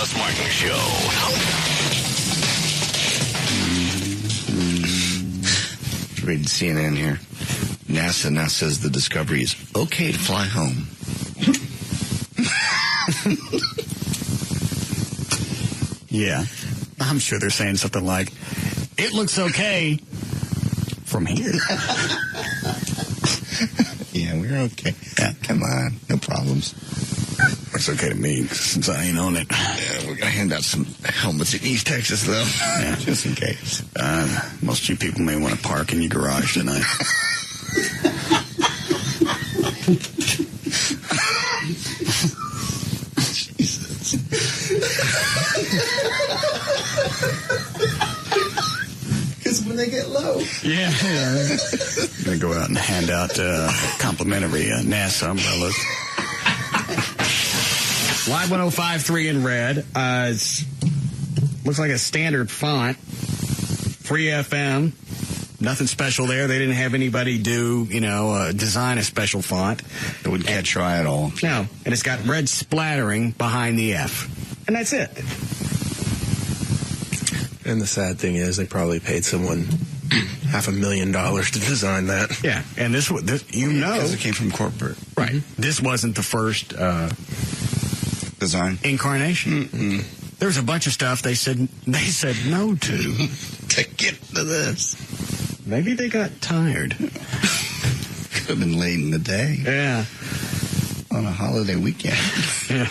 Russ Martin Show. Reading CNN here. NASA now says the Discovery is okay to fly home. Yeah. I'm sure they're saying something like, it looks okay from here. Yeah, we're okay. Yeah, come on. No problems. It's okay to me since I ain't on it. Yeah, we're going to hand out some helmets in East Texas, though. Yeah. Just in case. Most of you people may want to park in your garage tonight. Jesus. Because when they get low. Yeah. I'm going to go out and hand out complimentary NASA umbrellas. Live 105.3 in red. Looks like a standard font. Free FM. Nothing special there. They didn't have anybody do, design a special font. It wouldn't catch your eye at all. No. And it's got red splattering behind the F. And that's it. And the sad thing is they probably paid someone $500,000 to design that. Yeah. And this because it came from corporate. Right. Mm-hmm. This wasn't the first design incarnation. Mm-mm. There was a bunch of stuff they said no to get to this. Maybe they got tired. Could have been late in the day. Yeah. On a holiday weekend. Yeah.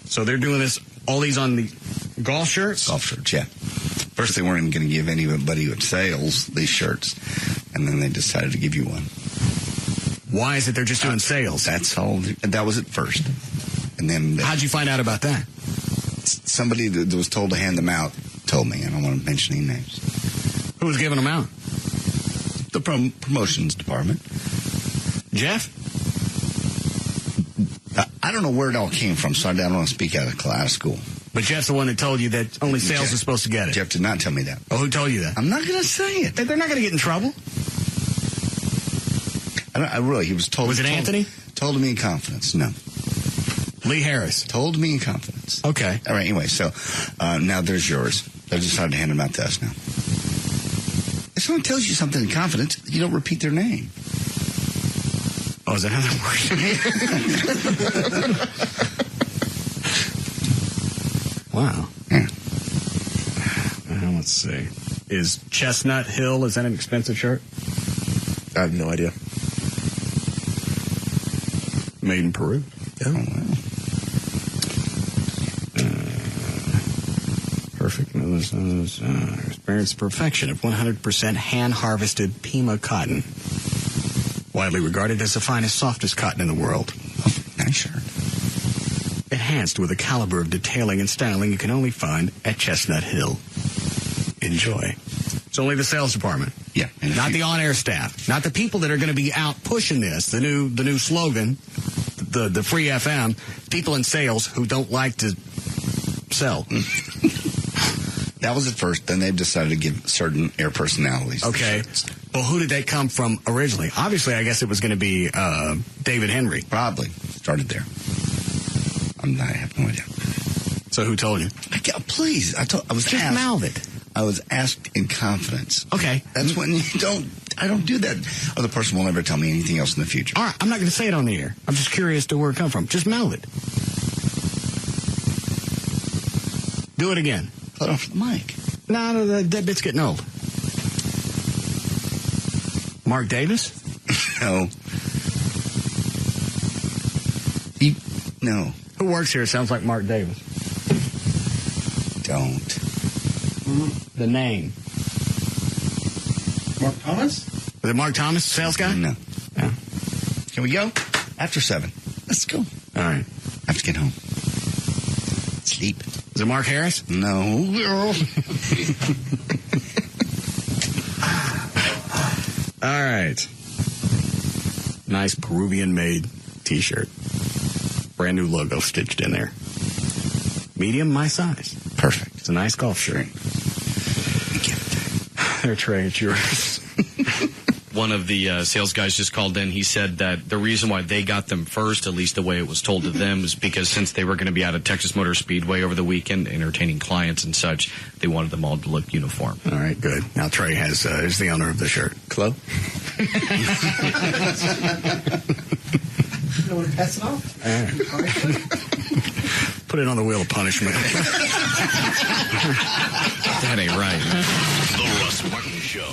So they're doing all these on the golf shirts? Golf shirts, yeah. First they weren't even going to give anybody at sales these shirts, and then they decided to give you one. Why is it they're just doing sales? That's all. That was at first. And then how'd you find out about that? Somebody that was told to hand them out told me. I don't want to mention any names. Who was giving them out? The promotions department. Jeff? I don't know where it all came from, so I don't want to speak out of school. But Jeff's the one that told you that only sales are supposed to get it. Jeff did not tell me that. Oh, who told you that? I'm not going to say it. They're not going to get in trouble. He was told. Was it Anthony? Told me in confidence. No. Lee Harris. Told me in confidence. Okay. All right, anyway, so now there's yours. They decided to hand them out to us now. If someone tells you something in confidence, you don't repeat their name. Oh, is that how that works? Wow. Yeah. Let's see. Is Chestnut Hill, is that an expensive shirt? I have no idea. Made in Peru. Yeah. Oh, wow. Perfect. Experience perfection of 100% hand-harvested Pima cotton. Widely regarded as the finest, softest cotton in the world. Oh, nice shirt. Enhanced with a caliber of detailing and styling you can only find at Chestnut Hill. Enjoy. It's only the sales department. Yeah. Not the on-air staff. Not the people that are going to be out pushing this. The new slogan, the free FM, people in sales who don't like to sell. That was at first. Then they've decided to give certain air personalities. Okay. Well, who did they come from originally? Obviously, I guess it was going to be David Henry. Probably. Started there. I have no idea. So who told you? Please. I was just asked. mouth it. I was asked in confidence. Okay. That's when I don't do that. Or the person will never tell me anything else in the future. All right. I'm not going to say it on the air. I'm just curious to where it come from. Just mouth it. Do it again. Cut off the mic. No, that bit's getting old. Mark Davis? No. No. Who works here sounds like Mark Davis? Don't. The name. Mark Thomas? Is it Mark Thomas, sales guy? No. Yeah. Can we go? After 7. Let's go. All right. I have to get home. Sleep. Is it Mark Harris? No. All right. Nice Peruvian-made T-shirt. Brand new logo stitched in there. Medium, my size. Perfect. It's a nice golf shirt. Give it to you. There, Trey, it's yours. one of the sales guys just called in. He said that the reason why they got them first, at least the way it was told to them, was because since they were going to be out at Texas Motor Speedway over the weekend entertaining clients and such, they wanted them all to look uniform. All right, good. Now Trey is the owner of the shirt. Chloe? You want to pass it off? All right. Put it on the wheel of punishment. That ain't right. The Russ Martin Show.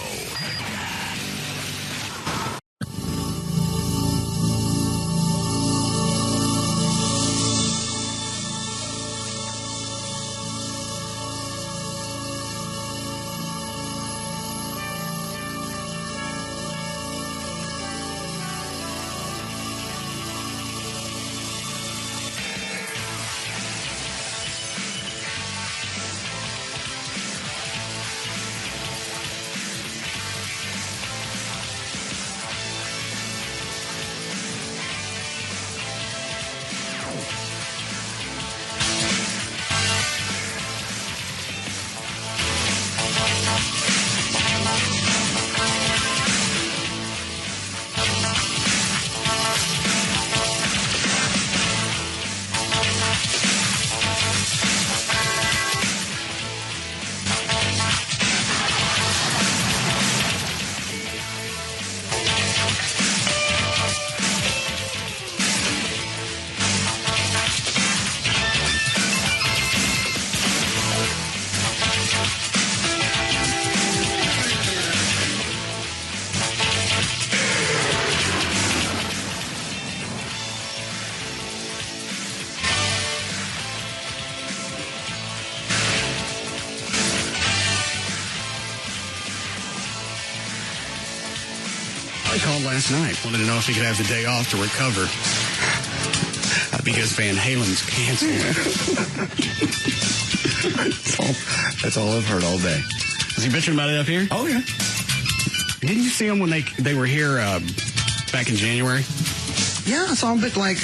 I called last night. Wanted to know if he could have the day off to recover. Because Van Halen's canceled. That's all I've heard all day. Was he bitching about it up here? Oh, yeah. Didn't you see him when they were here back in January? Yeah, I saw him, but like,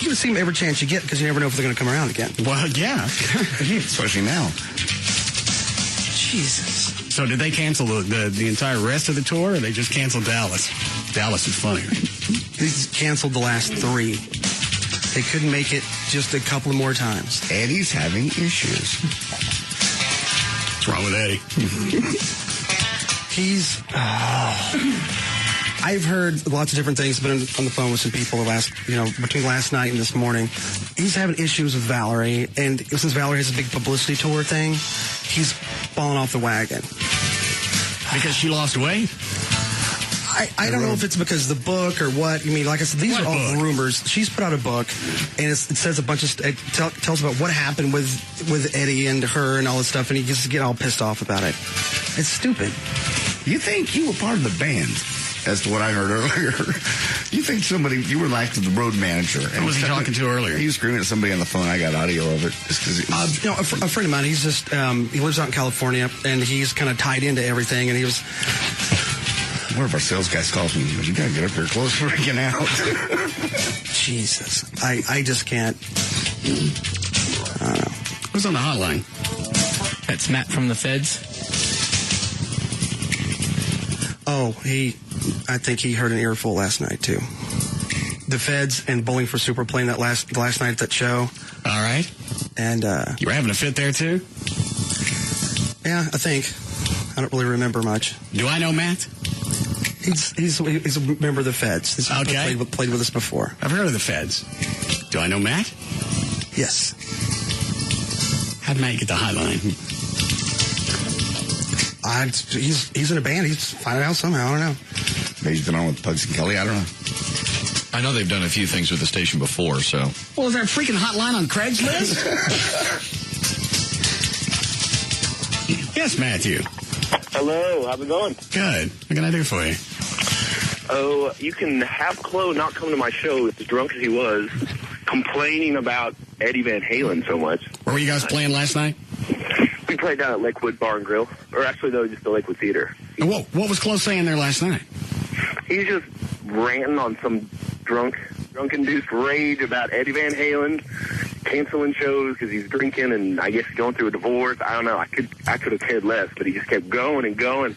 you would see him every chance you get because you never know if they're going to come around again. Well, yeah. Especially now. Jesus. So did they cancel the entire rest of the tour, or they just canceled Dallas? Dallas is funny. He's canceled the last 3. They couldn't make it just a couple more times. Eddie's having issues. What's wrong with Eddie? He's... I've heard lots of different things. Been on the phone with some people between last night and this morning. He's having issues with Valerie, and since Valerie has a big publicity tour thing, he's fallen off the wagon. Because she lost weight? I don't know if it's because of the book or what. I mean, like I said, these are all rumors. She's put out a book, and it says a bunch of tells about what happened with Eddie and her and all this stuff, and he just get all pissed off about it. It's stupid. You think you were part of the band, as to what I heard earlier. You think you were like the road manager. Who was he talking to earlier? He was screaming at somebody on the phone. I got audio of it. Just 'cause it was, a friend of mine, he's just, he lives out in California, and he's kind of tied into everything, and he was... One of our sales guys calls me. He goes, you got to get up here close freaking out. Jesus. I just can't. I don't know. Who's on the hotline? That's Matt from the Feds. Oh, I think he heard an earful last night, too. The Feds and Bowling for Super playing that last night at that show. All right. And, you were having a fit there, too? Yeah, I think. I don't really remember much. Do I know Matt? He's a member of the Feds. He's okay. Played with us before. I've heard of the Feds. Do I know Matt? Yes. How'd Matt get the hotline? He's in a band. He's finding out somehow. I don't know. Maybe he's been on with Pugs and Kelly. I don't know. I know they've done a few things with the station before, so. Well, is there a freaking hotline on Craigslist? Yes, Matthew. Hello, how's it going? Good. What can I do for you? Oh, you can have Chloe not come to my show as drunk as he was, complaining about Eddie Van Halen so much. Where were you guys playing last night? We played down at Lakewood Bar and Grill. Or actually, though, just the Lakewood Theater. And what was Chloe saying there last night? He's just ranting on some drunk-induced rage about Eddie Van Halen canceling shows because he's drinking and I guess going through a divorce. I don't know. I could have cared less, but he just kept going and going.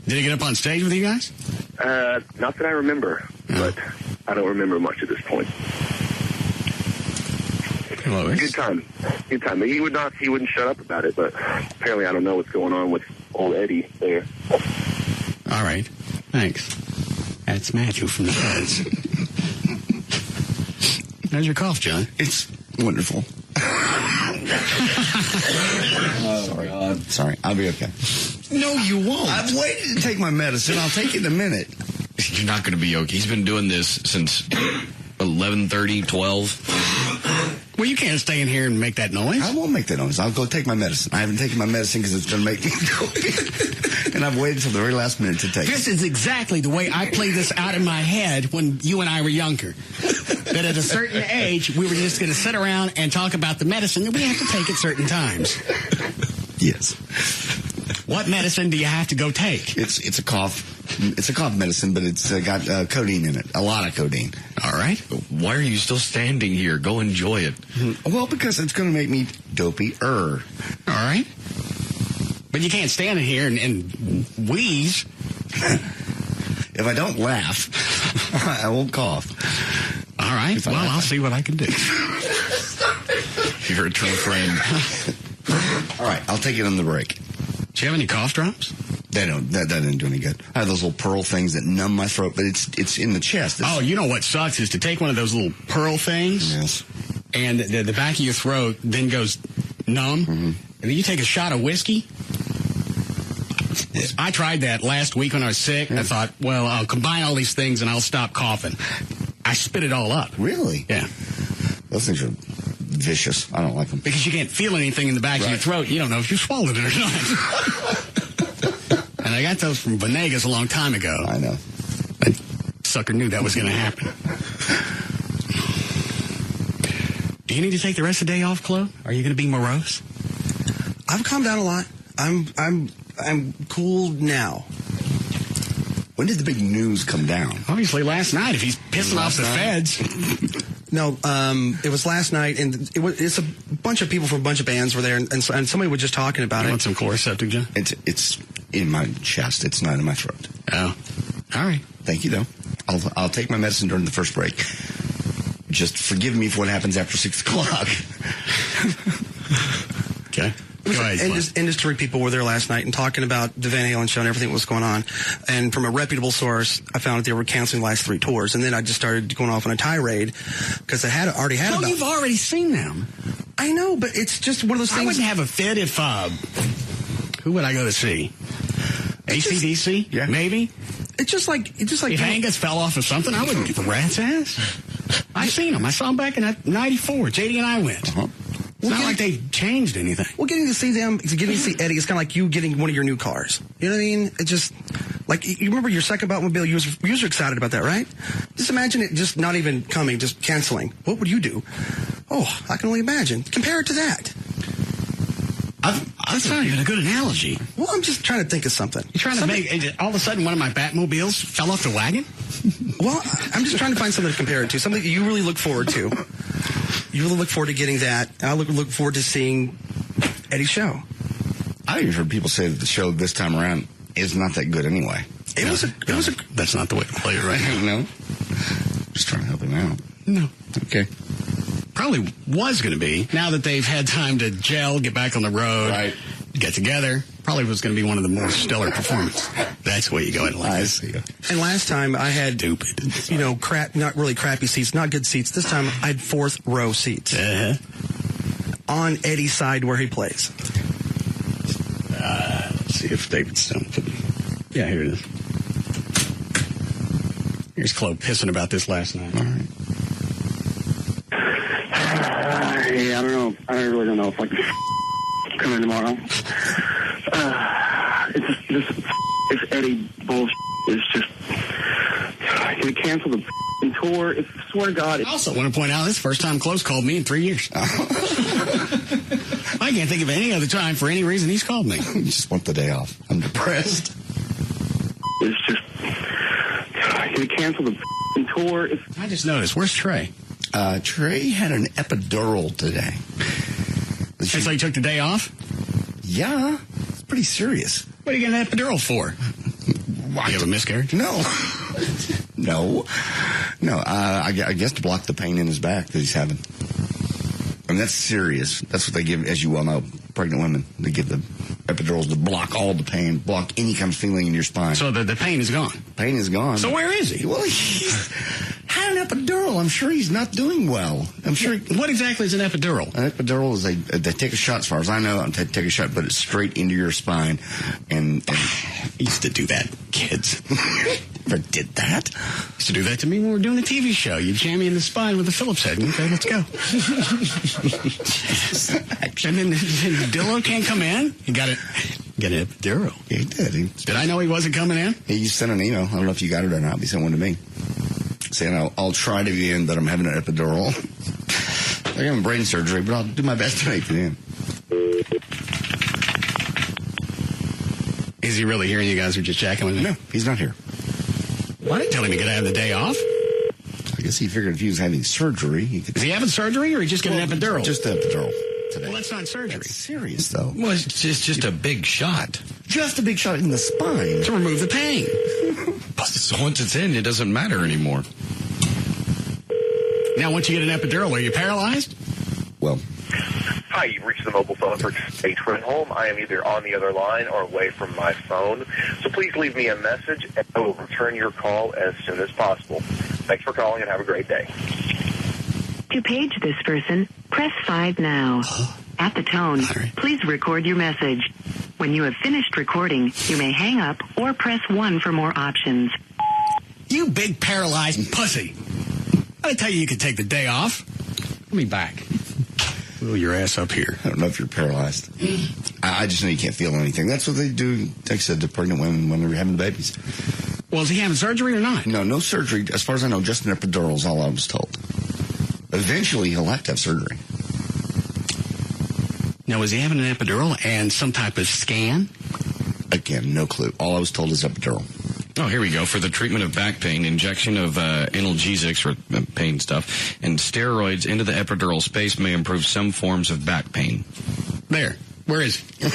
Did he get up on stage with you guys? Not that I remember, but I don't remember much at this point. Good time. He wouldn't shut up about it, but apparently I don't know what's going on with old Eddie there. All right. Thanks. That's Matthew from the Feds. How's your cough, John? It's wonderful. Sorry. God. Sorry. I'll be okay. No, you won't. I've waited to take my medicine. I'll take it in a minute. You're not going to be okay. He's been doing this since 11:30, 12. Well, you can't stay in here and make that noise. I won't make that noise. I'll go take my medicine. I haven't taken my medicine because it's going to make me go. And I've waited until the very last minute to take it. This is exactly the way I played this out in my head when you and I were younger. That at a certain age, we were just going to sit around and talk about the medicine that we have to take at certain times. Yes. What medicine do you have to go take? It's a cough. It's a cough medicine, but it's got codeine in it. A lot of codeine. All right. Why are you still standing here? Go enjoy it. Well, because it's going to make me dopey-er. All right. But you can't stand in here and wheeze. If I don't laugh, I won't cough. All right. Well, I'll see what I can do. You're a true friend. All right. I'll take it on the break. Do you have any cough drops? That didn't do any good. I have those little pearl things that numb my throat, but it's in the chest. Oh, you know what sucks is to take one of those little pearl things. Yes. And the back of your throat then goes numb. Mm-hmm. And then you take a shot of whiskey. Yeah. I tried that last week when I was sick. Yeah. I thought, well, I'll combine all these things and I'll stop coughing. I spit it all up. Really? Yeah. Those things are vicious. I don't like them. Because you can't feel anything in the back of your throat. You don't know if you swallowed it or not. And I got those from Venegas a long time ago. I know. That sucker knew that was going to happen. Do you need to take the rest of the day off, Chloe? Are you going to be morose? I've calmed down a lot. I'm cool now. When did the big news come down? Obviously last night, if he's pissing off the feds. No, it was last night, and it's a bunch of people from a bunch of bands were there, and somebody was just talking about it. You want some Chloraseptic, John? It's in my chest. It's not in my throat. Oh. All right. Thank you, though. I'll take my medicine during the first break. Just forgive me for what happens after 6 o'clock. Okay. Industry people were there last night and talking about the Van Halen show and everything that was going on. And from a reputable source, I found that they were canceling the last 3 tours. And then I just started going off on a tirade because I already had. No, you've already seen them. I know, but it's just one of those things. I wouldn't have a fit if. Who would I go to see? AC/DC? Yeah, maybe. It's just like if Angus fell off of something, I wouldn't give a rat's ass. I seen him. I saw him back in '94. JD and I went. Uh-huh. It's not like they changed anything. Well, getting to see them, getting to see Eddie, is kind of like you getting one of your new cars. You know what I mean? It just, like, you remember your second Batmobile, you was excited about that, right? Just imagine it just not even coming, just canceling. What would you do? Oh, I can only imagine. Compare it to that. That's not even a good analogy. Well, I'm just trying to think of something. You're trying to make, all of a sudden, one of my Batmobiles fell off the wagon? Well, I'm just trying to find something to compare it to, something that you really look forward to. You really look forward to getting that. I look forward to seeing Eddie's show. I even heard people say that the show this time around is not that good anyway. That's not the way to play it, right? No. Just trying to help him out. No. Okay. Probably was going to be. Now that they've had time to gel, get back on the road, right, get together, probably was going to be one of the more stellar performances. That's the way you go in life. I see. And last time I had, not really crappy seats, not good seats. This time I had 4th row seats. Uh-huh. On Eddie's side where he plays. Let's see if David Stone could. Yeah, here it is. Here's Chloe pissing about this last night. All right. I don't know. I really don't know if I can come in tomorrow. It's just this Eddie bullshit is just going to cancel the tour. I swear to God. I also want to point out this is the first time Chloe's called me in 3 years. I can't think of any other time for any reason he's called me. I just want the day off. I'm depressed. It's just going to cancel the tour. I just noticed. Where's Trey? Trey had an epidural today. So you took the day off? Yeah. It's pretty serious. What are you getting an epidural for? You have a miscarriage? No. No. I guess to block the pain in his back that he's having. I mean, that's serious. That's what they give, as you well know, pregnant women. They give the epidurals to block all the pain, block any kind of feeling in your spine. So the pain is gone? Pain is gone. So where is he? Well, he's had an epidural. I'm sure he's not doing well. I'm sure. What exactly is an epidural? An epidural is they take a shot, as far as I know, they take a shot, but it's straight into your spine. And I used to do that, kids. Never did that. Used to do that to me when we were doing a TV show. You jam me in the spine with a Phillips head. Okay, let's go. And then Dillo can't come in. He got an epidural. Yeah, he did. Did I know he wasn't coming in? He sent an email. I don't know if you got it or not. He sent one to me saying, I'll try to be in, but I'm having an epidural. I'm having brain surgery, but I'll do my best to make it in. Is he really here? You guys are just checking with him? No, he's not here. Why didn't tell him he could have the day off? I guess he figured if he was having surgery, he could. Is he having surgery or he just getting an epidural? Just an epidural today. Well, that's not surgery. That's serious, though. Well, it's just a big shot. Just a big shot in the spine. To remove the pain. So once it's in, it doesn't matter anymore. Now, once you get an epidural, are you paralyzed? Well, Hi, you've reached the mobile phone for H. Home. I am either on the other line or away from my phone. So please leave me a message, and I will return your call as soon as possible. Thanks for calling, and have a great day. To page this person, press 5 now. At the tone, please record your message. When you have finished recording, you may hang up or press 1 for more options. You big paralyzed pussy. I tell you could take the day off. Let me back. Wheel your ass up here. I don't know if you're paralyzed. I just know you can't feel anything. That's what they do, like I said, to pregnant women when they're having babies. Well, is he having surgery or not? No surgery. As far as I know, just an epidural is all I was told. Eventually, he'll have to have surgery. Now, is he having an epidural and some type of scan? Again, no clue. All I was told is epidural. Oh, here we go. For the treatment of back pain, injection of analgesics or pain stuff and steroids into the epidural space may improve some forms of back pain. There. Where is he?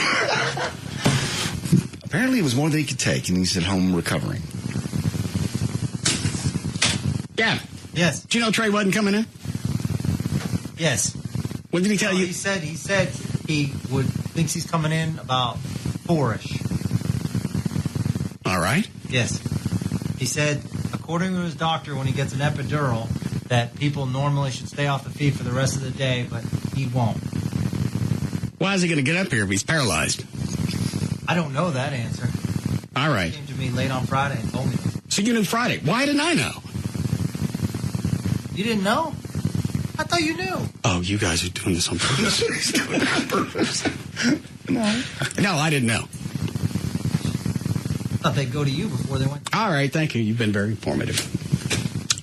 Apparently it was more than he could take, and he's at home recovering. Yeah. Yes. Did you know Trey wasn't coming in? Yes. When did he tell you? He said he thinks he's coming in about 4-ish. All right. Yes. He said, according to his doctor, when he gets an epidural, that people normally should stay off the feed for the rest of the day, but he won't. Why is he going to get up here if he's paralyzed? I don't know that answer. All right. He came to me late on Friday and told me. So you knew Friday. Why didn't I know? You didn't know? I thought you knew. Oh, you guys are doing this on purpose. He's doing it on purpose. No, I didn't know. I thought they'd go to you before they went. All right, thank you. You've been very informative.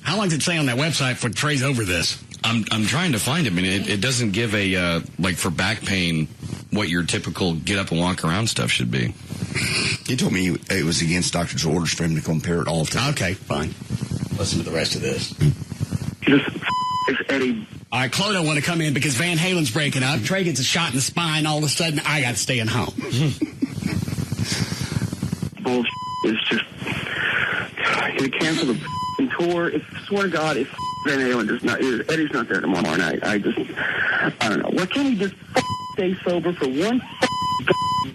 How long did it say on that website for Trey's over this? I'm trying to find him, and it doesn't give a, like for back pain, what your typical get up and walk around stuff should be. He told me it was against doctor's orders for him to compare it all to. Okay, fine. Listen to the rest of this. It's Eddie. All right, Chloe don't want to come in because Van Halen's breaking up. Trey gets a shot in the spine. All of a sudden, I got to stay at home. Bullshit. It's just you cancel the tour. Swear to God, if Van Halen does not, Eddie's not there tomorrow night. I don't know. Why can't he just stay sober for one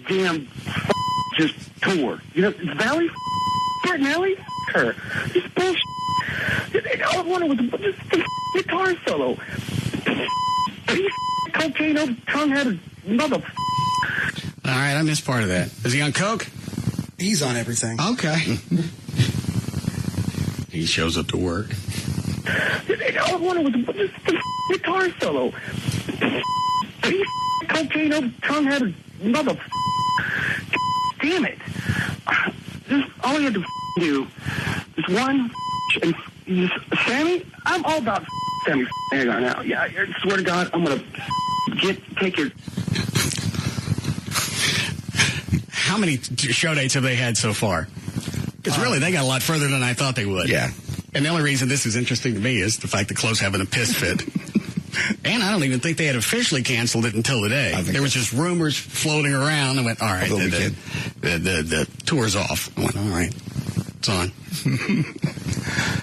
damn just tour? You know, Valley, Nelly, her. Just bullshit. All I wanted was just the guitar solo. Cocaine over tongue had a mother. All right, I missed part of that. Is he on coke? He's on everything. Okay. He shows up to work. All I wanted was just the guitar solo. Cocaine over tongue had a mother. Damn it. Just all he had to do is one and Sammy, I'm all about Sammy Hagar now. Yeah, I swear to God, I'm going to take your... How many show dates have they had so far? Because really, they got a lot further than I thought they would. Yeah. And the only reason this is interesting to me is the fact that Chloe's having a piss fit. And I don't even think they had officially canceled it until today. There was just rumors floating around. I went, all right, the tour's off. I went, all right. It's on.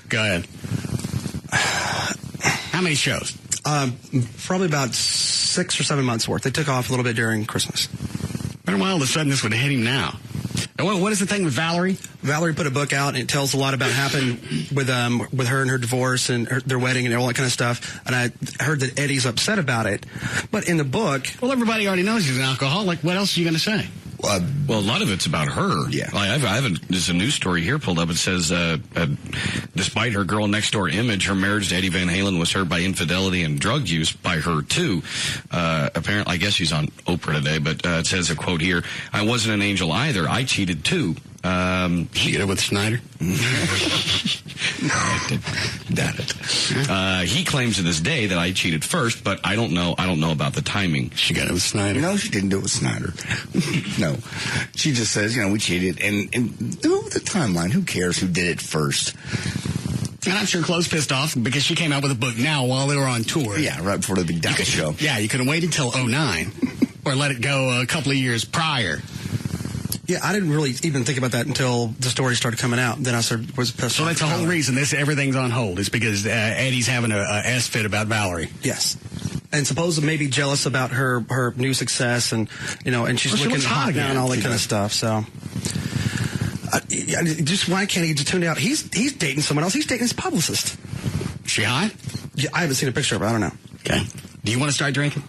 Go ahead. How many shows? Probably about 6 or 7 months worth. They took off a little bit during Christmas. Wonder why all of a sudden this would hit him now. And what is the thing with Valerie? Valerie put a book out, and it tells a lot about what happened with her and her divorce and their wedding and all that kind of stuff. And I heard that Eddie's upset about it. But in the book... Well, everybody already knows he's an alcoholic. What else are you going to say? Well, a lot of it's about her. Yeah. There's a news story here pulled up. It says, despite her girl next door image, her marriage to Eddie Van Halen was hurt by infidelity and drug use by her, too. Apparently, I guess she's on Oprah today, but it says a quote here, "I wasn't an angel either. I cheated, too." She get it with Snyder? Doubt it. He claims to this day that I cheated first, but I don't know about the timing. She got it with Snyder? No, she didn't do it with Snyder. No. She just says, we cheated. And the timeline, who cares who did it first? And I'm sure Chloe's pissed off because she came out with a book now while they were on tour. Yeah, right before the big Dallas show. Yeah, you could have waited till 2009 or let it go a couple of years prior. Yeah, I didn't really even think about that until the story started coming out. Then I was pissed off. So that's the whole reason everything's on hold is because Eddie's having a ass fit about Valerie. Yes. And supposedly maybe jealous about her new success and she's looking hot now and all that kind of stuff. So just why can't he just tune it out? He's dating someone else. He's dating his publicist. She hot? Yeah, I haven't seen a picture of her. I don't know. Okay. Do you want to start drinking?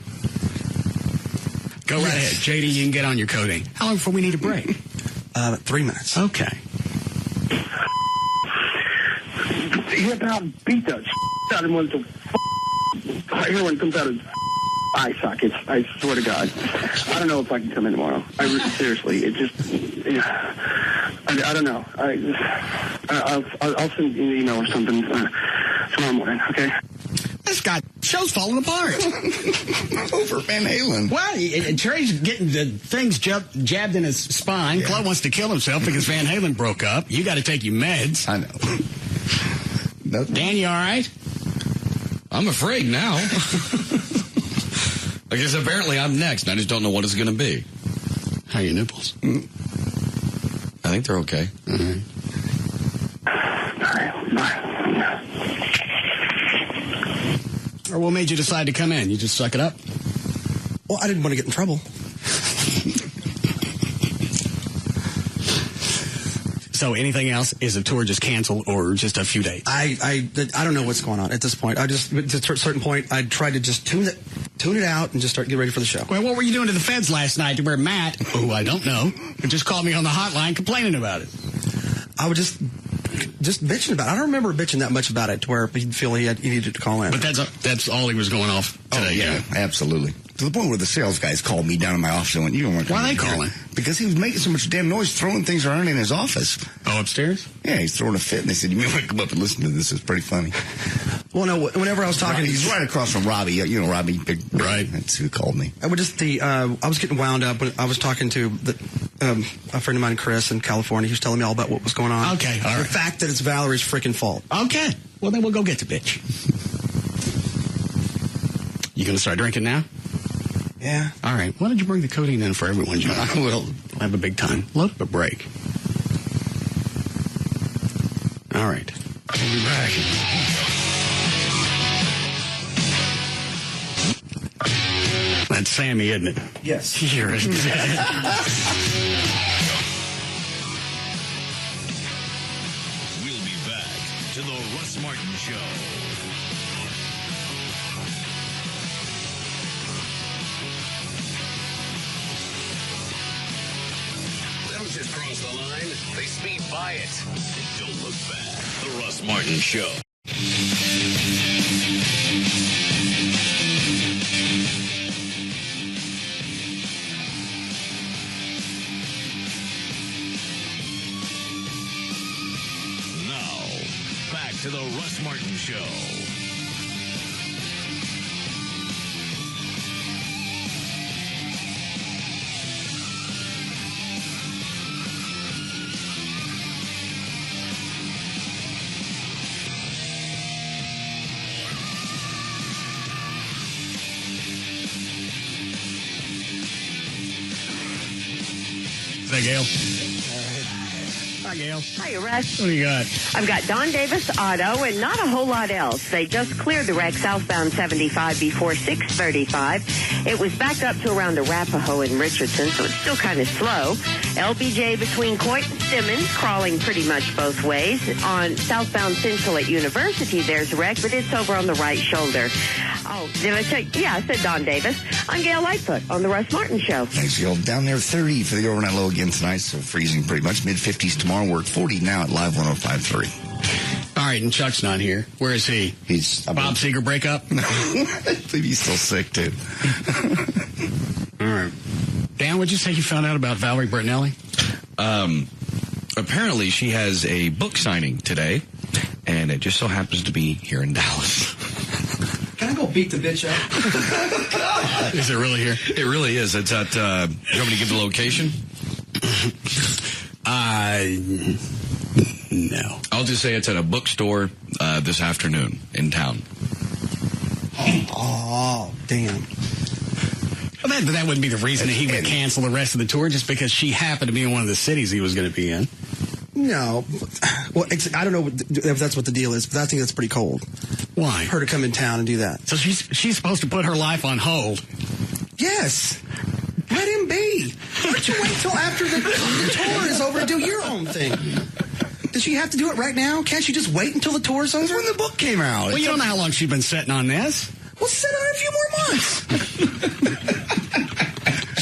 Go right ahead. JD, you can get on your codeine. How long before we need a break? 3 minutes. Okay. He about beat the out of him when the heroin comes out of his eye sockets. I swear to God. I don't know if I can come in tomorrow. Seriously, it just... I don't know. I'll send you an email or something tomorrow morning, okay? This guy, show's falling apart. Over Van Halen. Well, Trey's getting the things jabbed in his spine. Yeah. Chloe wants to kill himself because Van Halen broke up. You got to take your meds. I know. Dan, you all right? I'm afraid now. I guess apparently I'm next, and I just don't know what it's going to be. How are your nipples? I think they're okay. Mm-hmm. Or what made you decide to come in? You just suck it up? Well, I didn't want to get in trouble. So anything else? Is the tour just canceled or just a few dates? I don't know what's going on at this point. At a certain point, I tried to just tune it out and just get ready for the show. Well, what were you doing to the feds last night to where Matt, who I don't know, just called me on the hotline complaining about it? I was just bitching about it. I don't remember bitching that much about it to where he'd feel he needed to call in. But that's all he was going off today. Oh, yeah, absolutely. To the point where the sales guys called me down in my office and went, "You don't want to." Why are they calling? Because he was making so much damn noise, throwing things around in his office. Oh, upstairs? Yeah, he's throwing a fit, and they said, "You may want to come up and listen to this. It's pretty funny." Well, no, whenever I was talking... He's right across from Robbie. You know Robbie? Right. That's who called me. I was getting wound up when I was talking to a friend of mine, Chris, in California. He was telling me all about what was going on. Okay, all right. The fact that it's Valerie's freaking fault. Okay. Well, then we'll go get the bitch. You going to start drinking now? Yeah. All right. Why don't you bring the codeine in for everyone, John? I will. Have a big time. Load up a break. All right. We'll be back. That's Sammy, isn't it? Yes. Here it is. We'll be back to the Russ Martin Show. They'll just cross the line. They speed by it. Don't look back. The Russ Martin Show. To the Russ Martin Show. Is that Gail? Gail. Hi, Russ. What do you got? I've got Don Davis Auto and not a whole lot else. They just cleared the wreck southbound 75 before 635. It was backed up to around Arapahoe and Richardson, so it's still kind of slow. LBJ between Coit and Simmons, crawling pretty much both ways. On southbound Central at University, there's a wreck, but it's over on the right shoulder. Oh, did I say? Yeah, I said Don Davis. I'm Gail Lightfoot on the Russ Martin Show. Thanks, Gail. Down there, 30 for the overnight low again tonight, so freezing pretty much. Mid-50s tomorrow. We're at 40 now at Live 105.3. All right, and Chuck's not here. Where is he? He's Bob Seger breakup? No, I believe he's still sick, too. All right. Dan, what'd you say you found out about Valerie Bertinelli? Apparently, she has a book signing today, and it just so happens to be here in Dallas. Can I go beat the bitch up? Is it really here? It really is. It's at, do you want me to give the location? No. I'll just say it's at a bookstore this afternoon in town. Oh, damn. But that wouldn't be the reason that he would cancel the rest of the tour, just because she happened to be in one of the cities he was going to be in. No. Well, I don't know if that's what the deal is, but I think that's pretty cold. Why? Her to come in town and do that. So she's supposed to put her life on hold. Yes. Let him be. Why don't you wait till after the tour is over to do your own thing? Does she have to do it right now? Can't she just wait until the tour's over? When the book came out. Well, you don't know how long she's been sitting on this. Well, sit on it a few more months.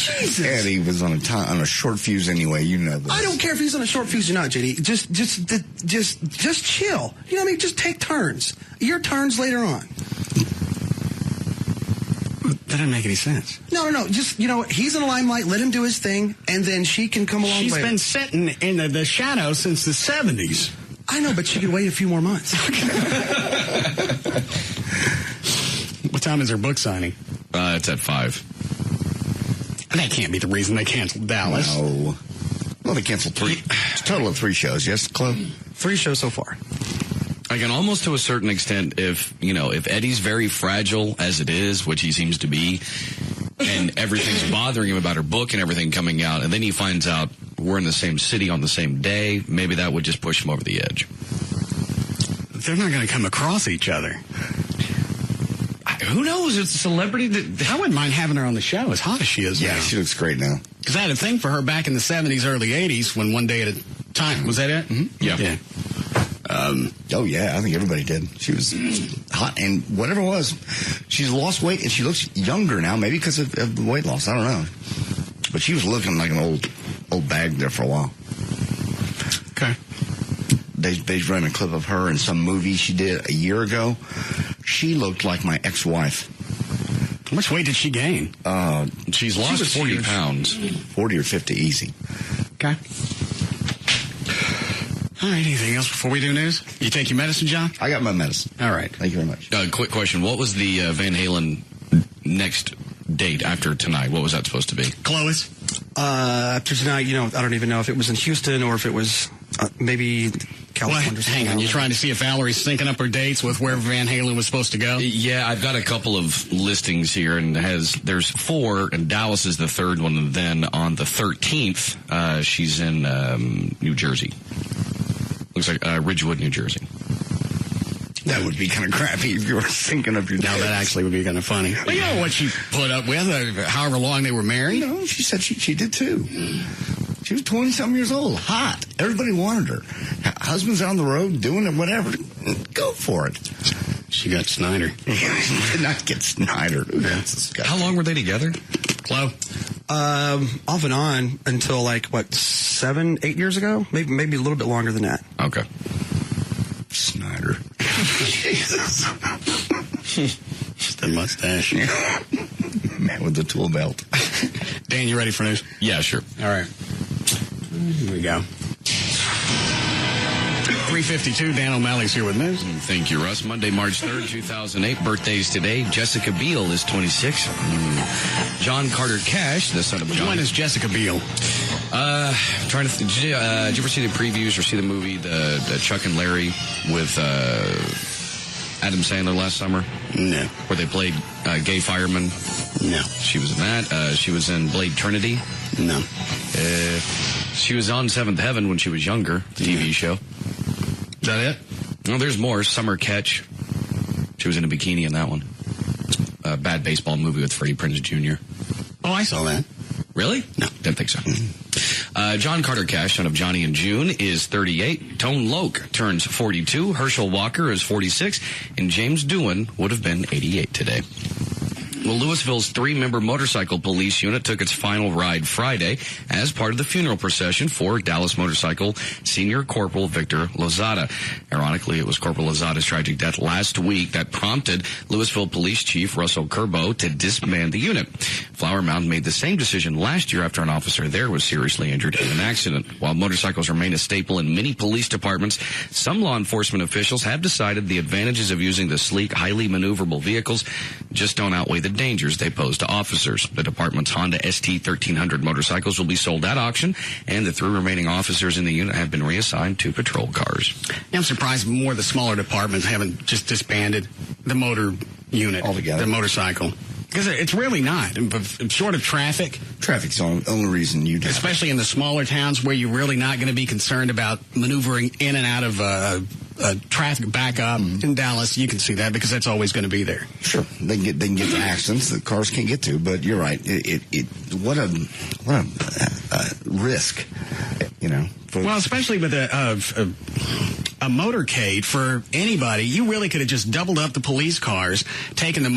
Jesus. Eddie was on a short fuse anyway. You know this. I don't care if he's on a short fuse or not, JD. Just chill. You know what I mean? Just take turns. Your turns later on. That didn't make any sense. No. Just, he's in the limelight. Let him do his thing, and then she can come along later. She's been sitting in the shadow since the 70s. I know, but she can wait a few more months. What time is her book signing? It's at 5. That can't be the reason they canceled Dallas. No. Well, they canceled 3. It's a total of 3 shows, yes, Chloe? 3 shows so far. I can almost to a certain extent, if Eddie's very fragile as it is, which he seems to be, and everything's bothering him about her book and everything coming out, and then he finds out we're in the same city on the same day, maybe that would just push him over the edge. They're not going to come across each other. Who knows? It's a celebrity that... I wouldn't mind having her on the show, as hot as she is now. Yeah, she looks great now. Because I had a thing for her back in the 70s, early 80s, when one day at a time... Was that it? Mm-hmm. Yeah. Oh, yeah, I think everybody did. She was hot, and whatever it was, she's lost weight, and she looks younger now, maybe because of the weight loss. I don't know. But she was looking like an old bag there for a while. Okay. They ran a clip of her in some movie she did a year ago. She looked like my ex-wife. How much weight did she gain? She's lost 40 pounds. 40 or 50 easy. Okay. All right, anything else before we do news? You take your medicine, John? I got my medicine. All right. Thank you very much. Quick question. What was the Van Halen next date after tonight? What was that supposed to be? Clovis? After tonight, I don't even know if it was in Houston or if it was maybe California. What? Hang on, you're trying to see if Valerie's syncing up her dates with where Van Halen was supposed to go? Yeah, I've got a couple of listings here, and there's 4, and Dallas is the 3rd one, and then on the 13th, she's in New Jersey. Looks like Ridgewood, New Jersey. That would be kind of crappy if you were syncing up your dates. Now, that actually would be kind of funny. Well, you know what she put up with, however long they were married? No, she said she did too. She was 20-something years old. Hot. Everybody wanted her. Husband's on the road doing it, whatever. Go for it. She got Snyder. Did not get Snyder. That's disgusting. How long were they together? Chloe? Off and on until 7, 8 years ago? Maybe a little bit longer than that. Okay. Snyder. Jesus. Just a mustache. Man with the tool belt. Dan, you ready for news? Yeah, sure. All right. Here we go. 3:52, Dan O'Malley's here with news. Thank you, Russ. Monday, March 3rd, 2008. Birthdays today. Jessica Biel is 26. John Carter Cash, the son of John. When is Jessica Biel? Trying to. Did you ever see the previews or see the movie, the Chuck and Larry with Adam Sandler last summer? No. Where they played gay firemen? No. She was in that. She was in Blade Trinity? No. She was on Seventh Heaven when she was younger, the TV show. Is that it? No, there's more. Summer Catch. She was in a bikini in that one. A bad baseball movie with Freddie Prinze Jr. Oh, I saw that. Really? No, didn't think so. John Carter Cash, son of Johnny and June, is 38. Tone Loke turns 42. Herschel Walker is 46. And James Doohan would have been 88 today. Well, Louisville's 3-member motorcycle police unit took its final ride Friday as part of the funeral procession for Dallas Motorcycle Senior Corporal Victor Lozada. Ironically, it was Corporal Lozada's tragic death last week that prompted Louisville Police Chief Russell Curbo to disband the unit. Flower Mound made the same decision last year after an officer there was seriously injured in an accident. While motorcycles remain a staple in many police departments, some law enforcement officials have decided the advantages of using the sleek, highly maneuverable vehicles just don't outweigh the dangers they pose to officers. The department's Honda ST1300 motorcycles will be sold at auction, and the 3 remaining officers in the unit have been reassigned to patrol cars. I'm surprised more of the smaller departments haven't just disbanded the motor unit altogether. The motorcycle. Because it's really not. Short of traffic. Traffic's the only reason you do. Especially in the smaller towns where you're really not going to be concerned about maneuvering in and out of traffic backup. In Dallas, you can see that because that's always going to be there. Sure, they can get to accidents that cars can't get to. But you're right. What a risk, you know. Well, especially with a motorcade for anybody, you really could have just doubled up the police cars, taken the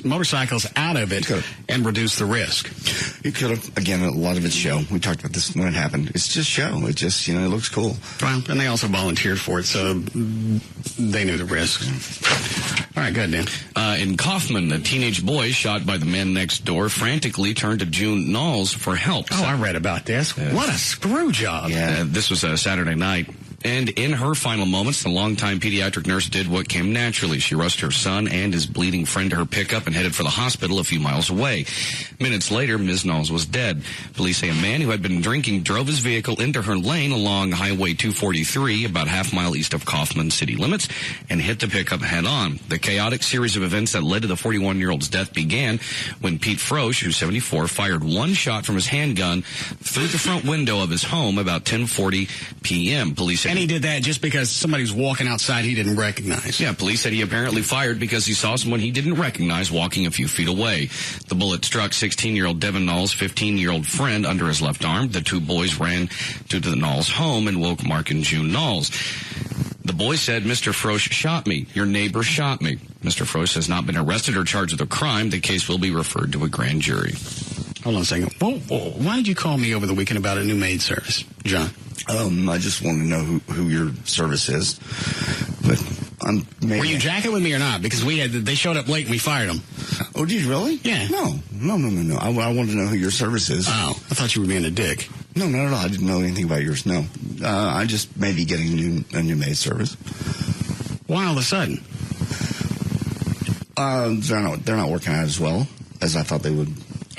motorcycles out of it, and reduced the risk. You could have. Again, a lot of it's show. We talked about this when it happened. It's just show. It just, it looks cool. Well, and they also volunteered for it, so they knew the risk. All right, go ahead, Dan. In Kaufman, a teenage boy shot by the man next door frantically turned to June Knowles for help. Oh, I read about this. What a screw job. Yeah, this was a Saturday night. And in her final moments, the longtime pediatric nurse did what came naturally. She rushed her son and his bleeding friend to her pickup and headed for the hospital a few miles away. Minutes later, Ms. Knowles was dead. Police say a man who had been drinking drove his vehicle into her lane along Highway 243, about half-mile east of Kaufman city limits, and hit the pickup head-on. The chaotic series of events that led to the 41-year-old's death began when Pete Frosch, who's 74, fired one shot from his handgun through the front window of his home about 10:40 p.m. Police said and he did that just because somebody was walking outside he didn't recognize. Yeah, police said he apparently fired because he saw someone he didn't recognize walking a few feet away. The bullet struck 16-year-old Devin Knowles' 15-year-old friend under his left arm. The 2 boys ran to the Knowles home and woke Mark and June Knowles. The boy said, "Mr. Frosch shot me. Your neighbor shot me." Mr. Frosch has not been arrested or charged with a crime. The case will be referred to a grand jury. Hold on a second. Why did you call me over the weekend about a new maid service, John? I just want to know who your service is. But were you jacking with me or not? Because they showed up late and we fired them. Oh, did you really? Yeah. No. I wanted to know who your service is. Oh, I thought you were being a dick. No, not at all. I didn't know anything about yours. No. I just may be getting a new maid service. Why all of a sudden? They're not working out as well as I thought they would.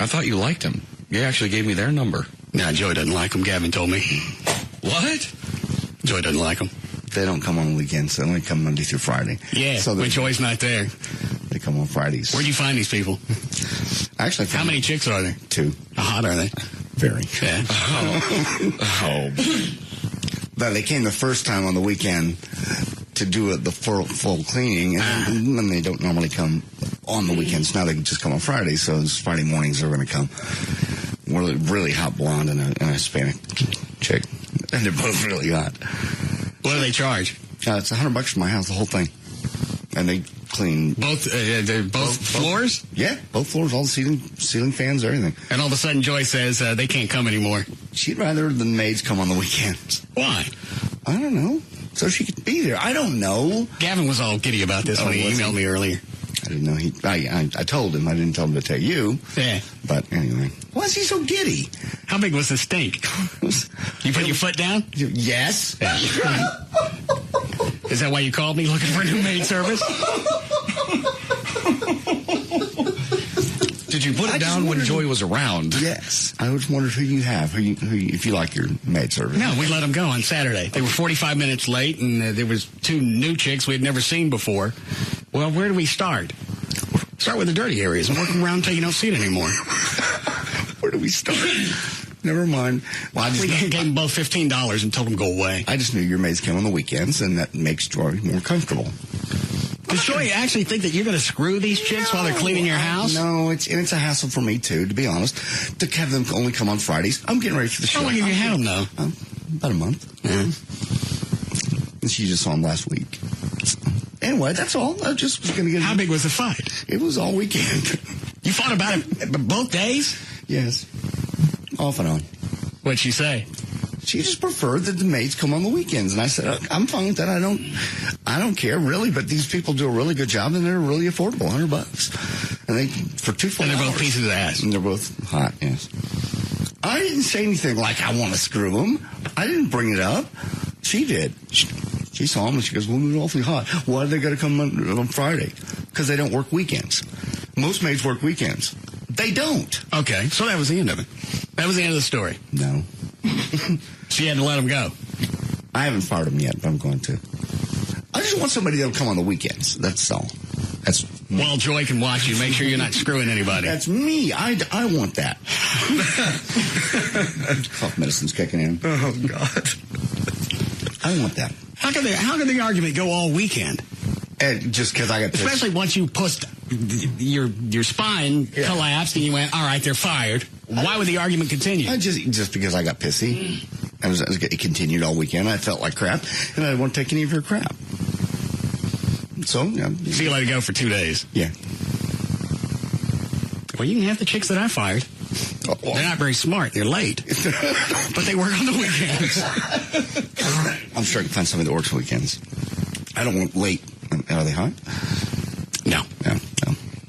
I thought you liked them. You actually gave me their number. Nah, Joey doesn't like them. Gavin told me. What? Joey doesn't like them. They don't come on weekends. They only come Monday through Friday. Yeah, so when Joey's not there. They come on Fridays. Where'd you find these people? Actually, how many chicks are there? 2. How hot are they? Very. Yeah. Oh. But they came the first time on the weekend to do the full cleaning, and they don't normally come on the weekends. Now they can just come on Fridays, so it's Friday mornings they're going to come. Really hot blonde and a Hispanic chick, and they're both really hot. What do they charge? It's $100 for my house, the whole thing, and they clean both floors. Yeah, both floors, all the ceiling fans, everything. And all of a sudden, Joy says they can't come anymore. She'd rather the maids come on the weekends. Why? I don't know. So she could be there. I don't know. Gavin was all giddy about this when he emailed me earlier. I didn't know I told him. I didn't tell him to tell you. Yeah. But anyway. Why is he so giddy? How big was the stink? You put your foot down? Yes. Yeah. Is that why you called me looking for a new maid service? Did you put it down when Joy was around? Yes. I just wondered who you have, if you like your maid service. No, we let them go on Saturday. They were 45 minutes late, and there was 2 new chicks we had never seen before. Well, where do we start? Start with the dirty areas and work them around until you don't see it anymore. Where do we start? Never mind. Well, We gave them both $15 and told them go away. I just knew your maids came on the weekends, and that makes Joy more comfortable. Does Joy actually think that you're going to screw these chicks while they're cleaning your house? No, it's a hassle for me, too, to be honest, to have them only come on Fridays. I'm getting ready for the show. How long have you had them, though? About a month. And she just saw him last week. Anyway, that's all. I just was going to get... How big was the fight? It was all weekend. You fought about it both days? Yes. Off and on. What'd she say? She just preferred that the maids come on the weekends, and I said, I'm fine with that. I don't care really, but these people do a really good job, and they're really affordable, $100, and they for 2 full hours. And they're hours. both pieces of ass, and they're both hot. Yes. I didn't say anything like I want to screw them. I didn't bring it up. She did. She saw them, and she goes, "Well, they're awfully hot. Why do they got to come on Friday? Because they don't work weekends. Most maids work weekends. They don't." Okay, so that was the end of it. That was the end of the story. No. She had to let them go. I haven't fired them yet, but I'm going to. I just want somebody that'll come on the weekends. That's all. That's well, Joy can watch you. Make sure you're not screwing anybody. That's me. I want that. Cough medicine's kicking in. Oh, God. I want that. How can the argument go all weekend? Just because I got pissed. Especially once you pushed your spine collapsed and you went, all right, they're fired. Why would the argument continue? Just because I got pissy. It continued all weekend. I felt like crap, and I didn't want to take any of her crap. So you let it go for 2 days. Yeah. Well, you can have the chicks that I fired. They're not very smart. They're late. But they work on the weekends. I'm sure I can find somebody that works on weekends. I don't want late. Are they hot? No. No.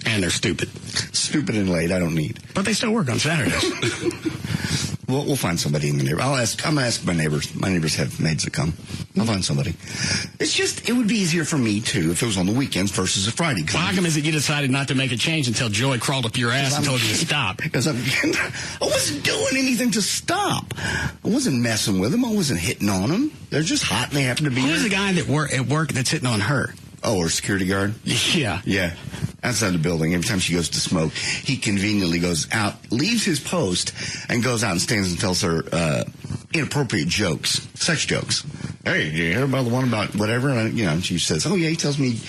And they're stupid. Stupid and late, I don't need. But they still work on Saturdays. We'll find somebody in the neighborhood. I'm going to ask my neighbors. My neighbors have maids that come. I'll find somebody. It would be easier for me, too, if it was on the weekends versus a Friday. Well, how come is it you decided not to make a change until Joy crawled up your ass and told you to stop? Because I wasn't doing anything to stop. I wasn't messing with them. I wasn't hitting on them. They're just hot and they happen to be Who's the guy at work that's hitting on her? Oh, her security guard? Yeah. Yeah. Outside the building, every time she goes to smoke, he conveniently goes out, leaves his post, and goes out and stands and tells her inappropriate jokes, sex jokes. Hey, did you hear about the one about whatever? And she says, oh, yeah, he tells me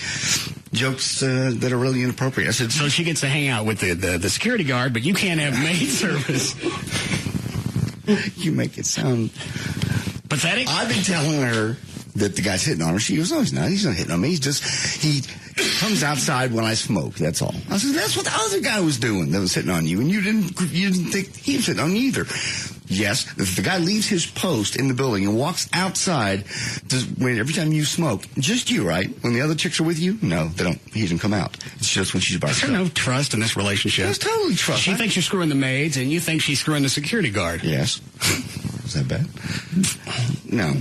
jokes that are really inappropriate. I said, so she gets to hang out with the security guard, but you can't have maid service. You make it sound pathetic. I've been telling her that the guy's hitting on her. She goes, no, he's not. He's not hitting on me. He comes outside when I smoke. That's all. I said, that's what the other guy was doing that was hitting on you, and you didn't think he was hitting on you either. Yes, if the guy leaves his post in the building and walks outside, every time you smoke, just you, right? When the other chicks are with you, no, they don't. He doesn't come out. It's just when she's by herself. There's no trust in this relationship. There's totally trust. She thinks you're screwing the maids, and you think she's screwing the security guard. Yes. Is that bad? No.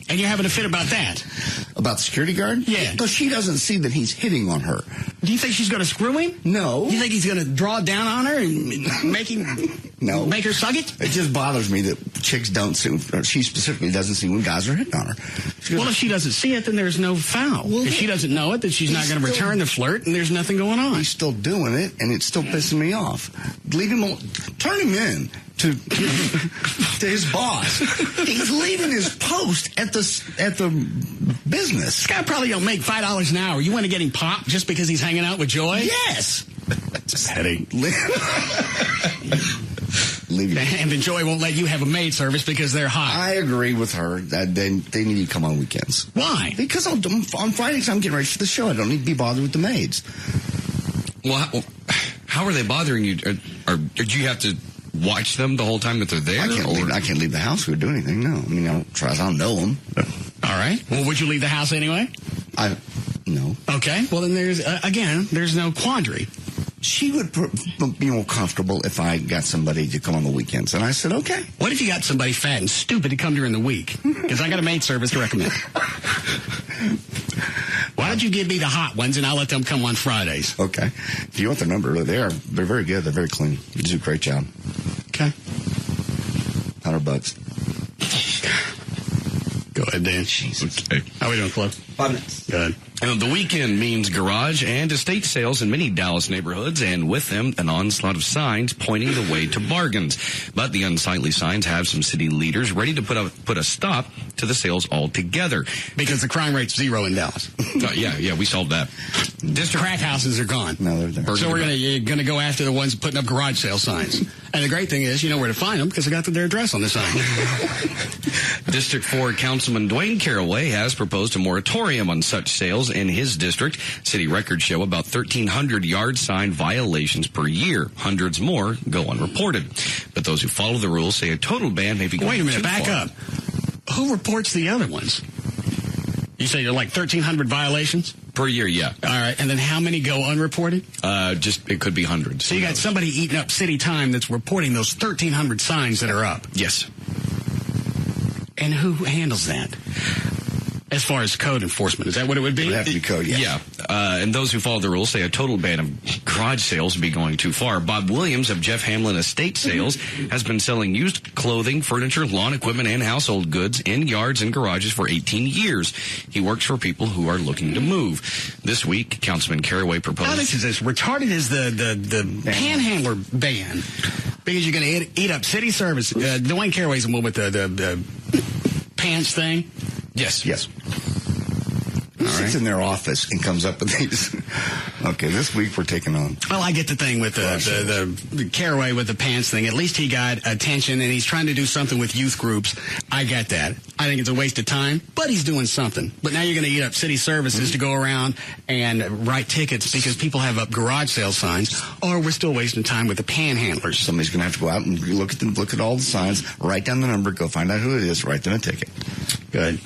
And you're having a fit about that? About the security guard? Yeah. Because she doesn't see that he's hitting on her. Do you think she's going to screw him? No. You think he's going to draw down on her and make her suck it? It just bothers me that chicks don't see, or she specifically doesn't see when guys are hitting on her. Well, if she doesn't see it, then there's no foul. Well, if she doesn't know it, then she's not going to return the flirt, and there's nothing going on. He's still doing it, and it's still pissing me off. Leave him alone. Turn him in to his boss. He's leaving his post at the business. This guy probably don't make $5 an hour. You want to get him popped just because he's hanging out with Joy? Yes. Just headache. And then Joy won't let you have a maid service because they're hot. I agree with her that they need to come on weekends. Why? Because on Fridays I'm getting ready for the show. I don't need to be bothered with the maids. Well, how are they bothering you? Or do you have to watch them the whole time that they're there? I can't leave the house or do anything, no. I mean, I don't know them. All right. Well, would you leave the house anyway? No. Okay. Well, then there's no quandary. She would be more comfortable if I got somebody to come on the weekends. And I said, okay. What if you got somebody fat and stupid to come during the week? Because I got a maid service to recommend. Why don't you give me the hot ones and I'll let them come on Fridays? Okay. If you want their number, they're very good. They're very clean. You do a great job. Okay. $100. Go ahead, Dan. Jesus. Okay. How are we doing, Cliff? 5 minutes. Good. The weekend means garage and estate sales in many Dallas neighborhoods, and with them, an onslaught of signs pointing the way to bargains. But the unsightly signs have some city leaders ready to put a stop to the sales altogether. Because the crime rate's 0 in Dallas. Yeah, we solved that. Crack houses are gone. No, they're there. So we're gonna go after the ones putting up garage sale signs. And the great thing is, you know where to find them because they got their address on the sign. District 4 Councilman Dwayne Caraway has proposed a moratorium on such sales in his district. City records show about 1,300 yard sign violations per year. Hundreds more go unreported. But those who follow the rules say a total ban may be going too far. Wait a minute, back up. Who reports the other ones? You say you're like 1,300 violations? Per year, yeah. All right, and then how many go unreported? It could be hundreds. So you got somebody eating up city time that's reporting those 1,300 signs that are up. Yes. And who handles that? As far as code enforcement, is that what it would be? It would have to be code, yes. Yeah. And those who follow the rules say a total ban of garage sales would be going too far. Bob Williams of Jeff Hamlin Estate Sales has been selling used clothing, furniture, lawn equipment, and household goods in yards and garages for 18 years. He works for people who are looking to move. This week, Councilman Caraway proposed... How this is as retarded as the panhandler ban. Because you're going to eat up city service. Dwayne Caraway's the one with the pants thing. Yes. Who sits in their office and comes up with these? Okay, this week we're taking on. Well, I get the thing with the Caraway with the pants thing. At least he got attention, and he's trying to do something with youth groups. I get that. I think it's a waste of time, but he's doing something. But now you're going to eat up city services to go around and write tickets because people have up garage sale signs, or we're still wasting time with the panhandlers. Somebody's going to have to go out and look at all the signs, write down the number, go find out who it is, write them a ticket. Good.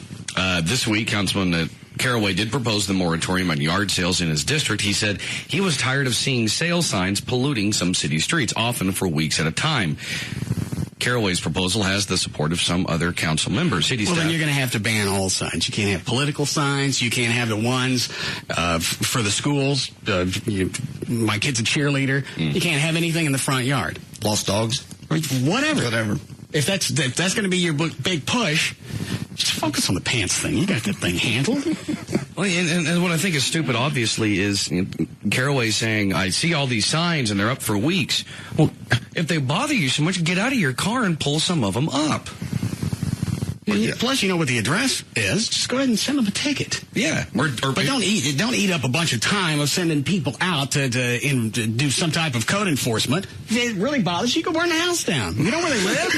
This week, Councilman Caraway did propose the moratorium on yard sales in his district. He said he was tired of seeing sale signs polluting some city streets, often for weeks at a time. Caraway's proposal has the support of some other council members. City well, staff. Then you're going to have to ban all signs. You can't have political signs. You can't have the ones for the schools. My kid's a cheerleader. You can't have anything in the front yard. Lost dogs? Whatever. If that's going to be your big push, just focus on the pants thing. You got that thing handled. Well, and what I think is stupid, obviously, is Caraway saying, I see all these signs and they're up for weeks. Well, if they bother you so much, get out of your car and pull some of them up. Plus, you know what the address is. Just go ahead and send them a ticket. Yeah. But don't eat up a bunch of time of sending people out to do some type of code enforcement. If it really bothers you, go burn the house down. You know where they live?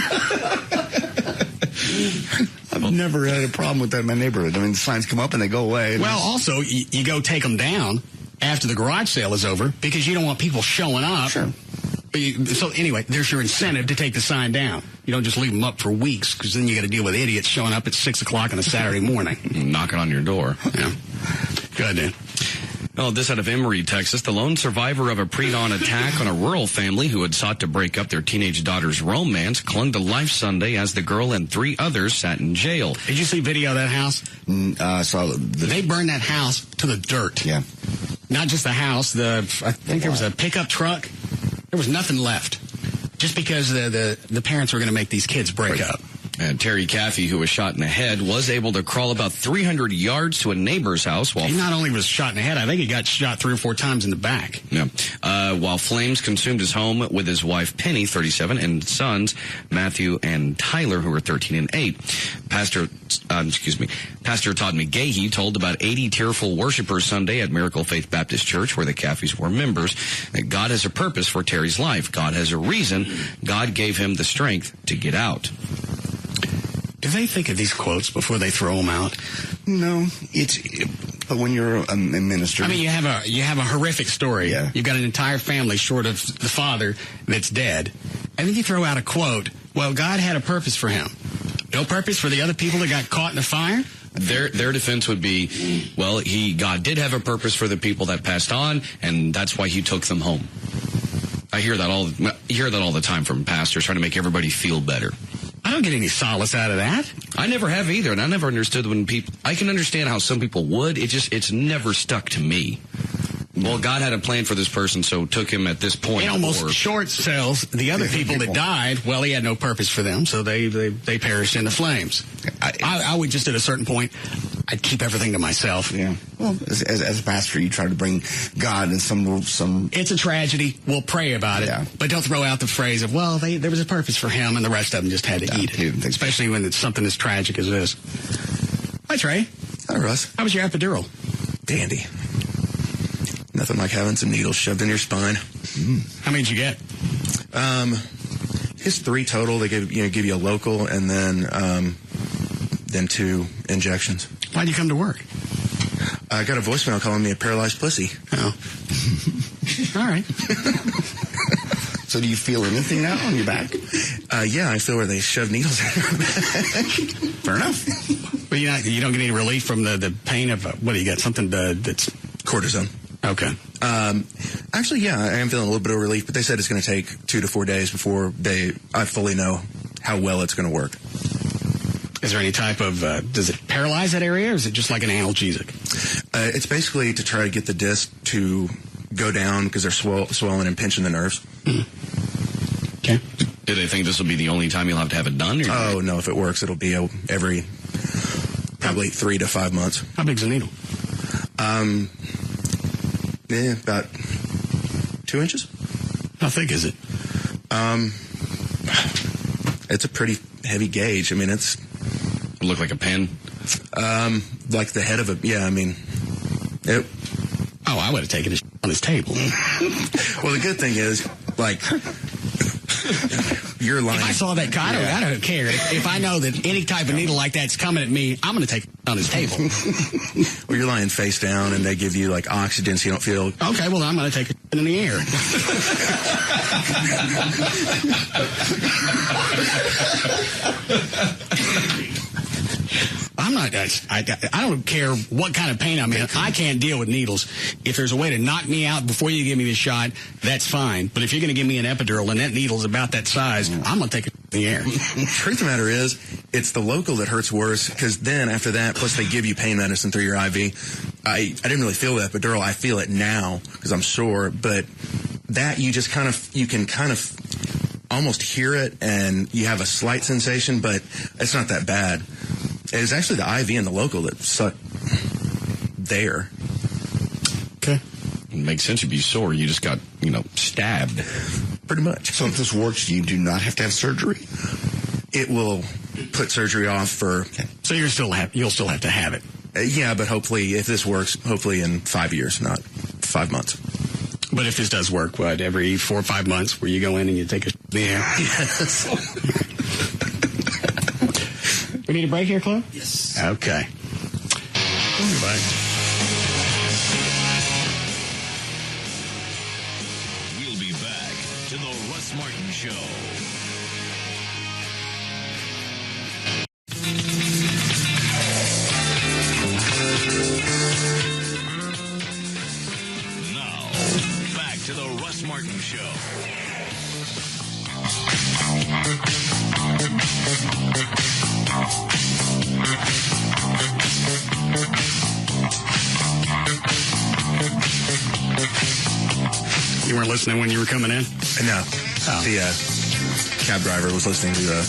I've never had a problem with that in my neighborhood. I mean, the signs come up and they go away. Well, also, you go take them down after the garage sale is over because you don't want people showing up. Sure. So anyway, there's your incentive to take the sign down. You don't just leave them up for weeks because then you got to deal with idiots showing up at 6 o'clock on a Saturday morning. Knocking on your door. Yeah. Good, dude. Oh, this out of Emory, Texas. The lone survivor of a pre-dawn attack on a rural family who had sought to break up their teenage daughter's romance clung to life Sunday as the girl and 3 others sat in jail. Did you see video of that house? I saw They burned that house to the dirt. Yeah. Not just the house. I think there was a pickup truck. There was nothing left. Just because the parents were going to make these kids break up. And Terry Caffey, who was shot in the head, was able to crawl about 300 yards to a neighbor's house. While he not only was shot in the head, I think he got shot 3 or 4 times in the back. Yeah. While flames consumed his home with his wife, Penny, 37, and sons, Matthew and Tyler, who were 13 and 8. Pastor Todd McGahee told about 80 tearful worshipers Sunday at Miracle Faith Baptist Church, where the Caffeys were members, that God has a purpose for Terry's life. God has a reason. God gave him the strength to get out. Do they think of these quotes before they throw them out? No, but when you're a minister, I mean, you have a horrific story. Yeah. You've got an entire family short of the father that's dead, and then you throw out a quote. Well, God had a purpose for him. No purpose for the other people that got caught in the fire. Their defense would be, well, God did have a purpose for the people that passed on, and that's why He took them home. I hear that all the time from pastors trying to make everybody feel better. I don't get any solace out of that. I never have either, and I never understood when people... I can understand how some people would. It's never stuck to me. Well, God had a plan for this person, so took him at this point. It almost short sells the other people that died. Well, He had no purpose for them, so they perished in the flames. I would just at a certain point, I'd keep everything to myself. Yeah. Well, as a pastor, you try to bring God and some. It's a tragedy. We'll pray about it. Yeah. But don't throw out the phrase of, well, there was a purpose for him, and the rest of them just had to eat it. Especially when it's something as tragic as this. Hi, Trey. Hi, Russ. How was your epidural? Dandy. Nothing like having some needles shoved in your spine. How many did you get? It's 3 total. They give you a local and then 2 injections. Why'd you come to work? I got a voicemail calling me a paralyzed pussy. Oh. All right. So do you feel anything now on your back? Yeah, I feel where they shove needles in my back. Fair enough. But you don't get any relief from the pain of, what do you got, something that's... Cortisone. Okay. Actually, yeah, I am feeling a little bit of relief, but they said it's going to take 2 to 4 days before I fully know how well it's going to work. Is there any type of, does it paralyze that area, or is it just like an analgesic? It's basically to try to get the disc to go down because they're swollen and pinching the nerves. Okay. Do they think this will be the only time you'll have to have it done? Oh, no, if it works, it'll be every probably 3 to 5 months. How big's the needle? About 2 inches. How thick is it? It's a pretty heavy gauge. I mean, it look like a pen. Like the head of it. Yeah, I mean, it. Oh, I would have taken it on his table. Well, the good thing is, like, you're lying. If I saw that guy, I don't care. If I know that any type of needle like that's coming at me, I'm going to take it on his table. Well, you're lying face down, and they give you, like, oxygen so you don't feel... Okay, well, I'm going to take it in the air. I'm not... I don't care what kind of pain I'm in. I can't deal with needles. If there's a way to knock me out before you give me the shot, that's fine. But if you're going to give me an epidural and that needle's about that size, I'm going to take it in the air. Truth of the matter is, it's the local that hurts worse, because then after that, plus they give you pain medicine through your IV. I didn't really feel the epidural. I feel it now because I'm sore, but that you can kind of almost hear it, and you have a slight sensation, but it's not that bad. It was actually the IV and the local that sucked there. Okay. It makes sense you'd be sore. You just got, stabbed. Pretty much. So if this works, you do not have to have surgery? It will put surgery off for... Okay. So you'll still have to have it? Yeah, but hopefully, if this works, hopefully in 5 years, not 5 months. But if this does work, what, every 4 or 5 months where you go in and you take a... Yeah. Yes. We need a break here, Chloe? Yes. Okay. Goodbye. We'll be back to the Russ Martin Show. Now, back to the Russ Martin Show. You weren't listening when you were coming in? No. Oh. The cab driver was listening to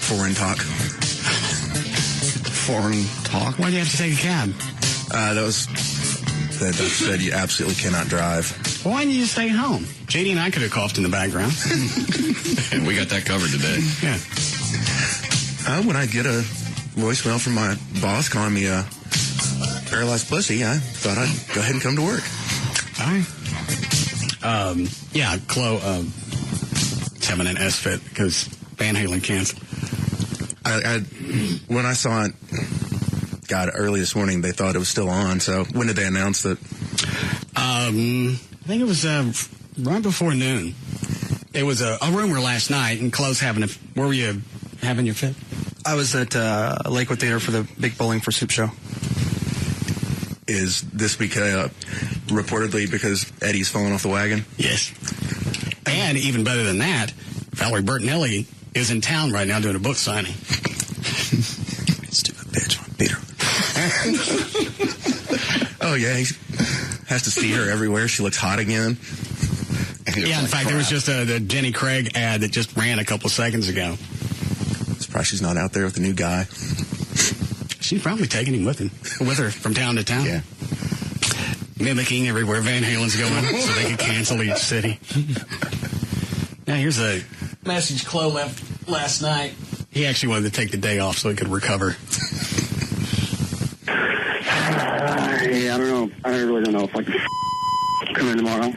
foreign talk. Foreign talk? Why'd you have to take a cab? That said you absolutely cannot drive. Well, why didn't you just stay home? JD and I could have coughed in the background. And we got that covered today. Yeah. When I get a voicemail from my boss calling me a paralyzed pussy, I thought I'd go ahead and come to work. All right. Yeah, Chloe is having an S-fit because Van Halen canceled. When I saw it, God, early this morning, they thought it was still on. So when did they announce that? I think it was right before noon. It was a rumor last night, and Chloe's having a... Where were you having your fit? I was at Lakewood Theater for the Big Bowling for Soup show. Is this because, reportedly because Eddie's fallen off the wagon? Yes. And even better than that, Valerie Bertinelli is in town right now doing a book signing. Stupid bitch. Beat her. Oh, yeah. He has to see her everywhere. She looks hot again. Yeah, in fact, there was just the Jenny Craig ad that just ran a couple seconds ago. Surprised she's not out there with the new guy. She's probably taking him with her from town to town. Yeah. Mimicking everywhere Van Halen's going so they can cancel each city. Now, here's a message Chloe left last night. He actually wanted to take the day off so he could recover. Hey, I don't know. I really don't know if I can come in tomorrow.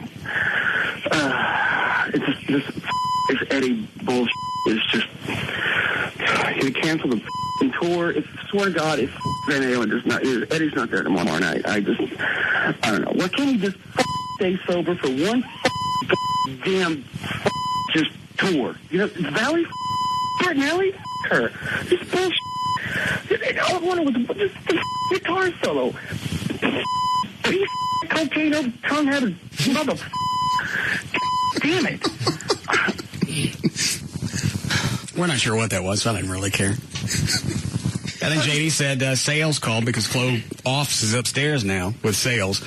It's just this Eddie bullshit is just. He canceled the tour. If swear to God, if Van Halen does not, Eddie's not there tomorrow night. I don't know. Why can't he just stay sober for one damn just tour? You know, Valley, Nelly, her. This bullshit. All I wanted was the guitar solo. Piece of cocaine over tongue had a mother. Damn it. We're not sure what that was, so I didn't really care. I think JD said sales called because Chloe office is upstairs now with sales.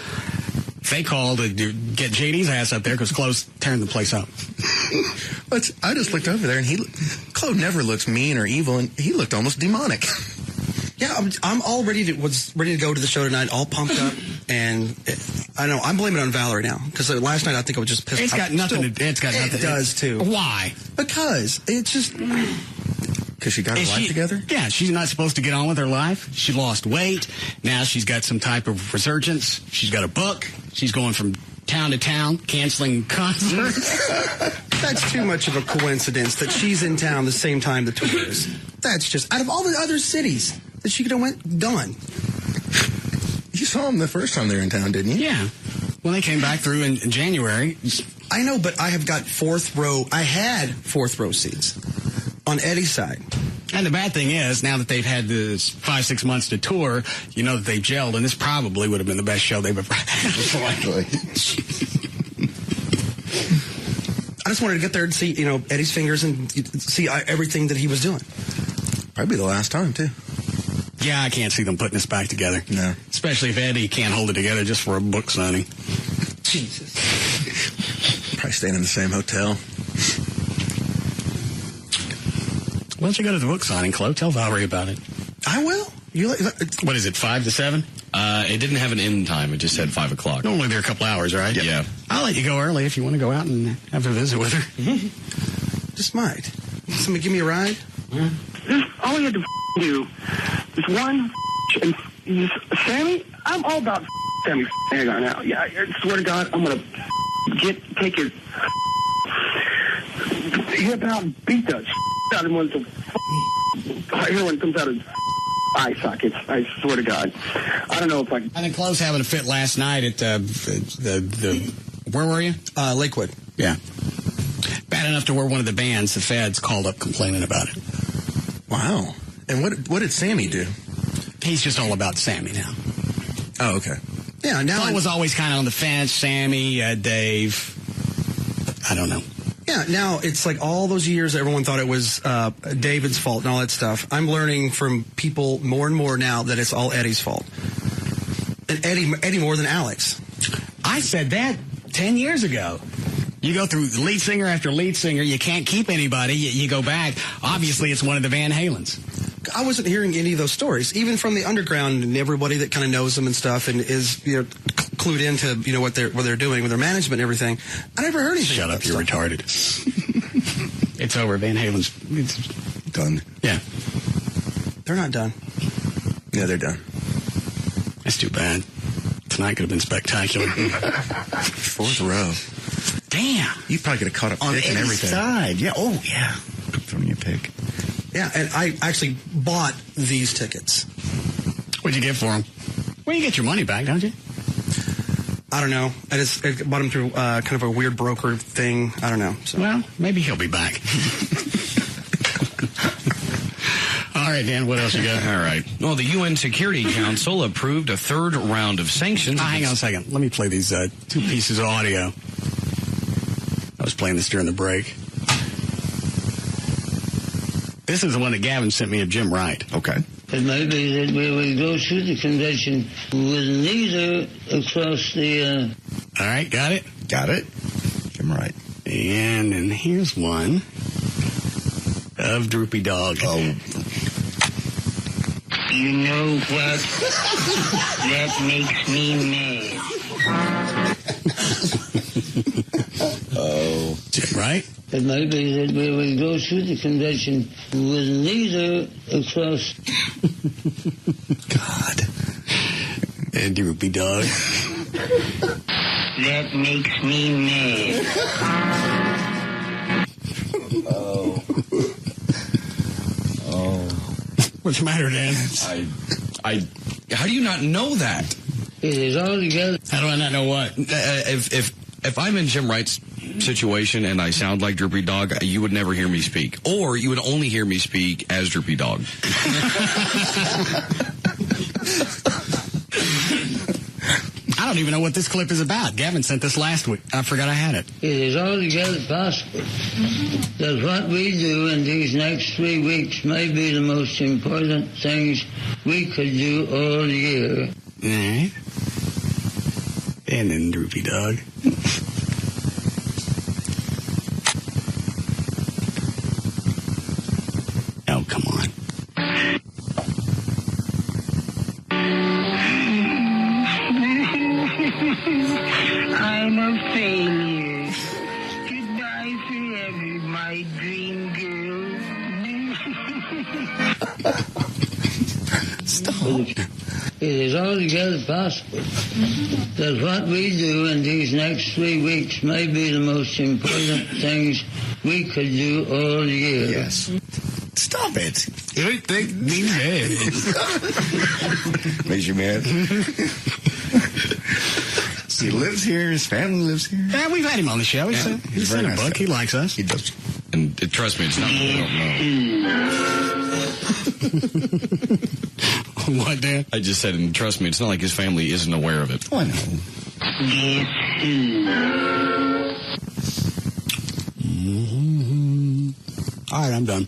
They called to get JD's ass up there because Chloe's tearing the place up. I just looked over there, and Chloe never looks mean or evil, and he looked almost demonic. Yeah, I'm all ready to go to the show tonight, all pumped up, and I know I'm blaming it on Valerie now because last night I think I was just pissed. It's got nothing. It does too. Why? Because it's just. Because she got her life together? Yeah, she's not supposed to get on with her life. She lost weight. Now she's got some type of resurgence. She's got a book. She's going from town to town, canceling concerts. That's too much of a coincidence that she's in town the same time the tour is. That's just, out of all the other cities that she could have went, done. You saw them the first time they were in town, didn't you? Yeah. When they came back through in January. I know, but I have got fourth row. I had fourth row seats on Eddie's side. And the bad thing is, now that they've had this 5-6 months to tour, you know that they've gelled, and this probably would have been the best show they've ever had. I just wanted to get there and see, Eddie's fingers and see everything that he was doing. Probably the last time, too. Yeah, I can't see them putting this back together. No. Especially if Eddie can't hold it together just for a book signing. Jesus. Probably staying in the same hotel. Why don't you go to the book signing, Chloe? Tell Valerie about it. I will. What is it, 5 to 7? It didn't have an end time. It just said 5 o'clock. Normally they're a couple hours, right? Yeah. I'll let you go early if you want to go out and have a visit with her. Just might. Somebody give me a ride? All you had to do is one and Sammy. I'm all about Sammy Hagar now. Yeah, I swear to God, I'm gonna take his hip out and beat the out of him when heroin comes out of his eye sockets. I swear to God, I don't know if I think Chloe's having a fit last night at the where were you? Lakewood. Yeah. Bad enough to where one of the bands, the Feds, called up complaining about it. Wow. And what did Sammy do? He's just all about Sammy now. Oh, okay. Yeah, now I was always kind of on the fence. Sammy, Dave. I don't know. Yeah, now it's like all those years everyone thought it was David's fault and all that stuff. I'm learning from people more and more now that it's all Eddie's fault. And Eddie more than Alex. I said that 10 years ago. You go through lead singer after lead singer. You can't keep anybody. You go back. Obviously, it's one of the Van Halens. I wasn't hearing any of those stories, even from the underground and everybody that kind of knows them and stuff and is clued into what they're doing with their management and everything. I never heard anything. Shut up, you're retarded. It's over. Van Halen's done. Yeah, they're not done. Yeah, they're done. That's too bad. Tonight could have been spectacular. Fourth row. Damn. You probably could have caught a pick on and everything. Side. Yeah. Oh, yeah. Throwing you a pick. Yeah, and I actually bought these tickets. What'd you get for them? Well, you get your money back, don't you? I don't know. I bought them through kind of a weird broker thing. I don't know. So. Well, maybe he'll be back. All right, Dan, what else you got? All right. Well, the UN Security Council approved a third round of sanctions. Hang on a second. Let me play these 2 pieces of audio. I was playing this during the break. This is the one that Gavin sent me of Jim Wright. Okay. It may be that we will go through the convention with neither across the... All right, got it? Got it. Jim Wright. And here's one of Droopy Dog. Oh. You know what? That makes me mad. Oh. Right? It might be that we will go through the convention with neither across. God. And droopy dog. That makes me mad. Oh. Oh. What's the matter, Dan? How do you not know that? It is all together. How do I not know what? If I'm in Jim Wright's situation and I sound like Droopy Dog, you would never hear me speak. Or you would only hear me speak as Droopy Dog. I don't even know what this clip is about. Gavin sent this last week. I forgot I had it. It is altogether possible that what we do in these next 3 weeks may be the most important things we could do all year. All right. And then Droopy Dog. Oh, come on. I'm a failure. Goodbye forever, my dream girl. Stop. It is altogether possible that what we do in these next 3 weeks may be the most important things we could do all year. Yes. Stop it. It makes me mad. Makes you mad? He lives here. His family lives here. Yeah, we've had him on the show. He's in a nice book. guy. He likes us. He does. And trust me, it's not that I don't know. What, Dan? I just said, and trust me, it's not like his family isn't aware of it. Oh, I know. Mm-hmm. All right, I'm done.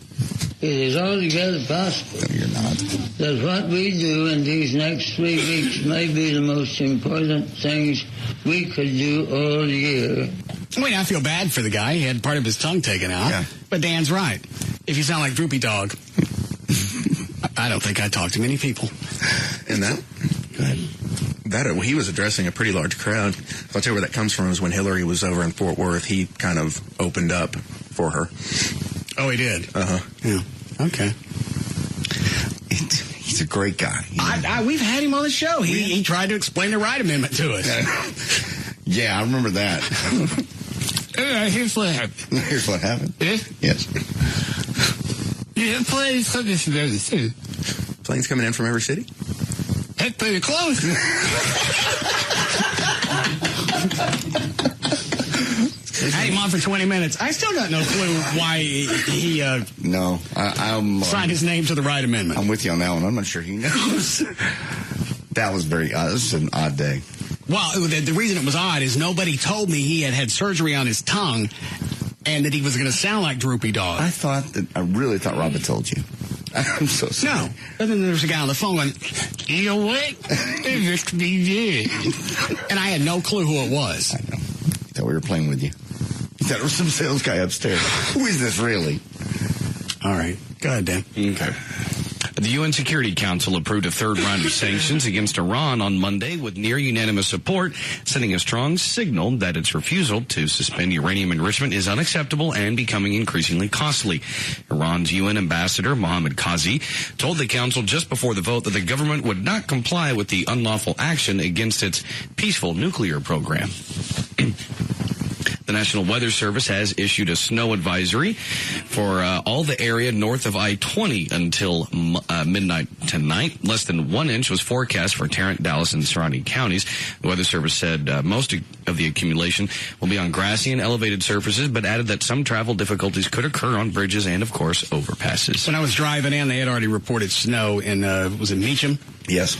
It is altogether possible No, you're not. that what we do in these next 3 weeks may be the most important things we could do all year. I mean, I feel bad for the guy. He had part of his tongue taken out. Yeah. But Dan's right. If you sound like Droopy Dog, I don't think I talk to many people. And that he was addressing a pretty large crowd. I'll tell you where that comes from is when Hillary was over in Fort Worth, he kind of opened up for her. Oh, he did? Uh-huh. Yeah. Okay. He's a great guy. We've had him on the show. He tried to explain the Wright Amendment to us. Yeah, I remember that. Here's what happened. Here's what happened. Yes. Yeah, planes coming from every city. Planes coming in from every city? That's pretty close. I had him on for 20 minutes. I still got no clue why he No, I'm signed his name to the Wright Amendment. I'm with you on that one. I'm not sure he knows. That was very odd. This is an odd day. Well, the reason it was odd is nobody told me he had surgery on his tongue and that he was going to sound like Droopy Dog. I really thought Robert told you. I'm so sorry. No. And then there was a guy on the phone going, you know what? This could be good. And I had no clue who it was. I know. I thought we were playing with you. You thought it was some sales guy upstairs. Who is this really? All right. Go ahead, Dan. Okay. The UN Security Council approved a third round of sanctions against Iran on Monday with near unanimous support, sending a strong signal that its refusal to suspend uranium enrichment is unacceptable and becoming increasingly costly. Iran's UN ambassador, Mohammad Qazi, told the council just before the vote that the government would not comply with the unlawful action against its peaceful nuclear program. The National Weather Service has issued a snow advisory for all the area north of I-20 until midnight tonight. Less than 1 inch was forecast for Tarrant, Dallas, and surrounding counties. The Weather Service said most of the accumulation will be on grassy and elevated surfaces, but added that some travel difficulties could occur on bridges and, of course, overpasses. When I was driving in, they had already reported snow in, was it Meacham? Yes.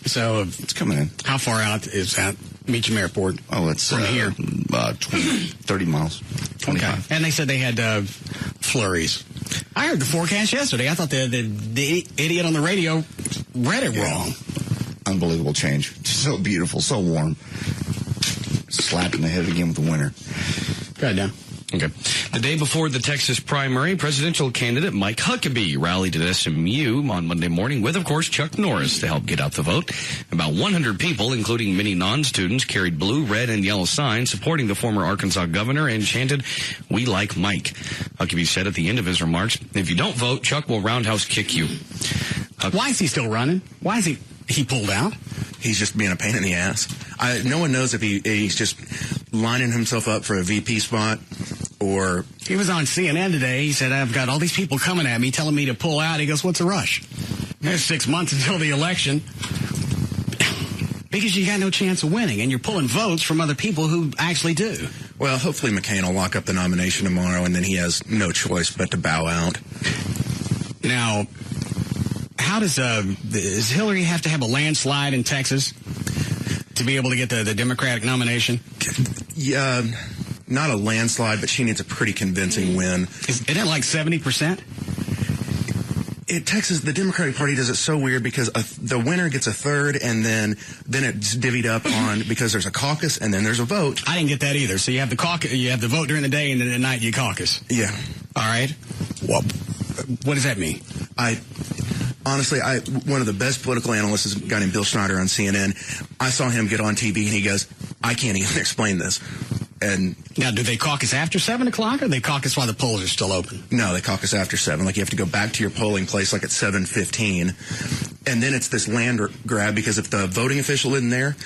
So it's coming in. How far out is that? Meacham Airport. Oh, it's from here. 30 miles. 25. Okay. And they said they had flurries. I heard the forecast yesterday. I thought the idiot on the radio read it wrong. Unbelievable change. So beautiful, so warm. Slapped in the head again with the winter. Go ahead, Dan. Okay. The day before the Texas primary, presidential candidate Mike Huckabee rallied at SMU on Monday morning with, of course, Chuck Norris to help get out the vote. About 100 people, including many non-students, carried blue, red, and yellow signs supporting the former Arkansas governor and chanted, "We like Mike." Huckabee said at the end of his remarks, "If you don't vote, Chuck will roundhouse kick you." Why is he still running? Why is he pulled out? He's just being a pain in the ass. No one knows if he's just lining himself up for a VP spot or... He was on CNN today. He said, "I've got all these people coming at me, telling me to pull out." He goes, "What's the rush? There's 6 months until the election." Because you got no chance of winning, and you're pulling votes from other people who actually do. Well, hopefully McCain will lock up the nomination tomorrow, and then he has no choice but to bow out. Now, how does Hillary have to have a landslide in Texas to be able to get the Democratic nomination? Yeah, not a landslide, but she needs a pretty convincing win. Isn't it like 70%? Texas, the Democratic Party does it so weird because the winner gets a third, and then it's divvied up on because there's a caucus and then there's a vote. I didn't get that either. So you have the caucus, you have the vote during the day, and then at night you caucus. Yeah. All right. Well, what does that mean? Honestly, one of the best political analysts is a guy named Bill Schneider on CNN. I saw him get on TV, and he goes, "I can't even explain this." And now, do they caucus after 7 o'clock, or they caucus while the polls are still open? No, they caucus after 7. Like, you have to go back to your polling place, like, at 7:15. And then it's this land grab, because if the voting official isn't there,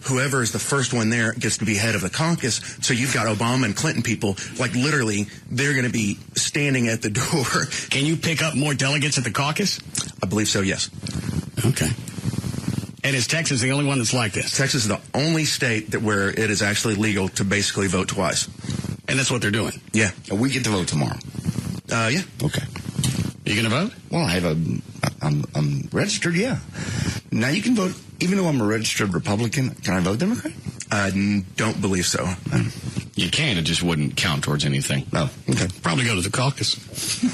whoever is the first one there gets to be head of the caucus. So you've got Obama and Clinton people, like, literally, they're going to be standing at the door. Can you pick up more delegates at the caucus? I believe so, yes. Okay. And is Texas the only one that's like this? Texas is the only state where it is actually legal to basically vote twice. And that's what they're doing? Yeah. We get to vote tomorrow. Yeah. Okay. You going to vote? Well, I'm registered, yeah. Now you can vote, even though I'm a registered Republican, can I vote Democrat? I don't believe so. You can, it just wouldn't count towards anything. No. Okay. Probably go to the caucus.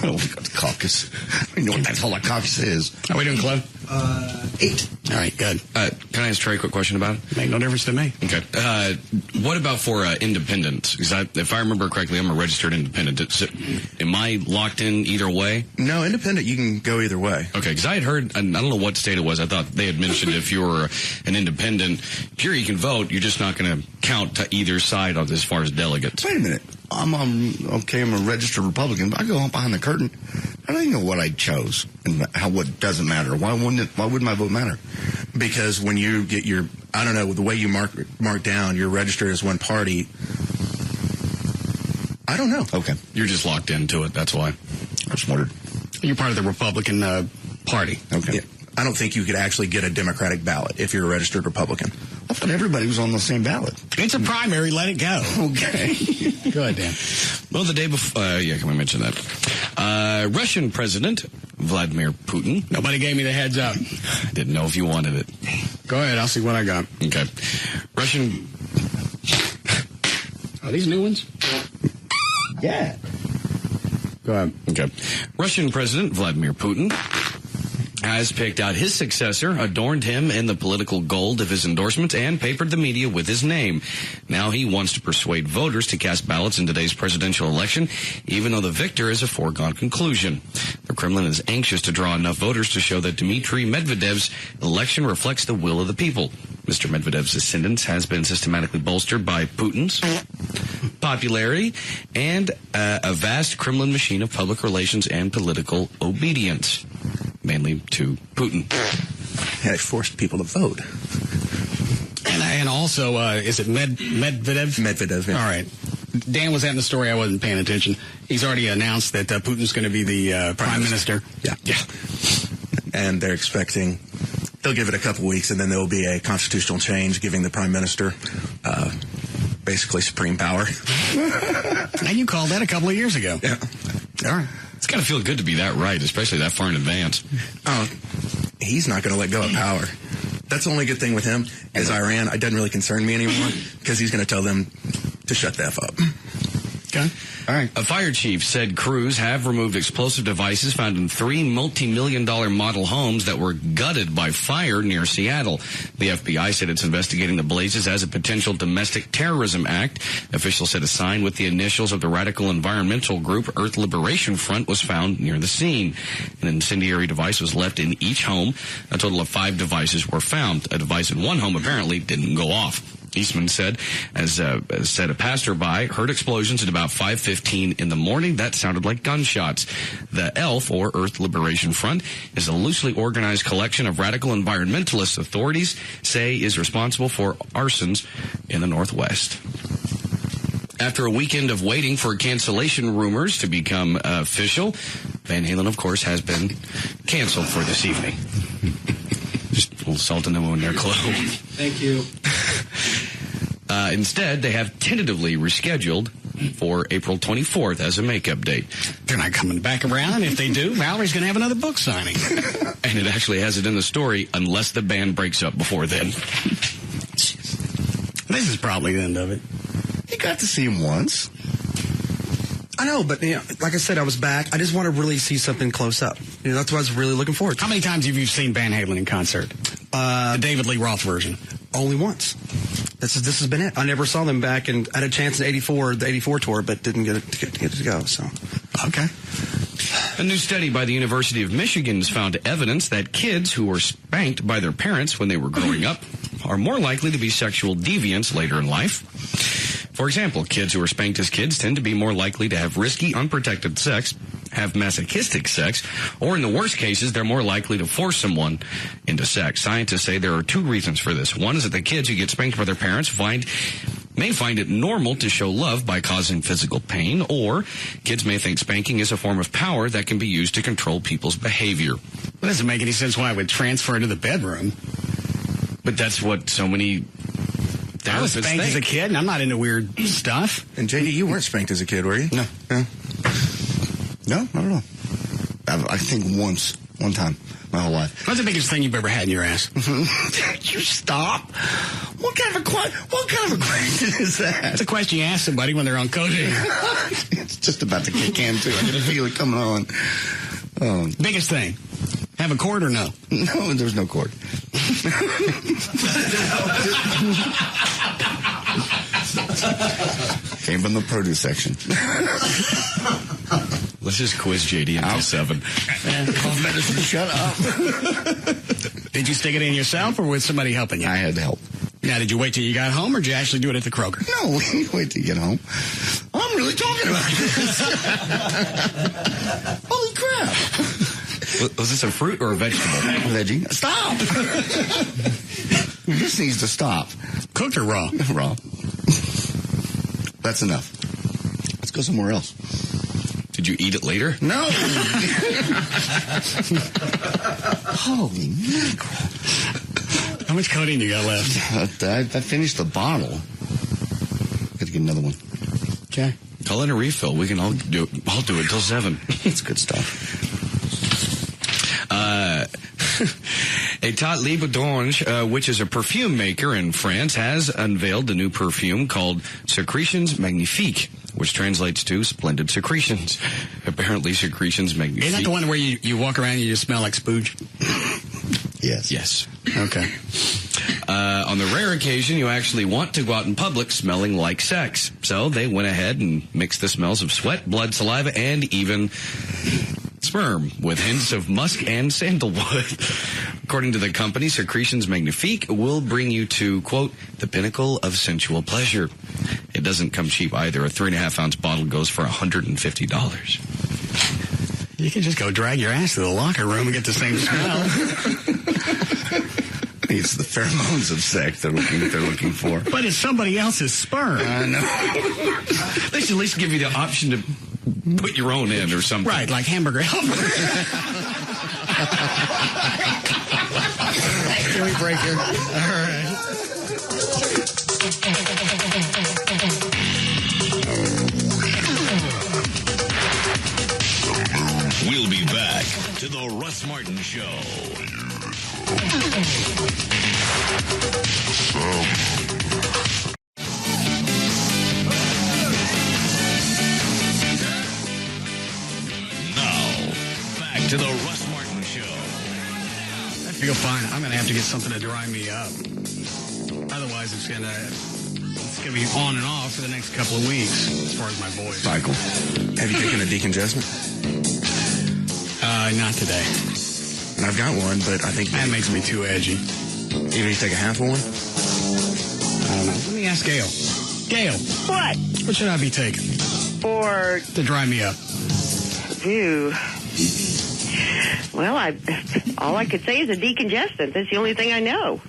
I don't want to go to the caucus. I know what the hell a caucus is. How are we doing, Clive? 8. All right, good. Can I ask Trey a quick question about it? Make no difference to me. Okay. What about for independents? Because if I remember correctly, I'm a registered independent. Am I locked in either way? No, independent, you can go either way. Okay, because I had heard, I don't know what state it was, I thought they had mentioned if you were an independent, sure, you can vote, you're just not going to count to either side as far as delegates. Wait a minute. I'm a registered Republican, but I go on behind the curtain. I don't even know what I chose and what doesn't matter. Why would my vote matter? Because when you get I don't know, the way you mark down, you're registered as one party. I don't know. Okay. You're just locked into it, that's why. I just wondered. You're part of the Republican Party. Okay. Yeah. I don't think you could actually get a Democratic ballot if you're a registered Republican. I thought everybody was on the same ballot. It's a primary. Let it go. Okay. Go ahead, Dan. Well, the day before, can we mention that? Russian President Vladimir Putin. Nobody gave me the heads up. Didn't know if you wanted it. Go ahead. I'll see what I got. Okay. Russian. Are these new ones? Yeah. Go ahead. Okay. Russian President Vladimir Putin has picked out his successor, adorned him in the political gold of his endorsements, and papered the media with his name. Now he wants to persuade voters to cast ballots in today's presidential election, even though the victor is a foregone conclusion. The Kremlin is anxious to draw enough voters to show that Dmitry Medvedev's election reflects the will of the people. Mr. Medvedev's ascendance has been systematically bolstered by Putin's popularity and a vast Kremlin machine of public relations and political obedience, mainly to Putin. Yeah, it forced people to vote. And also, is it Medvedev? Medvedev, yeah. All right. Dan was at the story. I wasn't paying attention. He's already announced that Putin's going to be the prime minister. Yeah. And they're expecting... They'll give it a couple weeks, and then there will be a constitutional change giving the prime minister basically supreme power. And you called that a couple of years ago. Yeah. All right. It's got to feel good to be that right, especially that far in advance. Oh, he's not going to let go of power. That's the only good thing with him is Iran. It doesn't really concern me anymore because he's going to tell them to shut the F up. Okay. All right. A fire chief said crews have removed explosive devices found in 3 multi-million-dollar model homes that were gutted by fire near Seattle. The FBI said it's investigating the blazes as a potential domestic terrorism act. Officials said a sign with the initials of the radical environmental group Earth Liberation Front was found near the scene. An incendiary device was left in each home. A total of 5 devices were found. A device in one home apparently didn't go off. Eastman said, as a passerby heard explosions at about 5:15 in the morning. That sounded like gunshots. The ELF, or Earth Liberation Front, is a loosely organized collection of radical environmentalist authorities say is responsible for arsons in the Northwest. After a weekend of waiting for cancellation rumors to become official, Van Halen, of course, has been canceled for this evening. Just a little salt in the wound there, Chloe. Thank you. Instead, they have tentatively rescheduled for April 24th as a makeup date. They're not coming back around. If they do, Valerie's going to have another book signing. And it actually has it in the story, unless the band breaks up before then. This is probably the end of it. You got to see him once. I know, but like I said, I was back. I just want to really see something close up. That's what I was really looking forward to. How many times have you seen Van Halen in concert? The David Lee Roth version. Only once. This has been it. I never saw them back, and I had a chance in '84, the '84 tour, but didn't get to go. So, okay. A new study by the University of Michigan has found evidence that kids who were spanked by their parents when they were growing up are more likely to be sexual deviants later in life. For example, kids who were spanked as kids tend to be more likely to have risky, unprotected sex, have masochistic sex, or in the worst cases, they're more likely to force someone into sex. Scientists say there are 2 reasons for this. One is that the kids who get spanked by their parents may find it normal to show love by causing physical pain, or kids may think spanking is a form of power that can be used to control people's behavior. It doesn't make any sense why I would transfer to the bedroom. But that's what so many... I was spanked as a kid, and I'm not into weird stuff. And JD, you weren't spanked as a kid, were you? No, not at all. I think one time, my whole life. What's the biggest thing you've ever had in your ass? You stop. What kind of a question is that? It's a question you ask somebody when they're on coaching. It's just about to kick in, too. I can feel it coming on. Biggest thing. Have a cord or no? No, there's no cord. Came from the produce section. Let's just quiz JD until 7. Cough medicine, shut up. Did you stick it in yourself or was somebody helping you? I had to help. Now, did you wait till you got home or did you actually do it at the Kroger? No, wait till you get home. I'm really talking about this. Holy crap. Was this a fruit or a vegetable? Veggie. Stop. This needs to stop. Cooked or raw? Raw. That's enough. Let's go somewhere else. Did you eat it later? No. Holy mackerel. How much codeine you got left? I finished the bottle. Got to get another one. Okay. Call in a refill. We can all do it. I'll do it till 7. It's good stuff. Etat Libre d'Orange, which is a perfume maker in France, has unveiled the new perfume called Secretions Magnifiques, which translates to splendid secretions. Apparently, Secretions Magnifiques. Isn't that the one where you walk around and you just smell like spooge? Yes. Yes. Okay. On the rare occasion, you actually want to go out in public smelling like sex. So they went ahead and mixed the smells of sweat, blood, saliva, and even sperm with hints of musk and sandalwood. According to the company, Secretions Magnifiques will bring you to, quote, the pinnacle of sensual pleasure. It doesn't come cheap either. A 3.5-ounce bottle goes for $150. You can just go drag your ass to the locker room and get the same smell. It's the pheromones of sex they're looking for. But it's somebody else's sperm. I know. They should at least give you the option to put your own in or something. Right, like Hamburger Helper. Can we break here? All right. We'll be back to the Russ Martin Show. to the Russ Martin Show. I feel fine. I'm going to have to get something to dry me up. Otherwise, it's going to be on and off for the next couple of weeks as far as my voice. Cycle. Have you taken a decongestant? Not today. And I've got one, but I think that makes me too edgy. You need to take a half of one? I don't know. Let me ask Gail. Gail. What? What should I be taking? To dry me up. Ew. Well, all I could say is a decongestant. That's the only thing I know.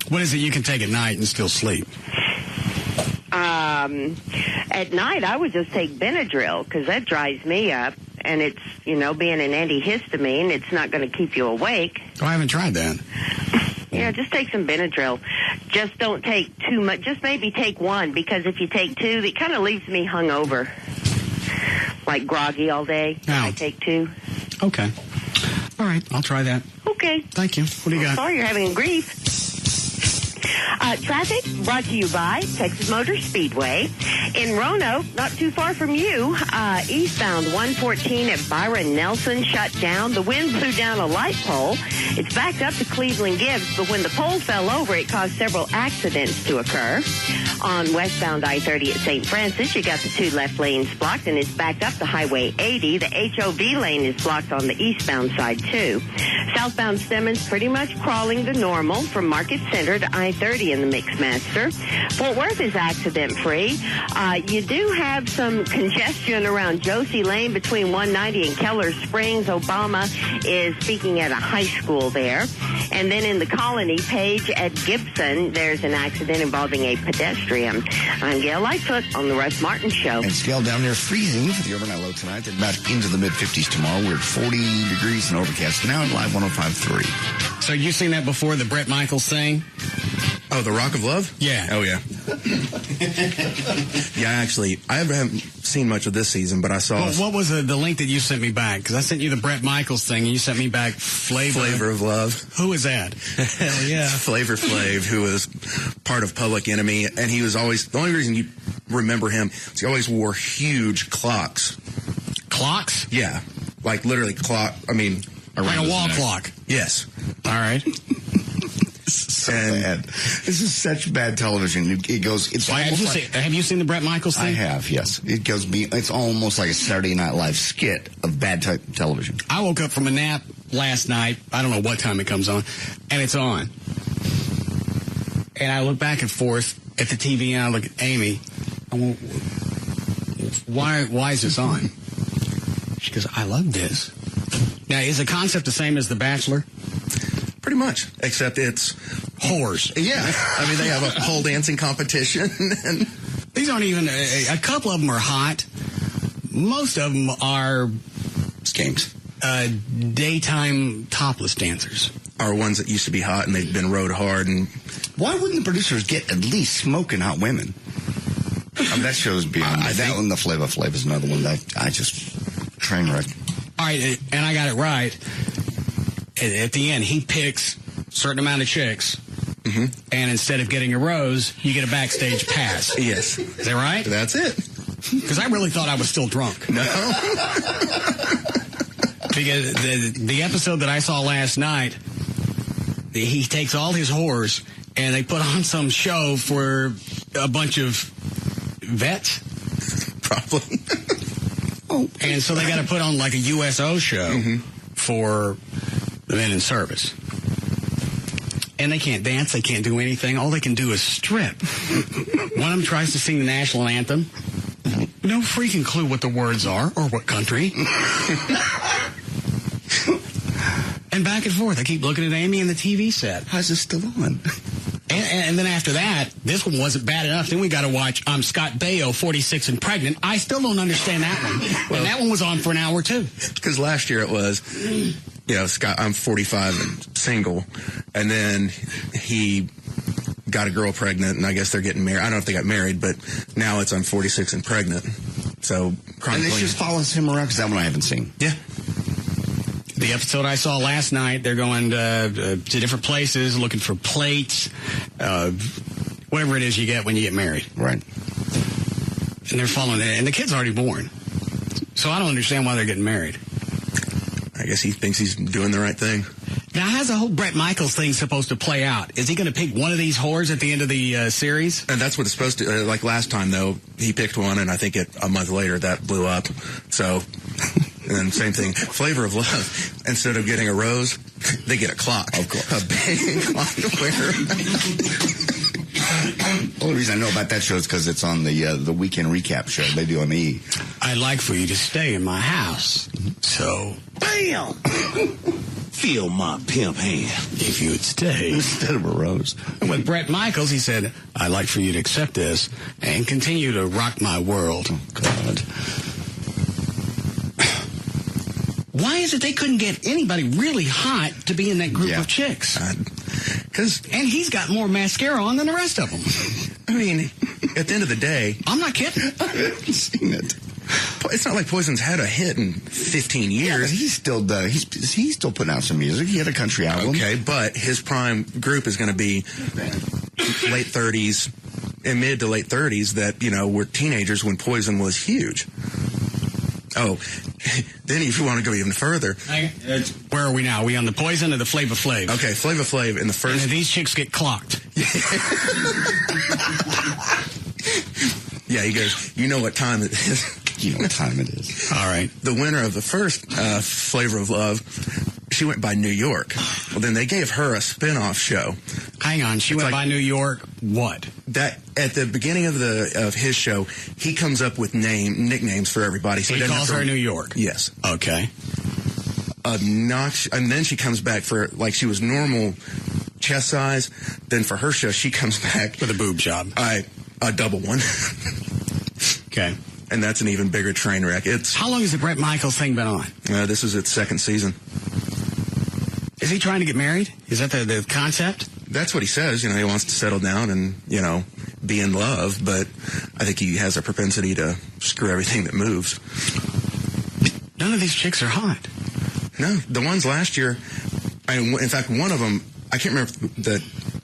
What is it you can take at night and still sleep? At night, I would just take Benadryl because that dries me up. And it's, being an antihistamine, it's not going to keep you awake. Oh, I haven't tried that. Yeah, just take some Benadryl. Just don't take too much. Just maybe take one, because if you take two, it kind of leaves me hungover. Like groggy all day. Oh. I take two. Okay. All right, I'll try that. Okay. Thank you. What do you got? Sorry you're having grief. Traffic brought to you by Texas Motor Speedway. In Roanoke, not too far from you, eastbound 114 at Byron Nelson shut down. The wind blew down a light pole. It's backed up to Cleveland Gibbs, but when the pole fell over, it caused several accidents to occur. On westbound I-30 at St. Francis, you got the two left lanes blocked, and it's backed up to Highway 80. The HOV lane is blocked on the eastbound side, too. Southbound Stemmons pretty much crawling to normal from Market Center to I-30 in the Mixmaster. Fort Worth is accident-free. You do have some congestion around Josie Lane between 190 and Keller Springs. Obama is speaking at a high school there. And then in the Colony, Page at Gibson, there's an accident involving a pedestrian. I'm Gail Lightfoot on the Russ Martin Show. And scale down near freezing for the overnight low tonight. Then back into the mid-50s tomorrow. We're at 40 degrees and overcast now at Live 105.3. So you seen that before, the Bret Michaels thing? Oh, the Rock of Love? Yeah. Oh, yeah. Yeah, actually, I haven't seen much of this season, but I saw... Well, what was the link that you sent me back? Because I sent you the Bret Michaels thing, and you sent me back Flavor of Love. Who is that? Hell yeah. Flavor Flav, who was part of Public Enemy, and he was always... The only reason you remember him is he always wore huge clocks. Clocks? Yeah. Like, literally clock... I mean... Like a wall clock? Yes. All right. So bad. This is such bad television. It goes. It's have you seen the Bret Michaels thing? I have. Yes. It goes. It's almost like a Saturday Night Live skit of bad television. I woke up from a nap last night. I don't know what time it comes on, and it's on. And I look back and forth at the TV, and I look at Amy. I went, why is this on? She goes, I love this. Now, is the concept the same as The Bachelor? Pretty much, except it's whores. Yeah, I mean, they have a pole dancing competition. And these aren't even, a couple of them are hot. Most of them are skanks. Daytime topless dancers. Are ones that used to be hot and they've been rode hard. And why wouldn't the producers get at least smoking hot women? I mean, that show's beyond. That one, the Flavor Flav is another one that I just train wreck. All right, and I got it right. At the end, he picks a certain amount of chicks, and instead of getting a rose, you get a backstage pass. Yes. Is that right? That's it. Because I really thought I was still drunk. No. Because the episode that I saw last night, he takes all his whores, and they put on some show for a bunch of vets. Probably. And so they got to put on like a USO show for the men in service. And they can't dance. They can't do anything. All they can do is strip. One of them tries to sing the national anthem. No freaking clue what the words are or what country. And back and forth. I keep looking at Amy and the TV set. How's this still on? And then after that, this one wasn't bad enough. Then we got to watch Scott Baio, 46 and pregnant. I still don't understand that one. Well, and that one was on for an hour, too. Because last year it was, Scott, I'm 45 and single. And then he got a girl pregnant, and I guess they're getting married. I don't know if they got married, but now it's I'm 46 and pregnant. So, and this just follows him around, because that one I haven't seen. Yeah. The episode I saw last night, they're going to different places, looking for plates, whatever it is you get when you get married. Right. And they're following it. And the kid's already born. So I don't understand why they're getting married. I guess he thinks he's doing the right thing. Now, how's the whole Bret Michaels thing supposed to play out? Is he going to pick one of these whores at the end of the series? And that's what it's supposed to. Like last time, though, he picked one, and I think a month later that blew up. So, and then same thing. Flavor of Love. Instead of getting a rose, they get a clock. Of course, a big clock to wear. The only reason I know about that show is because it's on the weekend recap show they do on E. I'd like for you to stay in my house. So, bam! Feel my pimp hand if you would stay. Instead of a rose. And with Bret Michaels, he said, I'd like for you to accept this and continue to rock my world. Oh, God. Why is it they couldn't get anybody really hot to be in that group of chicks? And he's got more mascara on than the rest of them. I mean, at the end of the day... I'm not kidding. I haven't seen it. It's not like Poison's had a hit in 15 years. Yeah, but he's still putting out some music. He had a country album. Okay, but his prime group is going to be late 30s and mid to late 30s that, were teenagers when Poison was huge. Oh, then if you want to go even further. Where are we now? Are we on the Poison or the Flavor Flav? Okay, Flavor Flav in the first... And these chicks get clocked. Yeah, he goes, you know what time it is. You know what time it is. All right. The winner of the first Flavor of Love, she went by New York. Well, then they gave her a spin-off show. Hang on, she went by New York. What? That at the beginning of his show, he comes up with nicknames for everybody. So he calls her New York. Yes. Okay. And then she comes back for she was normal chest size. Then for her show, she comes back with a boob job. A double one. Okay. And that's an even bigger train wreck. How long has the Bret Michaels thing been on? This is its second season. Is he trying to get married? Is that the concept? That's what he says. He wants to settle down and, be in love. But I think he has a propensity to screw everything that moves. None of these chicks are hot. No, the ones last year, in fact, one of them, I can't remember the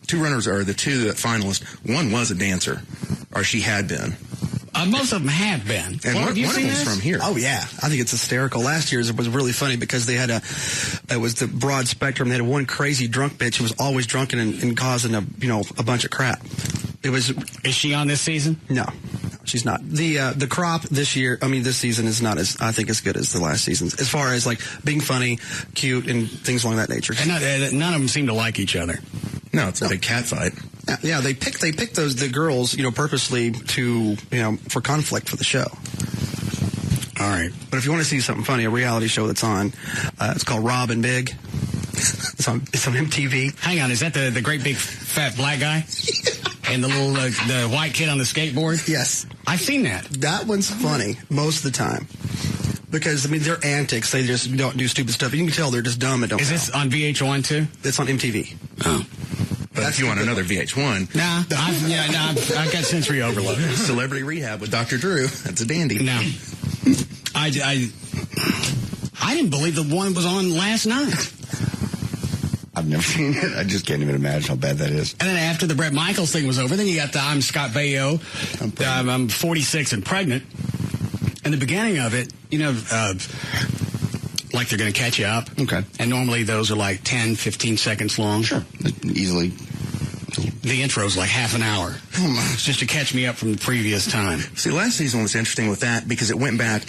two runners or the two finalists. One was a dancer, or she had been. Most of them have been. And one of them's from here. Oh, yeah. I think it's hysterical. Last year's was really funny because they had it was the broad spectrum. They had one crazy drunk bitch who was always drunken and causing a bunch of crap. Is she on this season? No, she's not. The crop this season is not as good as the last season's as far as being funny, cute, and things along that nature. And none of them seem to like each other. No, it's a big cat fight. Yeah, they pick the girls, purposely to, for conflict for the show. All right. But if you want to see something funny, a reality show that's on, it's called Rob and Big. It's on MTV. Hang on, is that the great big fat black guy? And the little the white kid on the skateboard? Yes. I've seen that. That one's funny most of the time. Because, their antics, they just don't do stupid stuff. You can tell they're just dumb and don't Is this on VH1 too? It's on MTV. Oh. But if you want another VH1. I've got sensory overload. Celebrity Rehab with Dr. Drew. That's a dandy. No. I didn't believe the one was on last night. I've never seen it. I just can't even imagine how bad that is. And then after the Bret Michaels thing was over, then you got the I'm Scott Baio. I'm 46 and pregnant. And the beginning of it, like they're going to catch you up. Okay. And normally those are 10, 15 seconds long. Sure. Easily. The intro's half an hour. It's just to catch me up from the previous time. See, last season was interesting with that because it went back.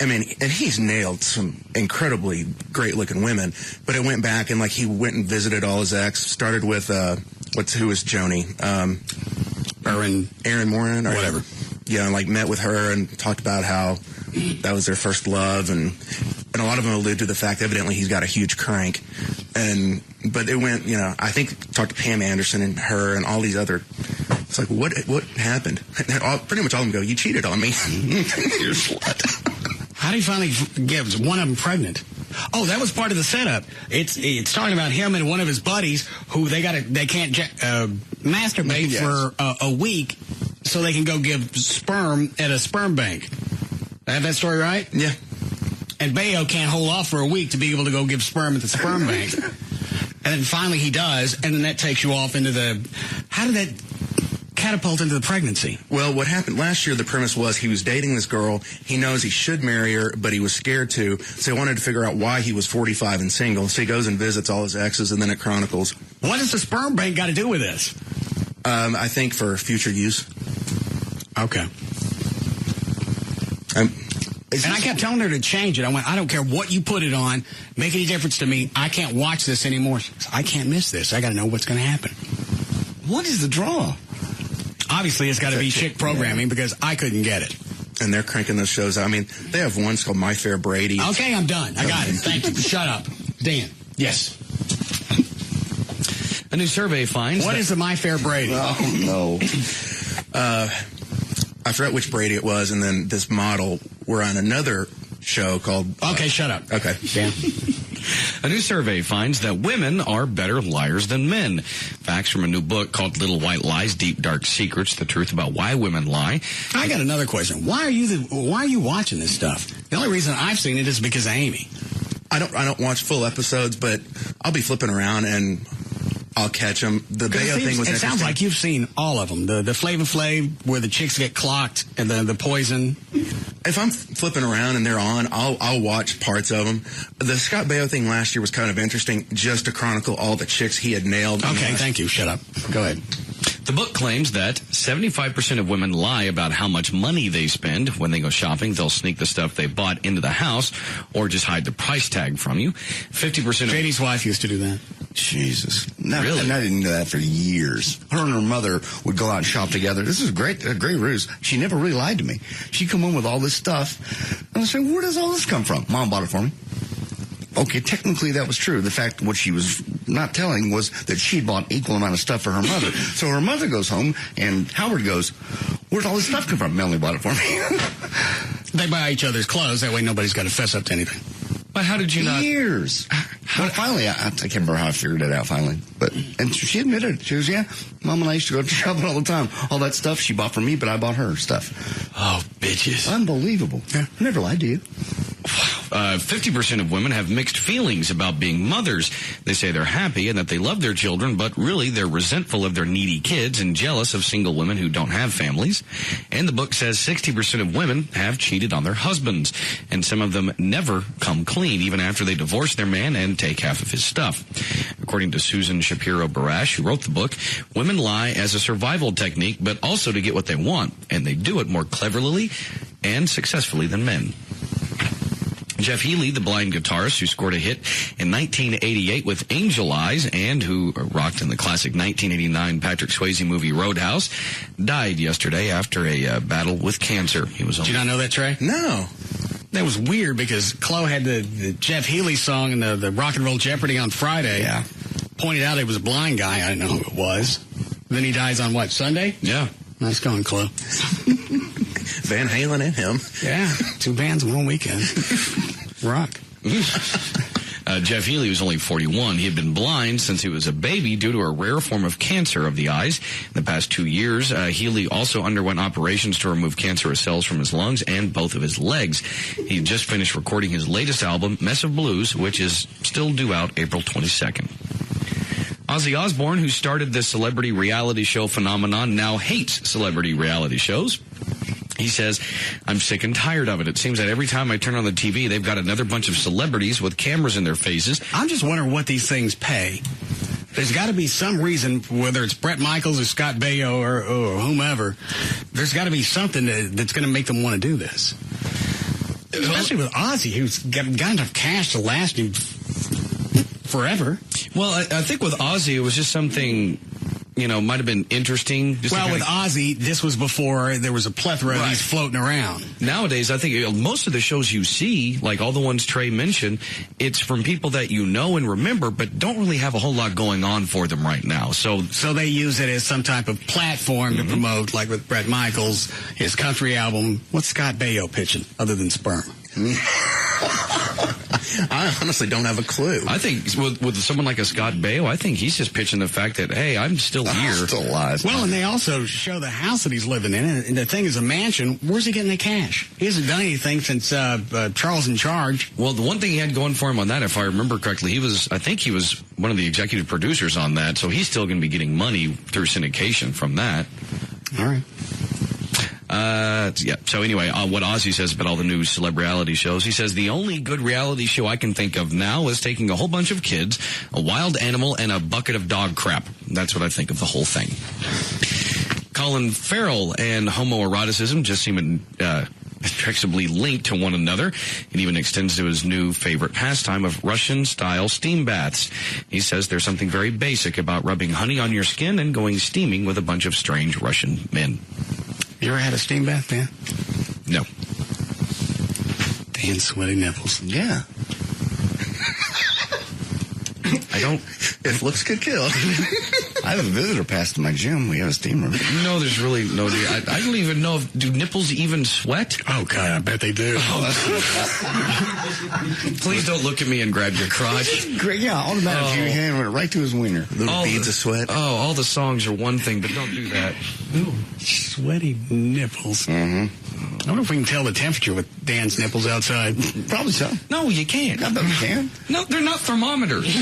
And he's nailed some incredibly great-looking women. But it went back and, he went and visited all his ex. Started with, who was Joni? Erin Moran? Or whatever. Yeah, and, met with her and talked about how that was their first love. And a lot of them allude to the fact evidently he's got a huge crank. But it went, I think talked to Pam Anderson and her and all these other. It's what happened? Pretty much all of them go, you cheated on me. You're a slut. How do you finally get one of them pregnant? Oh, that was part of the setup. It's talking about him and one of his buddies who they can't masturbate for a week so they can go give sperm at a sperm bank. I have that story right? Yeah. And Baio can't hold off for a week to be able to go give sperm at the sperm bank. And then finally he does, and then that takes you off into the... How did that catapult into the pregnancy? Well, what happened last year, the premise was he was dating this girl. He knows he should marry her, but he was scared to. So he wanted to figure out why he was 45 and single. So he goes and visits all his exes, and then it chronicles. What does the sperm bank got to do with this? I think for future use. Okay. And I kept telling her to change it. I went, I don't care what you put it on. Make any difference to me. I can't watch this anymore. I can't miss this. I got to know what's going to happen. What is the draw? Obviously, it's got to be chick programming because I couldn't get it. And they're cranking those shows out. I mean, they have one called My Fair Brady. Okay, I'm done. I got it. Thank you. Shut up. Dan. Yes. A new survey finds... What is the My Fair Brady? Oh, no. I forgot which Brady it was, and then this model were on another show called... Okay, shut up. Okay. Dan. A new survey finds that women are better liars than men. Facts from a new book called Little White Lies, Deep Dark Secrets, the truth about why women lie. I got another question. Why are you watching this stuff? The only reason I've seen it is because of Amy. I don't watch full episodes, but I'll be flipping around and I'll catch them. The Bayo thing was interesting. It sounds like you've seen all of them. The Flavor Flav where the chicks get clocked and the poison. If I'm flipping around and they're on, I'll watch parts of them. The Scott Baio thing last year was kind of interesting, just to chronicle all the chicks he had nailed. Okay, thank you. Shut up. Go ahead. The book claims that 75% of women lie about how much money they spend. When they go shopping, they'll sneak the stuff they bought into the house or just hide the price tag from you. 50% of... JD's wife used to do that. Jesus. Really? And I didn't know that for years. Her and her mother would go out and shop together. This is a great ruse. She never really lied to me. She'd come in with all this stuff. And I'd say, where does all this come from? Mom bought it for me. Okay, technically that was true. The fact what she was not telling was that she bought equal amount of stuff for her mother. So her mother goes home, and Howard goes, where'd all this stuff come from? Melanie bought it for me. They buy each other's clothes. That way nobody's got to fess up to anything. But how did you not... Years. But finally, I can't remember how I figured it out finally. And she admitted it. She goes, yeah, Mom and I used to go shopping all the time. All that stuff she bought for me, but I bought her stuff. Oh, bitches. Unbelievable. Yeah. I never lied to you. 50% of women have mixed feelings about being mothers. They say they're happy and that they love their children, but really they're resentful of their needy kids and jealous of single women who don't have families. And the book says 60% of women have cheated on their husbands, and some of them never come clean, even after they divorce their man and take half of his stuff. According to Susan Shapiro-Barash, who wrote the book, women lie as a survival technique, but also to get what they want, and they do it more cleverly and successfully than men. Jeff Healey, the blind guitarist who scored a hit in 1988 with Angel Eyes and who rocked in the classic 1989 Patrick Swayze movie Roadhouse, died yesterday after a battle with cancer. He was. Did you not know that, Trey? No. That was weird because Chloe had the Jeff Healey song in the Rock and Roll Jeopardy on Friday. Yeah. Pointed out it was a blind guy. I didn't know who it was. Then he dies on what, Sunday? Yeah. Nice going, Chloe. Van Halen and him. Yeah. 2 bands in one weekend. Rock. Jeff Healey was only 41. He had been blind since he was a baby due to a rare form of cancer of the eyes. In the past 2 years, Healey also underwent operations to remove cancerous cells from his lungs and both of his legs. He just finished recording his latest album, Mess of Blues, which is still due out April 22nd. Ozzy Osbourne, who started this celebrity reality show phenomenon, now hates celebrity reality shows. He says, I'm sick and tired of it. It seems that every time I turn on the TV, they've got another bunch of celebrities with cameras in their faces. I'm just wondering what these things pay. There's got to be some reason, whether it's Bret Michaels or Scott Baio or whomever, there's got to be something that's going to make them want to do this. Especially with Ozzy, who's got enough cash to last him forever. Well, I think with Ozzy, it was just something, might have been interesting. Well, with Ozzy, this was before there was a plethora of these floating around. Nowadays, I think most of the shows you see, like all the ones Trey mentioned, it's from people that you know and remember, but don't really have a whole lot going on for them right now. So they use it as some type of platform to promote, like with Bret Michaels, his country album. What's Scott Baio pitching other than sperm? I honestly don't have a clue. I think with someone like a Scott Baio, I think he's just pitching the fact that, hey, I'm still here. I'm still alive. Well, and they also show the house that he's living in, and the thing is a mansion. Where's he getting the cash? He hasn't done anything since Charles in Charge. Well, the one thing he had going for him on that, if I remember correctly, I think he was one of the executive producers on that, so he's still going to be getting money through syndication from that. All right. Yeah. So anyway, what Ozzy says about all the new celebrity shows, he says the only good reality show I can think of now is taking a whole bunch of kids, a wild animal, and a bucket of dog crap. That's what I think of the whole thing. Colin Farrell and homoeroticism just seem inextricably linked to one another. It even extends to his new favorite pastime of Russian-style steam baths. He says there's something very basic about rubbing honey on your skin and going steaming with a bunch of strange Russian men. You ever had a steam bath, Dan? No. Dan's sweaty nipples. Yeah. I don't. If looks could kill. I have a visitor pass to my gym. We have a steam room. No, there's really no. I don't even know if do nipples even sweat. Oh God, I bet they do. Please don't look at me and grab your crotch. Great, yeah, automatic. Your hand went right to his wiener. Little beads of sweat. Oh, all the songs are one thing, but don't do that. Ooh, sweaty nipples. Mm-hmm. I wonder if we can tell the temperature with Dan's nipples outside. Probably so. No, you can't. I bet we can. No, they're not thermometers.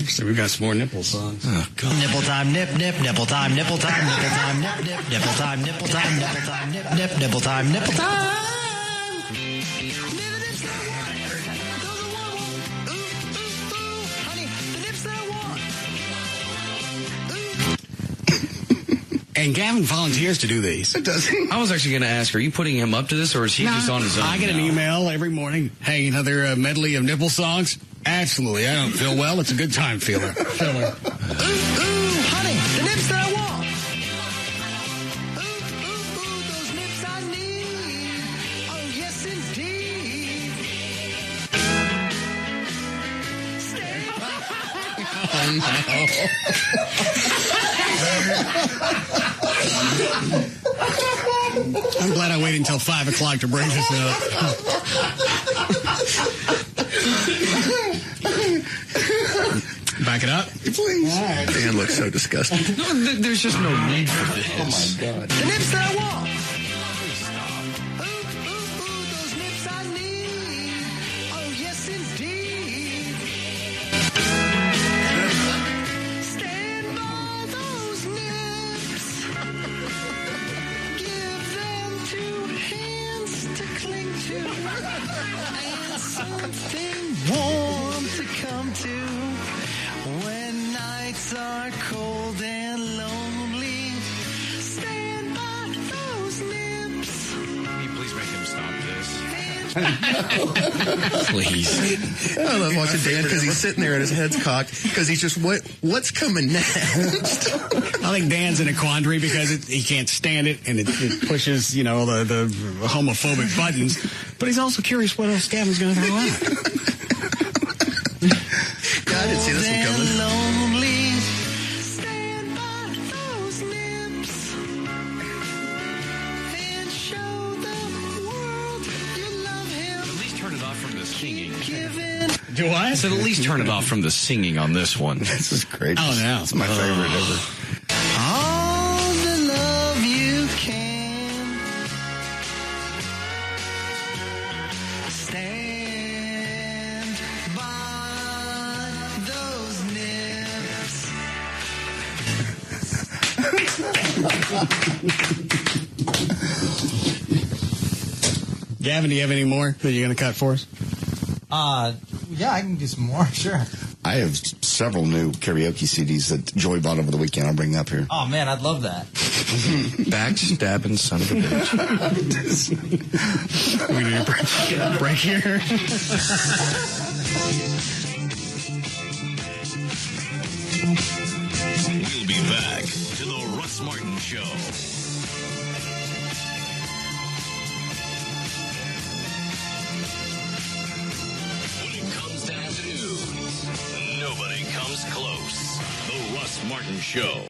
So we've got some more nipple songs. Oh, God. Nipple time, nip, nipple time, nipple time, nipple time, nipple time, nipple time, nipple time, nipple time. And Gavin volunteers to do these. Does he? I was actually going to ask, are you putting him up to this, or is he just on his own? I get an email every morning. Hey, another medley of nipple songs? Absolutely. I don't feel well. It's a good time filler. Ooh, honey, the nips that I want. Those nips I need. Oh, yes, indeed. I'm glad I waited until 5 o'clock to bring this up. Back it up. Please. Right. Dan looks so disgusted. No, there's just no need for this. Oh, my God. The nips that I want. Those nips I need. Oh, yes, indeed. Stand by those nips. Give them 2 hands to cling to. And something warm to come to. When nights are cold and lonely, stand by those nips. Can you please make him stop this? Please. I love watching Dan because he's sitting there and his head's cocked because he's just, what's coming next? I think Dan's in a quandary because he can't stand it and it pushes, the homophobic buttons. But he's also curious what else Gavin's going to throw out. I didn't see this one coming. Lonely, stand by those nips and show the world you love him. At least turn it off from the singing. Do I? I said at least turn it off from the singing on this one. This is great. Oh, no. It's my favorite ever. All the love you can. Stand by those nips. Gavin, do you have any more that you're going to cut for us? Yeah, I can do some more, sure. I have several new karaoke CDs that Joy bought over the weekend. I'll bring up here. Oh, man, I'd love that. Backstabbing son of a bitch. We need a break here. We'll be back to the Russ Martin Show. When it comes to afternoons, nobody comes close. The Russ Martin Show.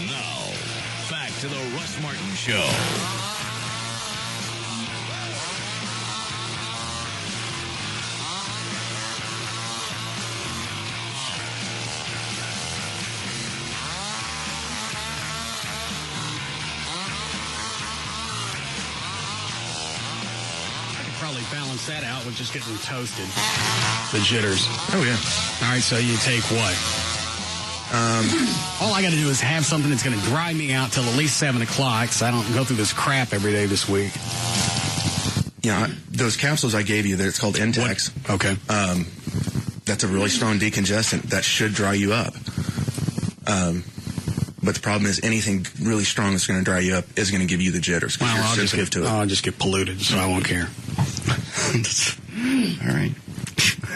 Now, back to the Russ Martin Show. probably balance that out with just getting toasted. The jitters. Oh, yeah. All right, so you take what? All I got to do is have something that's going to dry me out till at least 7 o'clock, so I don't go through this crap every day this week. Yeah, those capsules I gave you, it's called Intex. What? Okay. That's a really strong decongestant. That should dry you up. But the problem is anything really strong that's going to dry you up is going to give you the jitters. Well, I'll just get polluted, so I won't care. All right.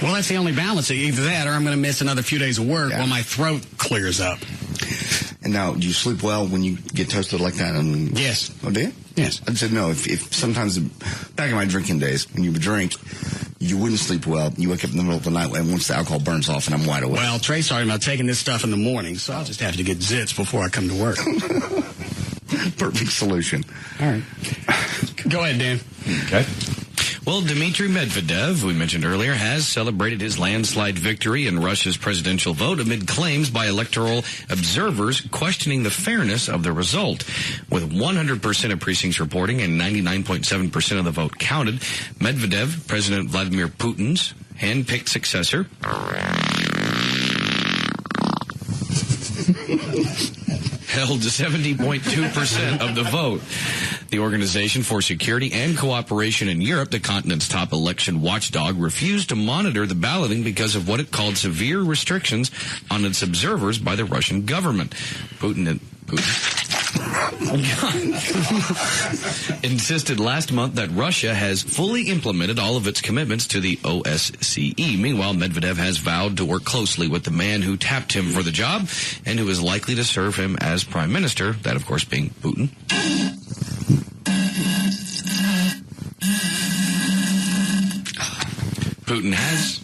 Well, that's the only balance. Either that or I'm going to miss another few days of work while my throat clears up. And now, do you sleep well when you get toasted like that? Yes. Oh, do you? Yes. I said no. If sometimes, back in my drinking days, when you would drink, you wouldn't sleep well. You wake up in the middle of the night, and once the alcohol burns off, and I'm wide awake. Well, Trey's talking about taking this stuff in the morning, so I'll just have to get zits before I come to work. Perfect solution. All right. Go ahead, Dan. Okay. Well, Dmitry Medvedev, we mentioned earlier, has celebrated his landslide victory in Russia's presidential vote amid claims by electoral observers questioning the fairness of the result. With 100% of precincts reporting and 99.7% of the vote counted, Medvedev, President Vladimir Putin's hand-picked successor, held 70.2% of the vote. The Organization for Security and Cooperation in Europe, the continent's top election watchdog, refused to monitor the balloting because of what it called severe restrictions on its observers by the Russian government. Putin insisted last month that Russia has fully implemented all of its commitments to the OSCE. Meanwhile, Medvedev has vowed to work closely with the man who tapped him for the job and who is likely to serve him as prime minister, that of course being Putin. Putin has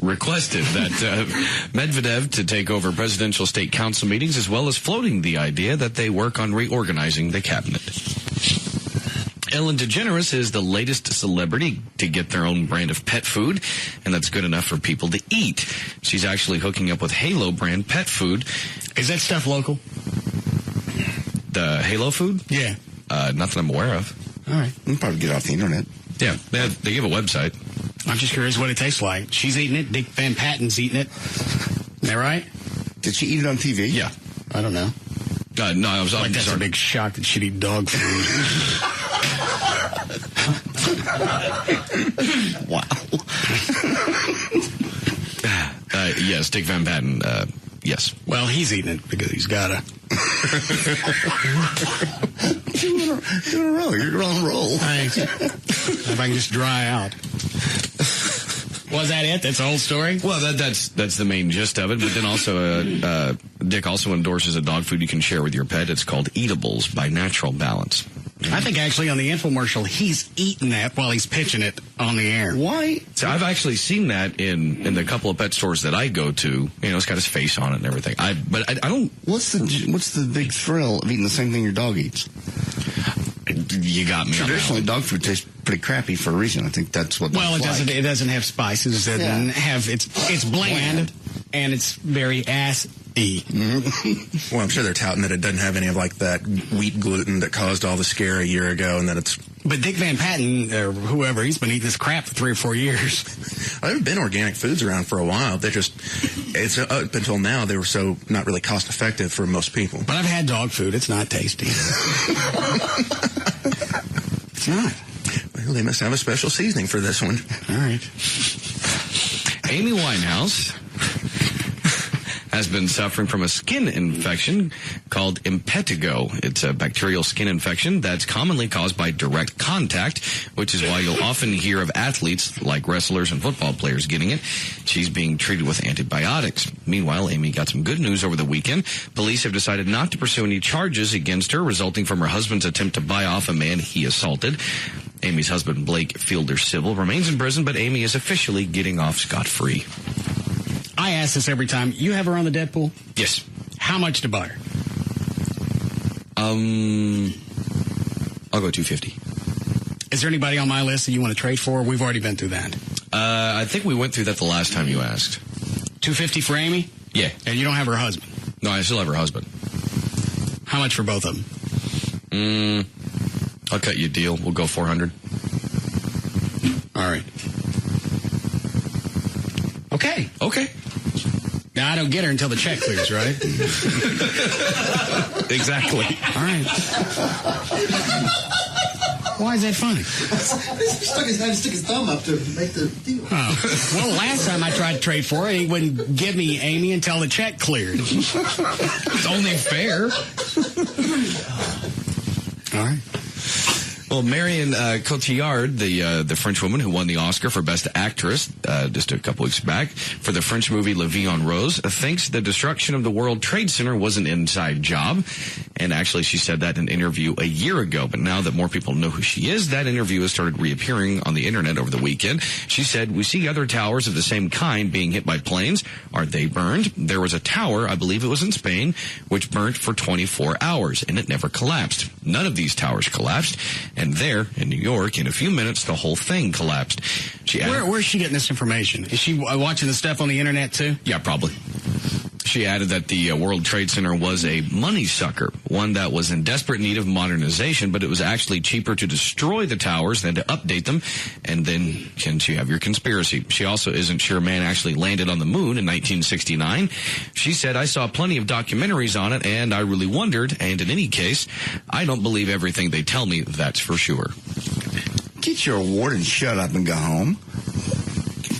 requested that Medvedev to take over presidential state council meetings, as well as floating the idea that they work on reorganizing the cabinet. Ellen DeGeneres is the latest celebrity to get their own brand of pet food, and that's good enough for people to eat. She's actually hooking up with Halo brand pet food. Is that stuff local? The Halo food? Yeah. Not that I'm aware of. All right. You can probably get it off the internet. Yeah, they give a website. I'm just curious what it tastes like. She's eating it. Dick Van Patten's eating it. Is that right? Did she eat it on TV? Yeah. I don't know. No, I was like that's a big shock that she'd eat dog food. Wow. Yes, Dick Van Patten, yes. Well, he's eating it because he's got to. Two in a row. You're on a roll. Thanks. If I can just dry out. Was that it? That's the whole story? Well, that's the main gist of it. But then also, Dick also endorses a dog food you can share with your pet. It's called Eatables by Natural Balance. I think actually on the infomercial, he's eating that while he's pitching it on the air. Why? So I've actually seen that in the couple of pet stores that I go to. You know, it's got his face on it and everything. I don't. What's the big thrill of eating the same thing your dog eats? You got me. Traditionally, dog food tastes pretty crappy for a reason. I think that's what. Well, it doesn't have spices. It doesn't have it's bland and it's very ass-y. Mm-hmm. Well, I'm sure they're touting that it doesn't have any of like that wheat gluten that caused all the scare a year ago, and that it's. But Dick Van Patten or whoever, he's been eating this crap for 3 or 4 years. Well, there have been organic foods around for a while. It's up until now they were so not really cost effective for most people. But I've had dog food. It's not tasty. It's not. Well, they must have a special seasoning for this one. All right. Amy Winehouse has been suffering from a skin infection called impetigo. It's a bacterial skin infection that's commonly caused by direct contact, which is why you'll often hear of athletes like wrestlers and football players getting it. She's being treated with antibiotics. Meanwhile, Amy got some good news over the weekend. Police have decided not to pursue any charges against her, resulting from her husband's attempt to buy off a man he assaulted. Amy's husband, Blake Fielder Civil, remains in prison, but Amy is officially getting off scot-free. I ask this every time. You have her on the Deadpool? Yes. How much to buy her? I'll go $250. Is there anybody on my list that you want to trade for? We've already been through that. I think we went through that the last time you asked. $250 for Amy? Yeah. And you don't have her husband? No, I still have her husband. How much for both of them? I'll cut you a deal. We'll go $400. All right. Okay. Okay. Now, I don't get her until the check clears, right? Exactly. All right. Why is that funny? He had to stick his thumb up to make the deal. Oh. Well, last time I tried to trade for her, he wouldn't give me Amy until the check cleared. It's only fair. All right. Well, Marion Cotillard, the French woman who won the Oscar for Best Actress just a couple weeks back for the French movie La Vie en Rose, thinks the destruction of the World Trade Center was an inside job. And actually, she said that in an interview a year ago. But now that more people know who she is, that interview has started reappearing on the internet over the weekend. She said, "We see other towers of the same kind being hit by planes. Are they burned? There was a tower, I believe it was in Spain, which burnt for 24 hours, and it never collapsed. None of these towers collapsed. And there, in New York, in a few minutes, the whole thing collapsed." She added, Where's she getting this information? Is she watching the stuff on the internet, too? Yeah, probably. She added that the World Trade Center was a money sucker, one that was in desperate need of modernization, but it was actually cheaper to destroy the towers than to update them. And then can you have your conspiracy? She also isn't sure man actually landed on the moon in 1969. She said, "I saw plenty of documentaries on it, and I really wondered, and in any case, I don't believe everything they tell me, that's for sure." Get your award and shut up and go home.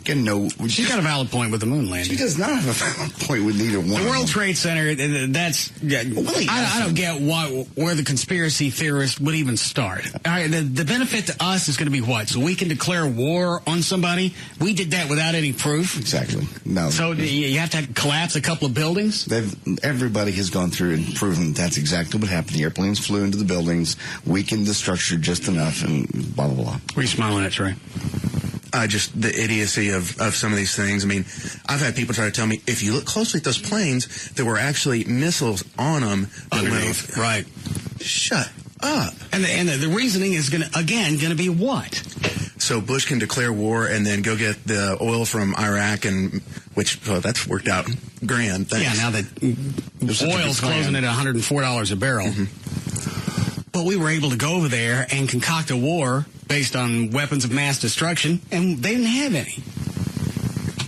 She's got a valid point with the moon landing. She does not have a valid point with neither one. The World Trade Center, that's... I don't get where the conspiracy theorists would even start. All right, the benefit to us is going to be what? So we can declare war on somebody? We did that without any proof? Exactly. No. So you have to collapse a couple of buildings? Everybody has gone through and proven that's exactly what happened. The airplanes flew into the buildings, weakened the structure just enough, and blah, blah, blah. What are you smiling at, Trey? Just the idiocy of some of these things. I mean, I've had people try to tell me, if you look closely at those planes, there were actually missiles on them. Underneath. Right. Shut up. And the reasoning is going to be what? So Bush can declare war and then go get the oil from Iraq, and that's worked out grand. Thanks. Yeah, now that oil's closing at $104 a barrel. Mm-hmm. But we were able to go over there and concoct a war based on weapons of mass destruction, and they didn't have any.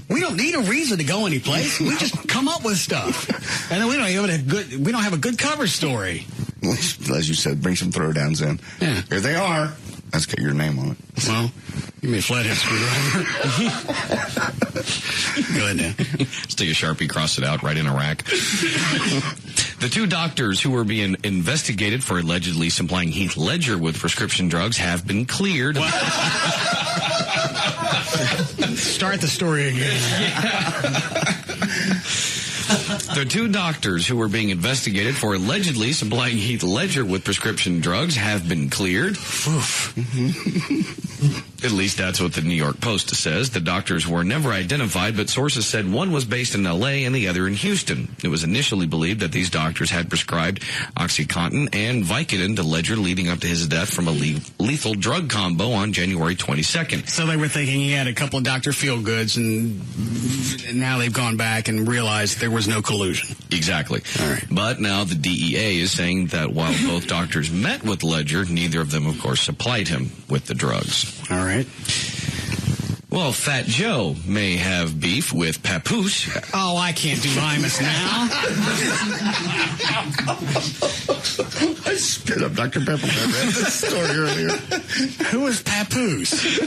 We don't need a reason to go anyplace. We just come up with stuff, and then we don't have a good cover story. As you said, bring some throwdowns in. Yeah. Here they are. Let's get your name on it. Well, give me a flathead screwdriver. Go ahead now. Stick a Sharpie, cross it out, right in Iraq. The two doctors who were being investigated for allegedly supplying Heath Ledger with prescription drugs have been cleared. Start the story again. The two doctors who were being investigated for allegedly supplying Heath Ledger with prescription drugs have been cleared. At least that's what the New York Post says. The doctors were never identified, but sources said one was based in L.A. and the other in Houston. It was initially believed that these doctors had prescribed OxyContin and Vicodin to Ledger leading up to his death from a lethal drug combo on January 22nd. So they were thinking he had a couple of Dr. Feelgoods, and now they've gone back and realized there was no collusion. Exactly. All right. But now the DEA is saying that while both doctors met with Ledger, neither of them, of course, supplied him with the drugs. All right. Well, Fat Joe may have beef with Papoose. Oh, I can't do Imus now. I spit up Dr. Pepper. I read this story earlier. Who is Papoose?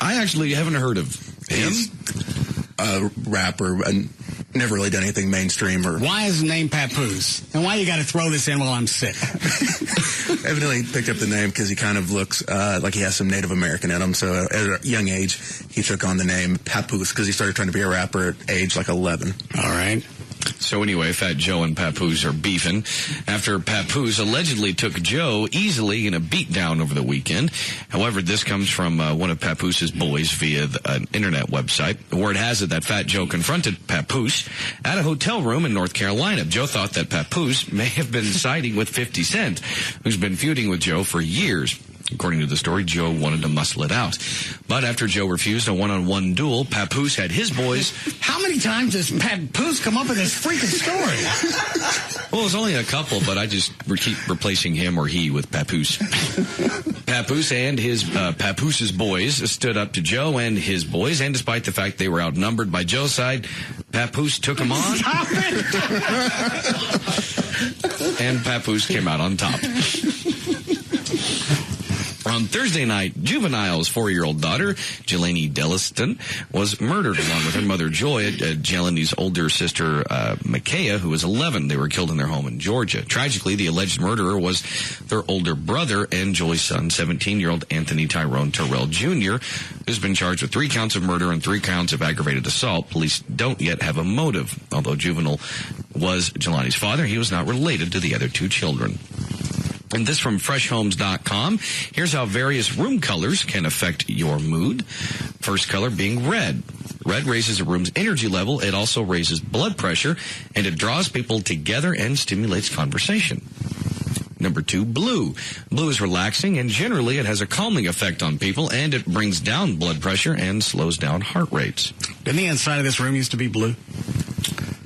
I actually haven't heard of him. He's a rapper and never really done anything mainstream. Why is the name Papoose? And why you got to throw this in while I'm sick? Evidently picked up the name because he kind of looks like he has some Native American in him. So at a young age, he took on the name Papoose because he started trying to be a rapper at age like 11. All right. So anyway, Fat Joe and Papoose are beefing after Papoose allegedly took Joe easily in a beatdown over the weekend. However, this comes from one of Papoose's boys via an internet website. The word has it that Fat Joe confronted Papoose at a hotel room in North Carolina. Joe thought that Papoose may have been siding with 50 Cent, who's been feuding with Joe for years. According to the story, Joe wanted to muscle it out. But after Joe refused a one-on-one duel, Papoose had his boys. How many times does Papoose come up with this freaking story? Well, it's only a couple, but I just keep replacing him or he with Papoose. Papoose and his Papoose's boys stood up to Joe and his boys, and despite the fact they were outnumbered by Joe's side, Papoose took them on. Stop it! And Papoose came out on top. On Thursday night, Juvenile's 4-year-old daughter, Jelani Deliston, was murdered along with her mother, Joy, Jelani's older sister, Micaiah, who was 11. They were killed in their home in Georgia. Tragically, the alleged murderer was their older brother and Joy's son, 17-year-old Anthony Tyrone Terrell Jr., who's been charged with 3 counts of murder and 3 counts of aggravated assault. Police don't yet have a motive. Although Juvenile was Jelani's father, he was not related to the other 2 children. And this from freshhomes.com. Here's how various room colors can affect your mood. First color being red. Red raises a room's energy level. It also raises blood pressure, and it draws people together and stimulates conversation. Number 2, blue. Blue is relaxing, and generally it has a calming effect on people, and it brings down blood pressure and slows down heart rates. Didn't the inside of this room used to be blue?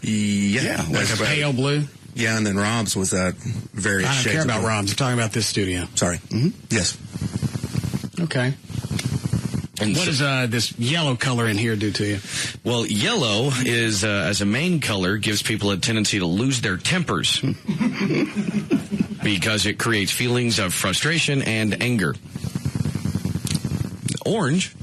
Yeah. Like a pale blue? Yeah, and then Rob's was that various I don't shades care of about blue. Rob's. I'm talking about this studio. Sorry. Mm-hmm. Yes. Okay. And what does this yellow color in here do to you? Well, yellow is, as a main color, gives people a tendency to lose their tempers because it creates feelings of frustration and anger. Orange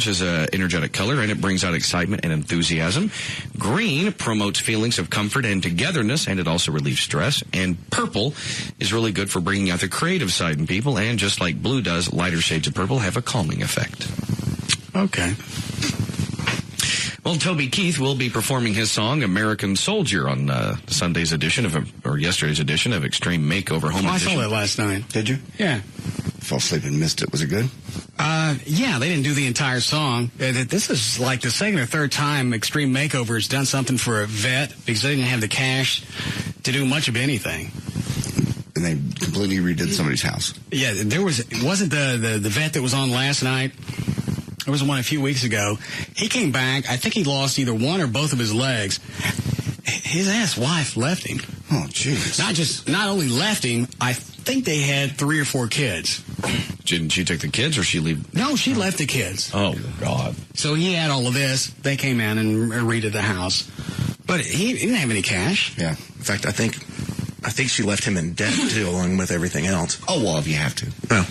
is an energetic color, and it brings out excitement and enthusiasm. Green promotes feelings of comfort and togetherness, and it also relieves stress. And purple is really good for bringing out the creative side in people, and just like blue does, lighter shades of purple have a calming effect. Okay. Well, Toby Keith will be performing his song "American Soldier" on yesterday's edition of Extreme Makeover Home Edition. I saw that last night. Did you? Yeah. Fell asleep and missed it. Was it good? Yeah, they didn't do the entire song. This is like the second or third time Extreme Makeover has done something for a vet because they didn't have the cash to do much of anything. And they completely redid somebody's house. Yeah, it wasn't the vet that was on last night. There was one a few weeks ago. He came back. I think he lost either one or both of his legs. His ass wife left him. Oh, jeez. Not only left him, I think they had 3 or 4 kids. Didn't she take the kids, or she leave? No, she left the kids. Oh, God. So he had all of this. They came in and redid the house. But he didn't have any cash. Yeah. In fact, I think she left him in debt, too, along with everything else. Oh, well, if you have to. Oh.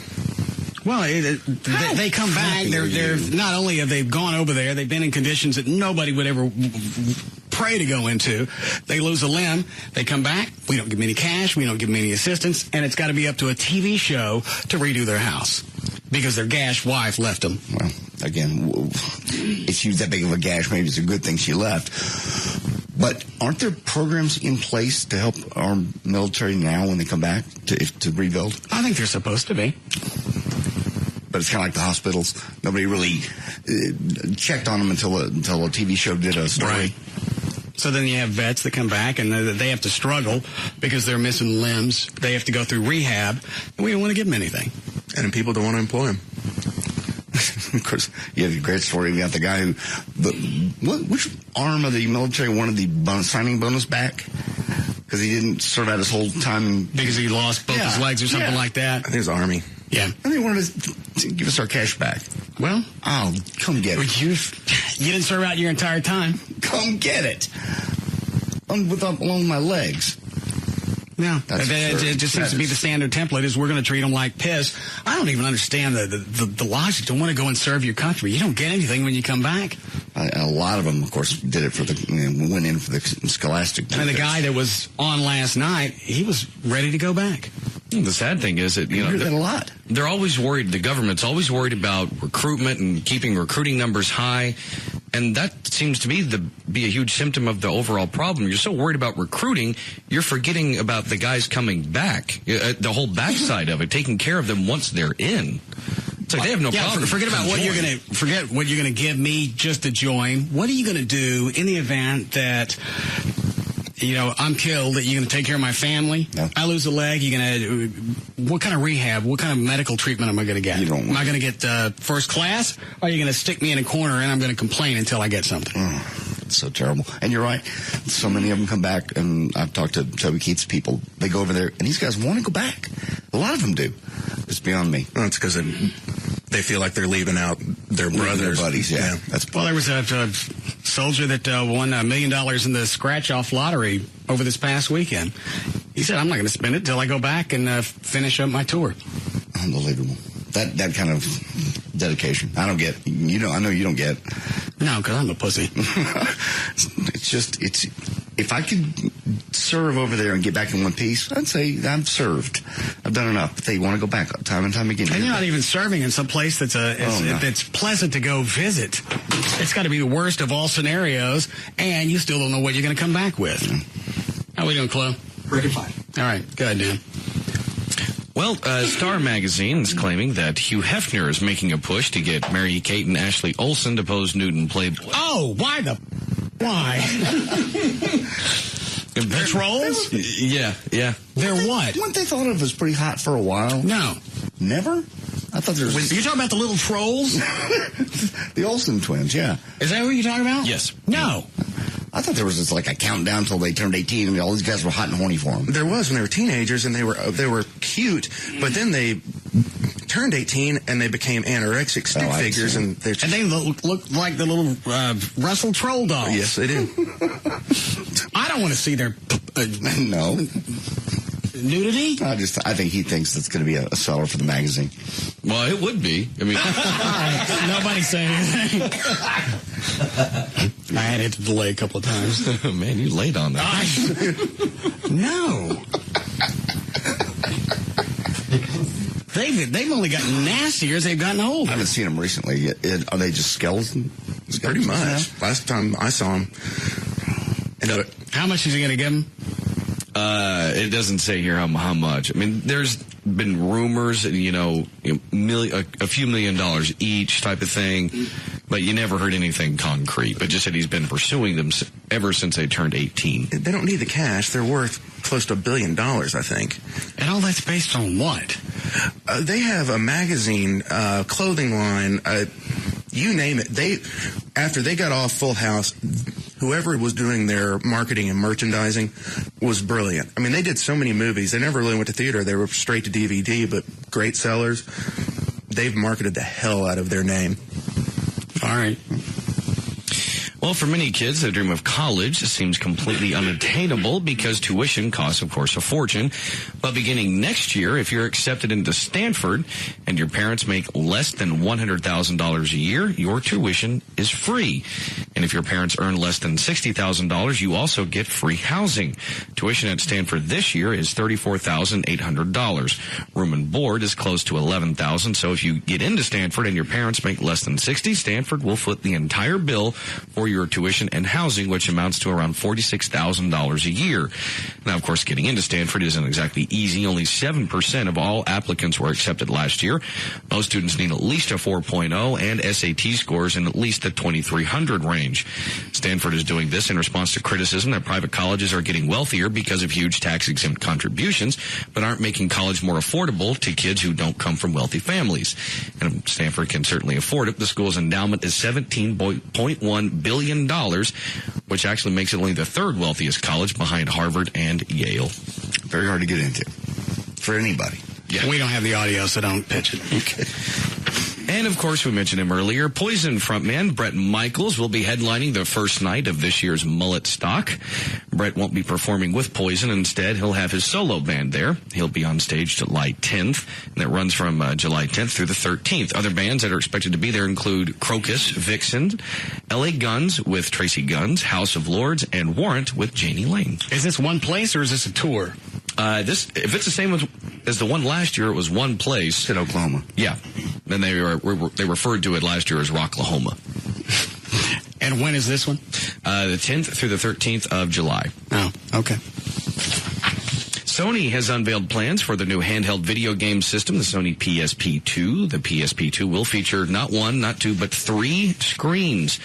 Well, they come back. They're not only have they gone over there, they've been in conditions that nobody would ever pray to go into. They lose a limb. They come back. We don't give them any cash. We don't give them any assistance. And it's got to be up to a TV show to redo their house because their gash wife left them. Well, again, if she's that big of a gash, maybe it's a good thing she left. But aren't there programs in place to help our military now when they come back to rebuild? I think they're supposed to be. But it's kind of like the hospitals. Nobody really checked on them until a TV show did a story. Right. So then you have vets that come back and they have to struggle because they're missing limbs. They have to go through rehab, and we don't want to give them anything. And people don't want to employ them. Of course, you have a great story about the guy which arm of the military wanted the signing bonus back? Because he didn't serve out his whole time. Because he lost both his legs or something like that? I think it was Army. Yeah. And they wanted to give us our cash back. Well, come get it. You didn't serve out your entire time. Come get it. Along with my legs. Yeah, it just seems to be the standard template is we're going to treat them like piss. I don't even understand the logic to want to go and serve your country. You don't get anything when you come back. A lot of them, of course, did it went in for the scholastic. And the guy that was on last night, he was ready to go back. The sad thing is that, that a lot. They're always worried, the government's always worried about recruitment and keeping recruiting numbers high. And that seems to be a huge symptom of the overall problem. You're so worried about recruiting, you're forgetting about the guys coming back, the whole backside of it, taking care of them once they're in. It's like they have no problem. Forget about what you're going to give me just to join. What are you going to do in the event that I'm killed, that you're going to take care of my family. No. I lose a leg, you're going to, what kind of rehab, what kind of medical treatment am I going to get? Am I going to get first class, or are you going to stick me in a corner and I'm going to complain until I get something? It's so terrible. And you're right. So many of them come back, and I've talked to Toby Keith's people. They go over there, and these guys want to go back. A lot of them do. It's beyond me. Well, it's because they feel like they're leaving out their brothers. Their buddies, yeah. Well, there was a soldier that won $1 million in the scratch-off lottery over this past weekend. He said, I'm not going to spend it until I go back and finish up my tour. Unbelievable. That kind of dedication. I don't get. I know you don't get. No, because I'm a pussy. It's if I could serve over there and get back in one piece, I'd say I've served. I've done enough. But they want to go back time and time again. And you're not even serving in some place that's that's pleasant to go visit. It's got to be the worst of all scenarios, and you still don't know what you're going to come back with. How are we doing, Chloe? Breaking 5. All right, go ahead, Dan. Well, Star Magazine is claiming that Hugh Hefner is making a push to get Mary-Kate and Ashley Olsen to pose nude in Playboy. Oh, why? They're trolls? Yeah. They're what? Weren't they thought of as pretty hot for a while? No. Never? I thought there was... You're talking about the little trolls? The Olsen twins, yeah. Is that what you're talking about? Yes. No. I thought there was just like a countdown until they turned 18, and all these guys were hot and horny for them. There was when they were teenagers, and they were cute, but then they turned 18 and they became anorexic stick figures, and they look like the little Russell Troll dolls. Yes, they do. I don't want to see their no nudity. I think he thinks it's going to be a seller for the magazine. Well, it would be. I mean, all right, nobody say anything. I had to delay a couple of times. Man, you laid on that. No. They've only gotten nastier as they've gotten older. I haven't seen them recently. Are they just skeleton? Pretty much. Last time I saw them. How much is he going to give them? It doesn't say here how much. I mean, there's been rumors, a few $1 million each type of thing, but you never heard anything concrete. But just said he's been pursuing them ever since they turned 18. They don't need the cash. They're worth close to $1 billion, I think. And all that's based on what? They have a magazine, clothing line, you name it. After they got off Full House, whoever was doing their marketing and merchandising was brilliant. I mean, they did so many movies. They never really went to theater. They were straight to DVD, but great sellers. They've marketed the hell out of their name. All right. Well, for many kids, the dream of college seems completely unattainable because tuition costs, of course, a fortune. But beginning next year, if you're accepted into Stanford and your parents make less than $100,000 a year, your tuition is free. And if your parents earn less than $60,000, you also get free housing. Tuition at Stanford this year is $34,800. Room and board is close to $11,000. So if you get into Stanford and your parents make less than $60,000, Stanford will foot the entire bill for your tuition and housing, which amounts to around $46,000 a year. Now, of course, getting into Stanford isn't exactly easy. Only 7% of all applicants were accepted last year. Most students need at least a 4.0 and SAT scores in at least the 2,300 range. Stanford is doing this in response to criticism that private colleges are getting wealthier because of huge tax-exempt contributions, but aren't making college more affordable to kids who don't come from wealthy families. And Stanford can certainly afford it. The school's endowment is $17.1 billion, which actually makes it only the third wealthiest college behind Harvard and Yale. Very hard to get into for anybody. Yeah. We don't have the audio, so don't pitch it. Okay. And, of course, we mentioned him earlier. Poison frontman Bret Michaels will be headlining the first night of this year's Mullet Stock. Bret won't be performing with Poison. Instead, he'll have his solo band there. He'll be on stage July 10th, and it runs from July 10th through the 13th. Other bands that are expected to be there include Crocus, Vixen, LA Guns with Tracy Guns, House of Lords, and Warrant with Janie Lane. Is this one place or is this a tour? If it's the same as the one last year, it was one place. It's in Oklahoma. Yeah. And they referred to it last year as Rocklahoma. And when is this one? The 10th through the 13th of July. Oh, okay. Sony has unveiled plans for the new handheld video game system, the Sony PSP2. The PSP2 will feature not one, not two, but 3 screens.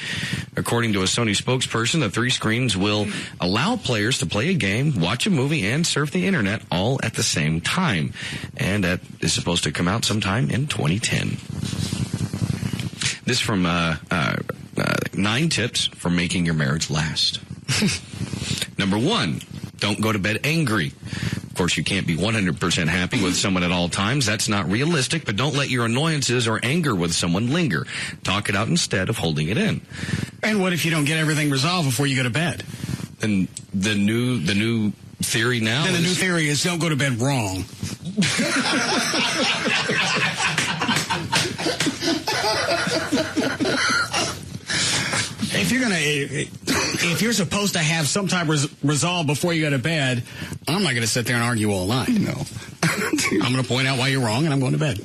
According to a Sony spokesperson, the 3 screens will allow players to play a game, watch a movie, and surf the internet all at the same time. And that is supposed to come out sometime in 2010. This from 9 tips for making your marriage last. Number 1, don't go to bed angry. Of course, you can't be 100% happy with someone at all times. That's not realistic, but don't let your annoyances or anger with someone linger. Talk it out instead of holding it in. And what if you don't get everything resolved before you go to bed? And the new theory now Then the new theory is don't go to bed wrong. If you're supposed to have some type of resolve before you go to bed, I'm not going to sit there and argue all night. No. I'm going to point out why you're wrong, and I'm going to bed.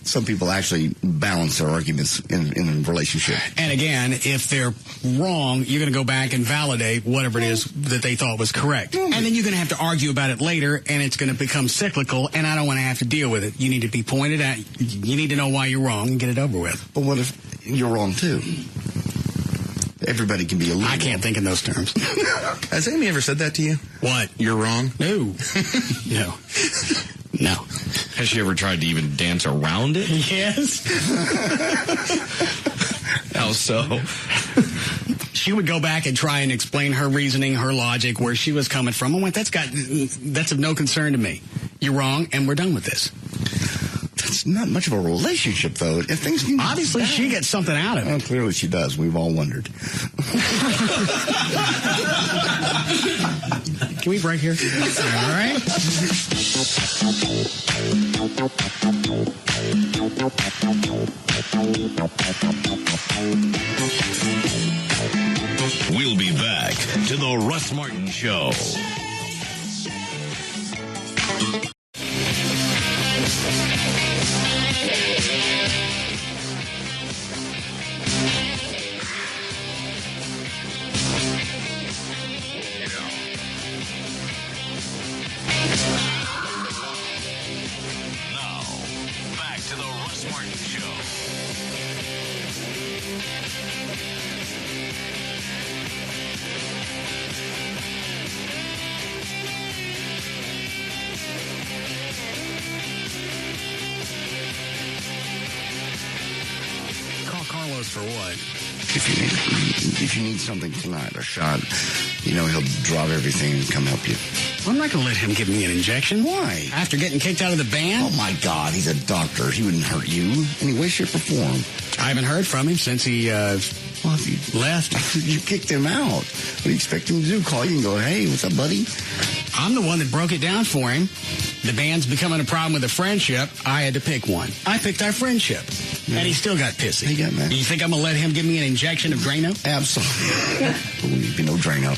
Some people actually balance their arguments in a relationship. And again, if they're wrong, you're going to go back and validate whatever it is that they thought was correct. And then you're going to have to argue about it later, and it's going to become cyclical, and I don't want to have to deal with it. You need to be pointed at. You need to know why you're wrong and get it over with. But what if you're wrong, too? Everybody can be a little. I can't think in those terms. Has Amy ever said that to you? What? You're wrong? No. No. Has she ever tried to even dance around it? Yes. How so? She would go back and try and explain her reasoning, her logic, where she was coming from. I went, that's of no concern to me. You're wrong, and we're done with this. That's not much of a relationship, though. If things obviously she gets something out of it. Well, clearly she does. We've all wondered. Can we break here? All right. We'll be back to the Russ Martin Show. For what? If you need something tonight, a shot, he'll drop everything and come help you. I'm not going to let him give me an injection. Why? After getting kicked out of the band? Oh, my God. He's a doctor. He wouldn't hurt you any way, shape, or form. I haven't heard from him since he left. You kicked him out. What do you expect him to do? Call you and go, hey, what's up, buddy? I'm the one that broke it down for him. The band's becoming a problem with the friendship. I had to pick one. I picked our friendship. Yeah. And he still got pissy. He got mad. You think I'm going to let him give me an injection of Drano? Absolutely. There will be no Drano.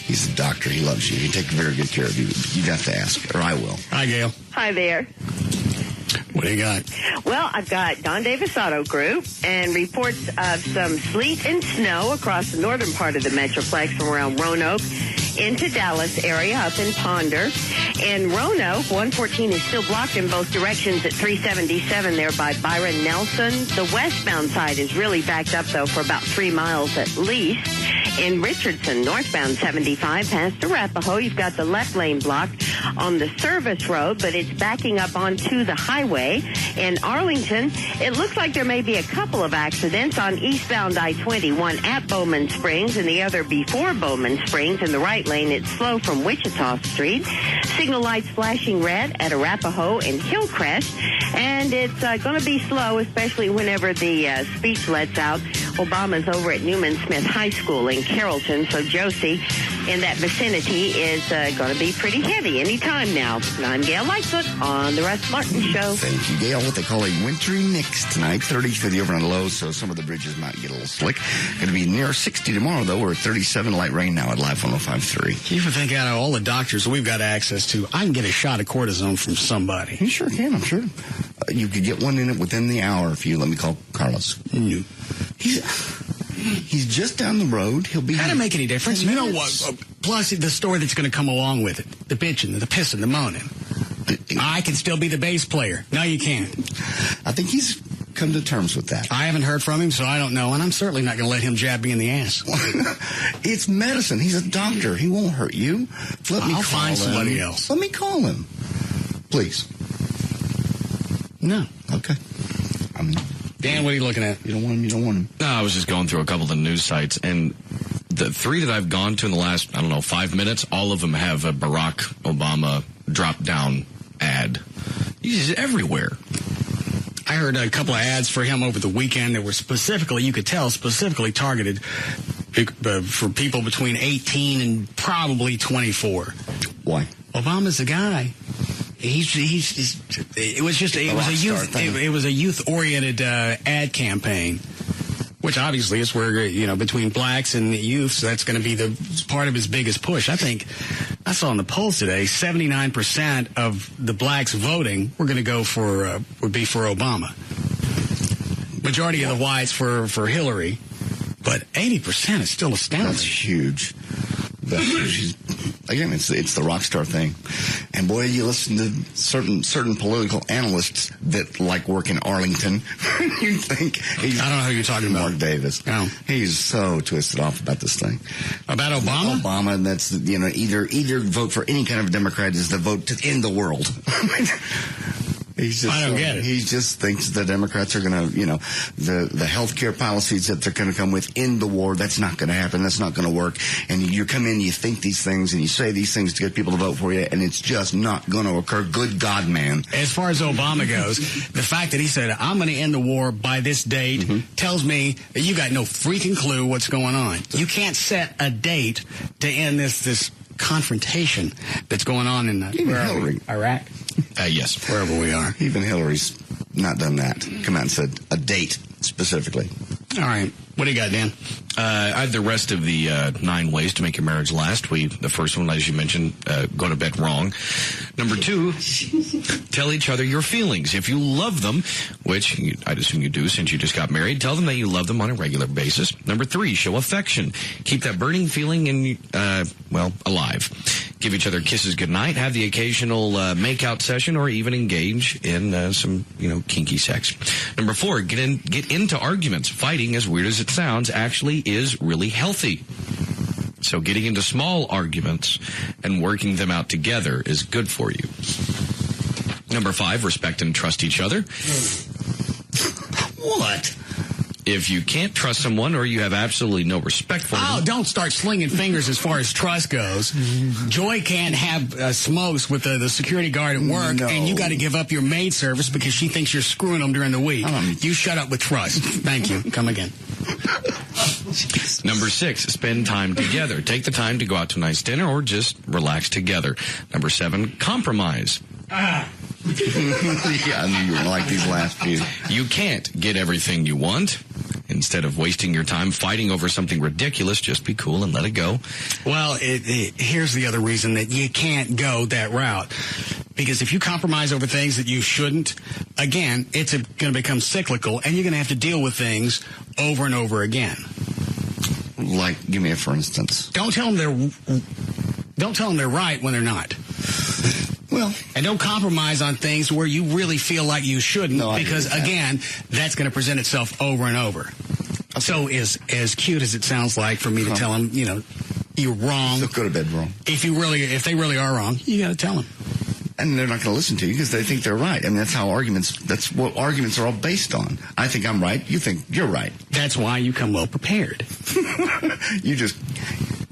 He's a doctor. He loves you. He takes very good care of you. You have to ask, or I will. Hi, Gail. Hi there. What do you got? Well, I've got Don Davis Auto Group and reports of some sleet and snow across the northern part of the Metroplex from around Roanoke into Dallas area up in Ponder. In Roanoke, 114 is still blocked in both directions at 377 there by Byron Nelson. The westbound side is really backed up, though, for about 3 miles at least. In Richardson, northbound 75 past Arapahoe, you've got the left lane blocked on the service road, but it's backing up onto the highway. In Arlington, it looks like there may be a couple of accidents on eastbound I-20, one at Bowman Springs and the other before Bowman Springs. In the right lane, it's slow from Wichita Street. Signal lights flashing red at Arapahoe and Hillcrest, and it's going to be slow, especially whenever the speech lets out. Obama's over at Newman Smith High School in Carrollton, so Josie in that vicinity is going to be pretty heavy anytime now. I'm Gail Lightfoot on the Russ Martin Show. Thank you, Gail. What they call a wintry mix tonight. 30 for the over and low, so some of the bridges might get a little slick. Going to be near 60 tomorrow, though. We're at 37, light rain now at Live 105.3. You ever think out of all the doctors we've got access to, I can get a shot of cortisone from somebody? You sure can, I'm sure. You could get one in it within the hour if you let me call Carlos. No. He's just down the road. He'll be. How does it make any difference? You know what? Plus the story that's going to come along with it. The bitching, the pissing, the moaning. I can still be the bass player. No, you can't. I think he's come to terms with that. I haven't heard from him, so I don't know, and I'm certainly not going to let him jab me in the ass. It's medicine. He's a doctor. He won't hurt you. I'll find somebody else. Let me call him. Please. No. Okay. Dan, what are you looking at? You don't want him. You don't want him. No, I was just going through a couple of the news sites, and the 3 that I've gone to in the last, 5 minutes, all of them have a Barack Obama drop-down ad. He's everywhere. I heard a couple of ads for him over the weekend that were specifically targeted for people between 18 and probably 24. Why? Obama's the guy. It was a youth-oriented ad campaign, which obviously is where, between blacks and youths, that's going to be the part of his biggest push. I think I saw in the polls today, 79% of the blacks voting were going to go would be for Obama. Majority of the whites for Hillary, but 80% is still astounding. That's huge. Again, it's the rock star thing. And boy, you listen to certain political analysts that like work in Arlington. You think I don't know who you're talking about. Mark Davis. Oh. He's so twisted off about this thing. About Obama? Obama, and that's, either vote for any kind of Democrat is the vote to end the world. I don't get it. He just thinks the Democrats are going to, the health care policies that they're going to come with end the war. That's not going to happen. That's not going to work. And you come in, you think these things, and you say these things to get people to vote for you, and it's just not going to occur. Good God, man. As far as Obama goes, the fact that he said, I'm going to end the war by this date, tells me that you got no freaking clue what's going on. You can't set a date to end this confrontation that's going on in Iraq. Yes. Wherever we are. Even Hillary's not done that. Come out and said a date specifically. All right. What do you got, Dan? I have the rest of the 9 ways to make your marriage last. The first one, as you mentioned, go to bed wrong. Number 2, tell each other your feelings. If you love them, which I'd assume you do since you just got married, tell them that you love them on a regular basis. Number 3, show affection. Keep that burning feeling alive. Give each other kisses goodnight. Have the occasional make-out session, or even engage in some kinky sex. Number 4, get into arguments. Fighting, as weird as it sounds, actually is really healthy. So getting into small arguments and working them out together is good for you. Number 5, respect and trust each other. What? If you can't trust someone, or you have absolutely no respect for them... Oh, don't start slinging fingers as far as trust goes. Joy can't have smokes with the security guard at work, and you got to give up your maid service because she thinks you're screwing them during the week. You shut up with trust. Thank you. Come again. Number 6, spend time together. Take the time to go out to a nice dinner or just relax together. Number 7, compromise. Yeah, I knew you were like these last few. You can't get everything you want. Instead of wasting your time fighting over something ridiculous, just be cool and let it go. Well, here's the other reason that you can't go that route. Because if you compromise over things that you shouldn't, again, it's going to become cyclical, and you're going to have to deal with things over and over again. Like, give me a for instance. Don't tell them they're right when they're not. Well, and don't compromise on things where you really feel like you shouldn't, because again, that's going to present itself over and over. Okay. So, as cute as it sounds like for me to tell them, you're wrong. So go to bed wrong. If they really are wrong, you got to tell them. And they're not going to listen to you because they think they're right. I mean, that's what arguments are all based on. I think I'm right. You think you're right. That's why you come well prepared.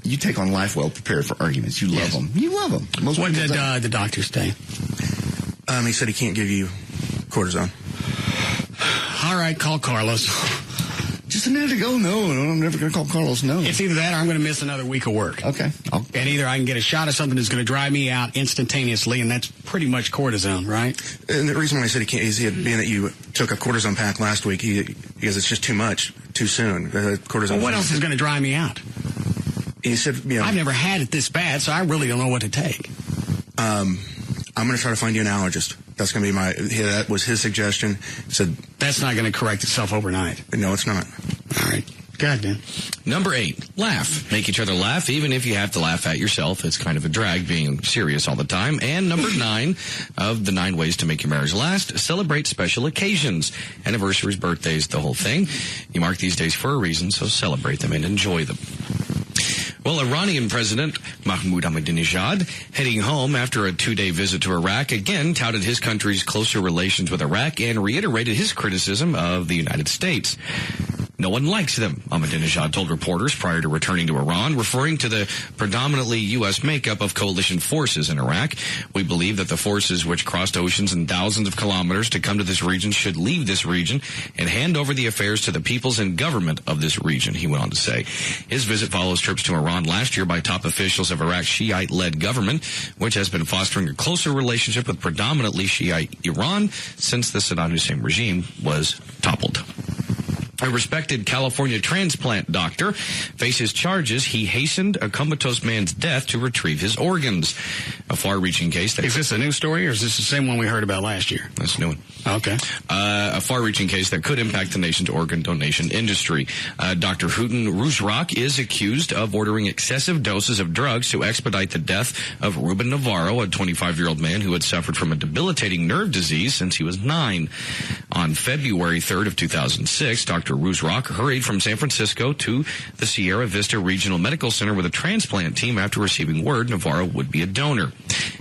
You take on life well prepared for arguments. You love them. You love them. What did the doctor say? He said he can't give you cortisone. All right, call Carlos. Just a minute ago, no, I'm never going to call Carlos, no. It's either that or I'm going to miss another week of work. Okay. And either I can get a shot of something that's going to drive me out instantaneously, and that's pretty much cortisone, right? And the reason why I said he can't is being that you took a cortisone pack last week, because it's just too much, too soon. Cortisone. Well, what else is going to drive me out? He said, I've never had it this bad, so I really don't know what to take. I'm going to try to find you an allergist. That's going to be that was his suggestion. He said, that's not going to correct itself overnight. No, it's not. All right. God, man. Number 8, laugh. Make each other laugh, even if you have to laugh at yourself. It's kind of a drag being serious all the time. And number 9 of the 9 ways to make your marriage last, celebrate special occasions. Anniversaries, birthdays, the whole thing. You mark these days for a reason, so celebrate them and enjoy them. Well, Iranian President Mahmoud Ahmadinejad, heading home after a 2-day visit to Iraq, again touted his country's closer relations with Iraq and reiterated his criticism of the United States. No one likes them, Ahmadinejad told reporters prior to returning to Iran, referring to the predominantly U.S. makeup of coalition forces in Iraq. We believe that the forces which crossed oceans and thousands of kilometers to come to this region should leave this region and hand over the affairs to the peoples and government of this region, he went on to say. His visit follows trips to Iran last year by top officials of Iraq's Shiite-led government, which has been fostering a closer relationship with predominantly Shiite Iran since the Saddam Hussein regime was toppled. A respected California transplant doctor faces charges he hastened a comatose man's death to retrieve his organs. A far-reaching case. Is this a new story, or is this the same one we heard about last year? That's a new one. Okay. A far-reaching case that could impact the nation's organ donation industry. Dr. Houghton Ruzrock is accused of ordering excessive doses of drugs to expedite the death of Ruben Navarro, a 25-year-old man who had suffered from a debilitating nerve disease since he was 9. On February 3rd of 2006, Dr. Ruzrock hurried from San Francisco to the Sierra Vista Regional Medical Center with a transplant team after receiving word Navarro would be a donor.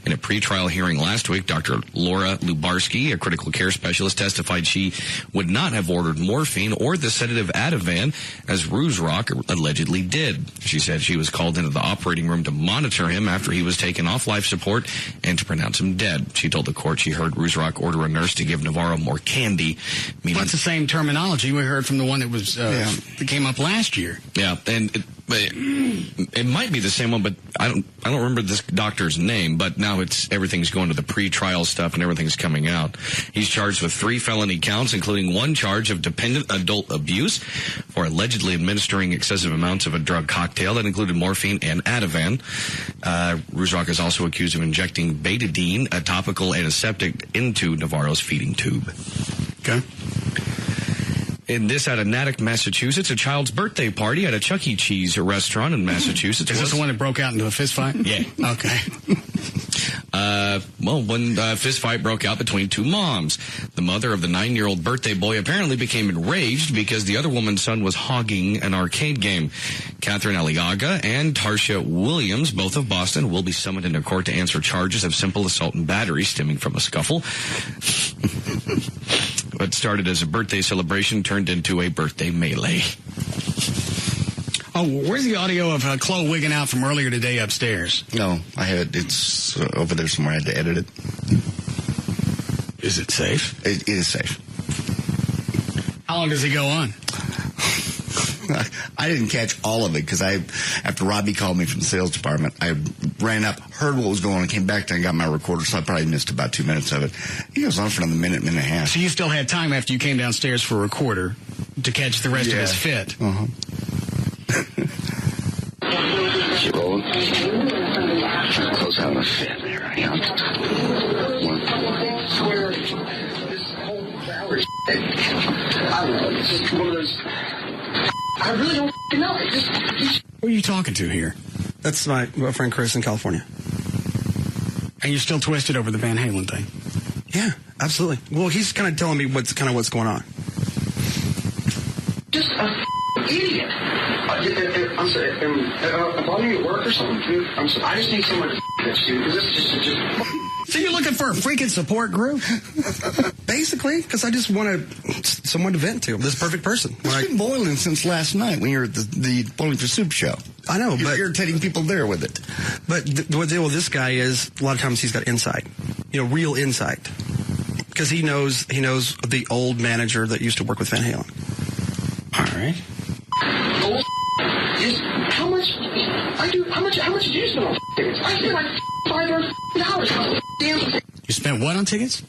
In a pretrial hearing last week, Dr. Laura Lubarsky, a critical care specialist, testified she would not have ordered morphine or the sedative Ativan, as Ruzrock allegedly did. She said she was called into the operating room to monitor him after he was taken off life support and to pronounce him dead. She told the court she heard Ruzrock order a nurse to give Navarro more candy. That's the same terminology we heard from the one that was that came up last year. Yeah, and it might be the same one, but I don't remember this doctor's name. But now everything's going to the pre-trial stuff, and everything's coming out. He's charged with 3 felony counts, including 1 charge of dependent adult abuse for allegedly administering excessive amounts of a drug cocktail that included morphine and Ativan. Ruzrock is also accused of injecting betadine, a topical antiseptic, into Navarro's feeding tube. Okay. In this out of Natick, Massachusetts, a child's birthday party at a Chuck E. Cheese restaurant in Massachusetts. Is this the one that broke out into a fist fight? Yeah. Okay. One fist fight broke out between 2 moms. The mother of the 9-year-old birthday boy apparently became enraged because the other woman's son was hogging an arcade game. Catherine Aliaga and Tarsha Williams, both of Boston, will be summoned into court to answer charges of simple assault and battery stemming from a scuffle. What started as a birthday celebration turned into a birthday melee. Oh, where's the audio of Chloe wigging out from earlier today upstairs? No, I have it. It's over there somewhere. I had to edit it. Is it safe? It is safe. How long does he go on? I didn't catch all of it because after Robbie called me from the sales department, I ran up, heard what was going on, and came back and got my recorder, so I probably missed about 2 minutes of it. He goes on for another minute and a half. So you still had time after you came downstairs for a recorder to catch the rest of his fit. Uh-huh. You rolling? Close out a fit there. I don't know. It's just one of those. I really don't know. Who are you talking to here? That's my friend Chris in California. And you're still twisted over the Van Halen thing? Yeah, absolutely. Well, he's kind of telling me what's going on. Just a idiot. I'm sorry. I'm bothering you at work or something. I'm sorry. I just need someone to fix you because this is just. So you're looking for a freaking support group? Basically, because I just want someone to vent to. This perfect person. It's been boiling since last night when you were at the Boiling for Soup show. I know, You're but irritating people there with it. But the deal with this guy is a lot of times he's got insight, real insight, because he knows the old manager that used to work with Van Halen. All right. How much did you spend on tickets? I spent like $500 on You spent what on tickets?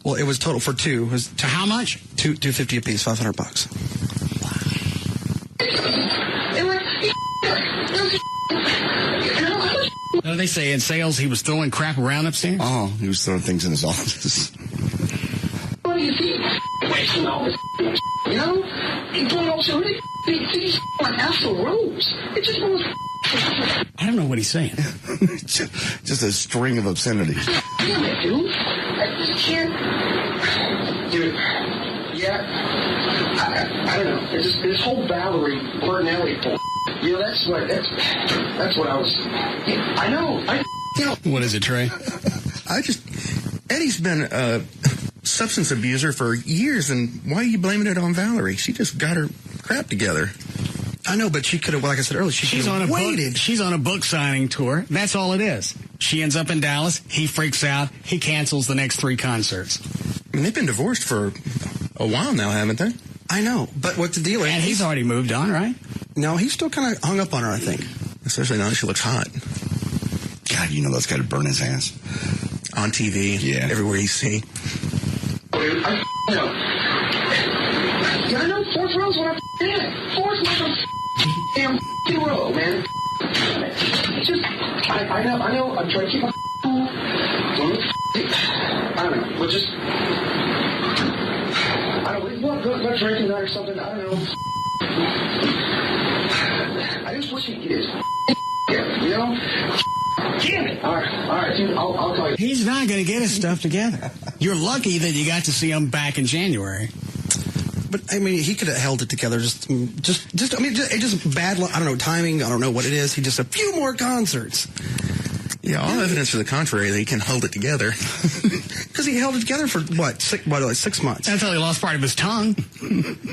Well, it was total for 2. It was to how much? $250 a piece, $500. What do they say in sales? He was throwing crap around upstairs? Oh, he was throwing things in his office. What do you think? Wasting all this, you know? You doing all so many He's like Axl Rose. It just was. I don't know what he's saying. Just a string of obscenities. Damn it, dude. I just can't. Dude, yeah. I don't know. It's just this whole Valerie Martinelli bull. You know, that's what I was. I know. What is it, Trey? Eddie's been a substance abuser for years, and why are you blaming it on Valerie? She just got her crap together. I know, but she could have, like I said earlier, she's on a waited. She's on a book signing tour. That's all it is. She ends up in Dallas. He freaks out. He cancels the next 3 concerts. I mean, they've been divorced for a while now, haven't they? I know, but what the deal is? And he's already moved on, right? No, he's still kind of hung up on her, I think. Especially now that she looks hot. God, you know that's got to burn his ass. On TV, yeah, everywhere you see. I know. Yeah, I know. 4th row's what I did. 4th was a damn row, man. Just, I know. I'm trying to keep my cool. I don't know. But just, I don't know. Go drinking night or something. I don't know. I just wish he'd get his you know? Damn it! All right, dude. I'll call you. He's not going to get his stuff together. You're lucky that you got to see him back in January. But I mean, he could have held it together. Just. I mean, it just bad. I don't know timing. I don't know what it is. He just a few more concerts. Yeah, all evidence to the contrary that he can hold it together. Because he held it together for what? 6 months. Until he lost part of his tongue.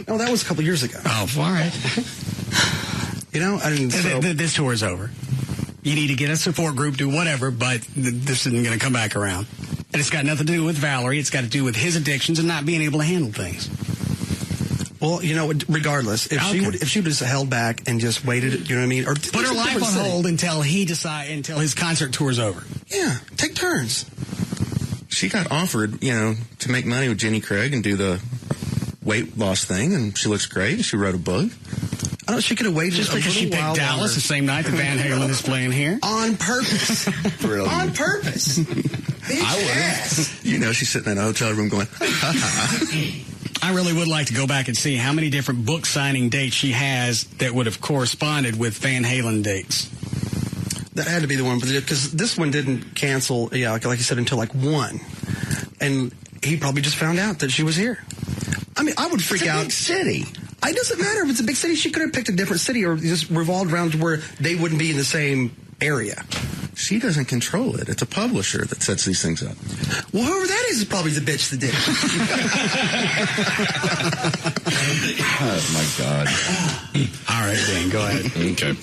No, that was a couple years ago. Oh, all right. You know, this tour is over. You need to get a support group, do whatever, but this isn't going to come back around. And it's got nothing to do with Valerie. It's got to do with his addictions and not being able to handle things. Well, you know, regardless, if she would have just held back and just waited, you know what I mean, or put her life on hold until his concert tour's over. Yeah, take turns. She got offered, to make money with Jenny Craig and do the weight loss thing, and she looks great. She wrote a book. I don't know, she could have waited just because she picked Dallas longer. The same night that Van Halen is playing here. On purpose. Really? On purpose. I would. She's sitting in a hotel room going, ha, ha, ha. I really would like to go back and see how many different book signing dates she has that would have corresponded with Van Halen dates. That had to be the one, because this one didn't cancel, like you said, until 1. And he probably just found out that she was here. I mean, I would freak out. It's a big city. It doesn't matter if it's a big city. She could have picked a different city or just revolved around to where they wouldn't be in the same area. She doesn't control it. It's a publisher that sets these things up. Well, whoever that is probably the bitch that did it. Oh, my God. All right, Dan, go ahead. Okay.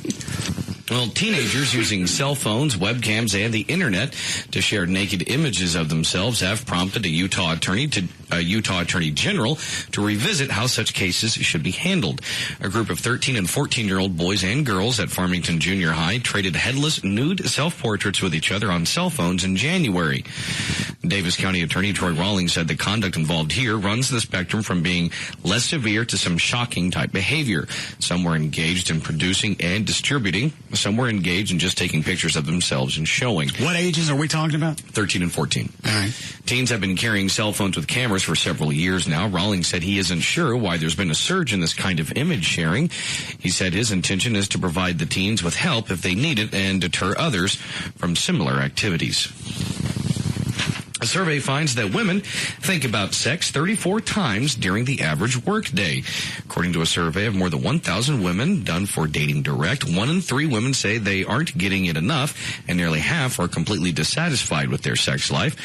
Well, teenagers using cell phones, webcams, and the internet to share naked images of themselves have prompted a Utah Attorney General to revisit how such cases should be handled. A group of 13 and 14-year-old boys and girls at Farmington Junior High traded headless, nude self-portraits with each other on cell phones in January. Davis County Attorney Troy Rawlings said the conduct involved here runs the spectrum from being less severe to some shocking type behavior. Some were engaged in producing and distributing. Some were engaged in just taking pictures of themselves and showing. What ages are we talking about? 13 and 14. All right. Teens have been carrying cell phones with cameras for several years now. Rawlings said he isn't sure why there's been a surge in this kind of image sharing. He said his intention is to provide the teens with help if they need it and deter others from similar activities. A survey finds that women think about sex 34 times during the average workday. According to a survey of more than 1,000 women done for Dating Direct, 1 in 3 women say they aren't getting it enough, and nearly half are completely dissatisfied with their sex life.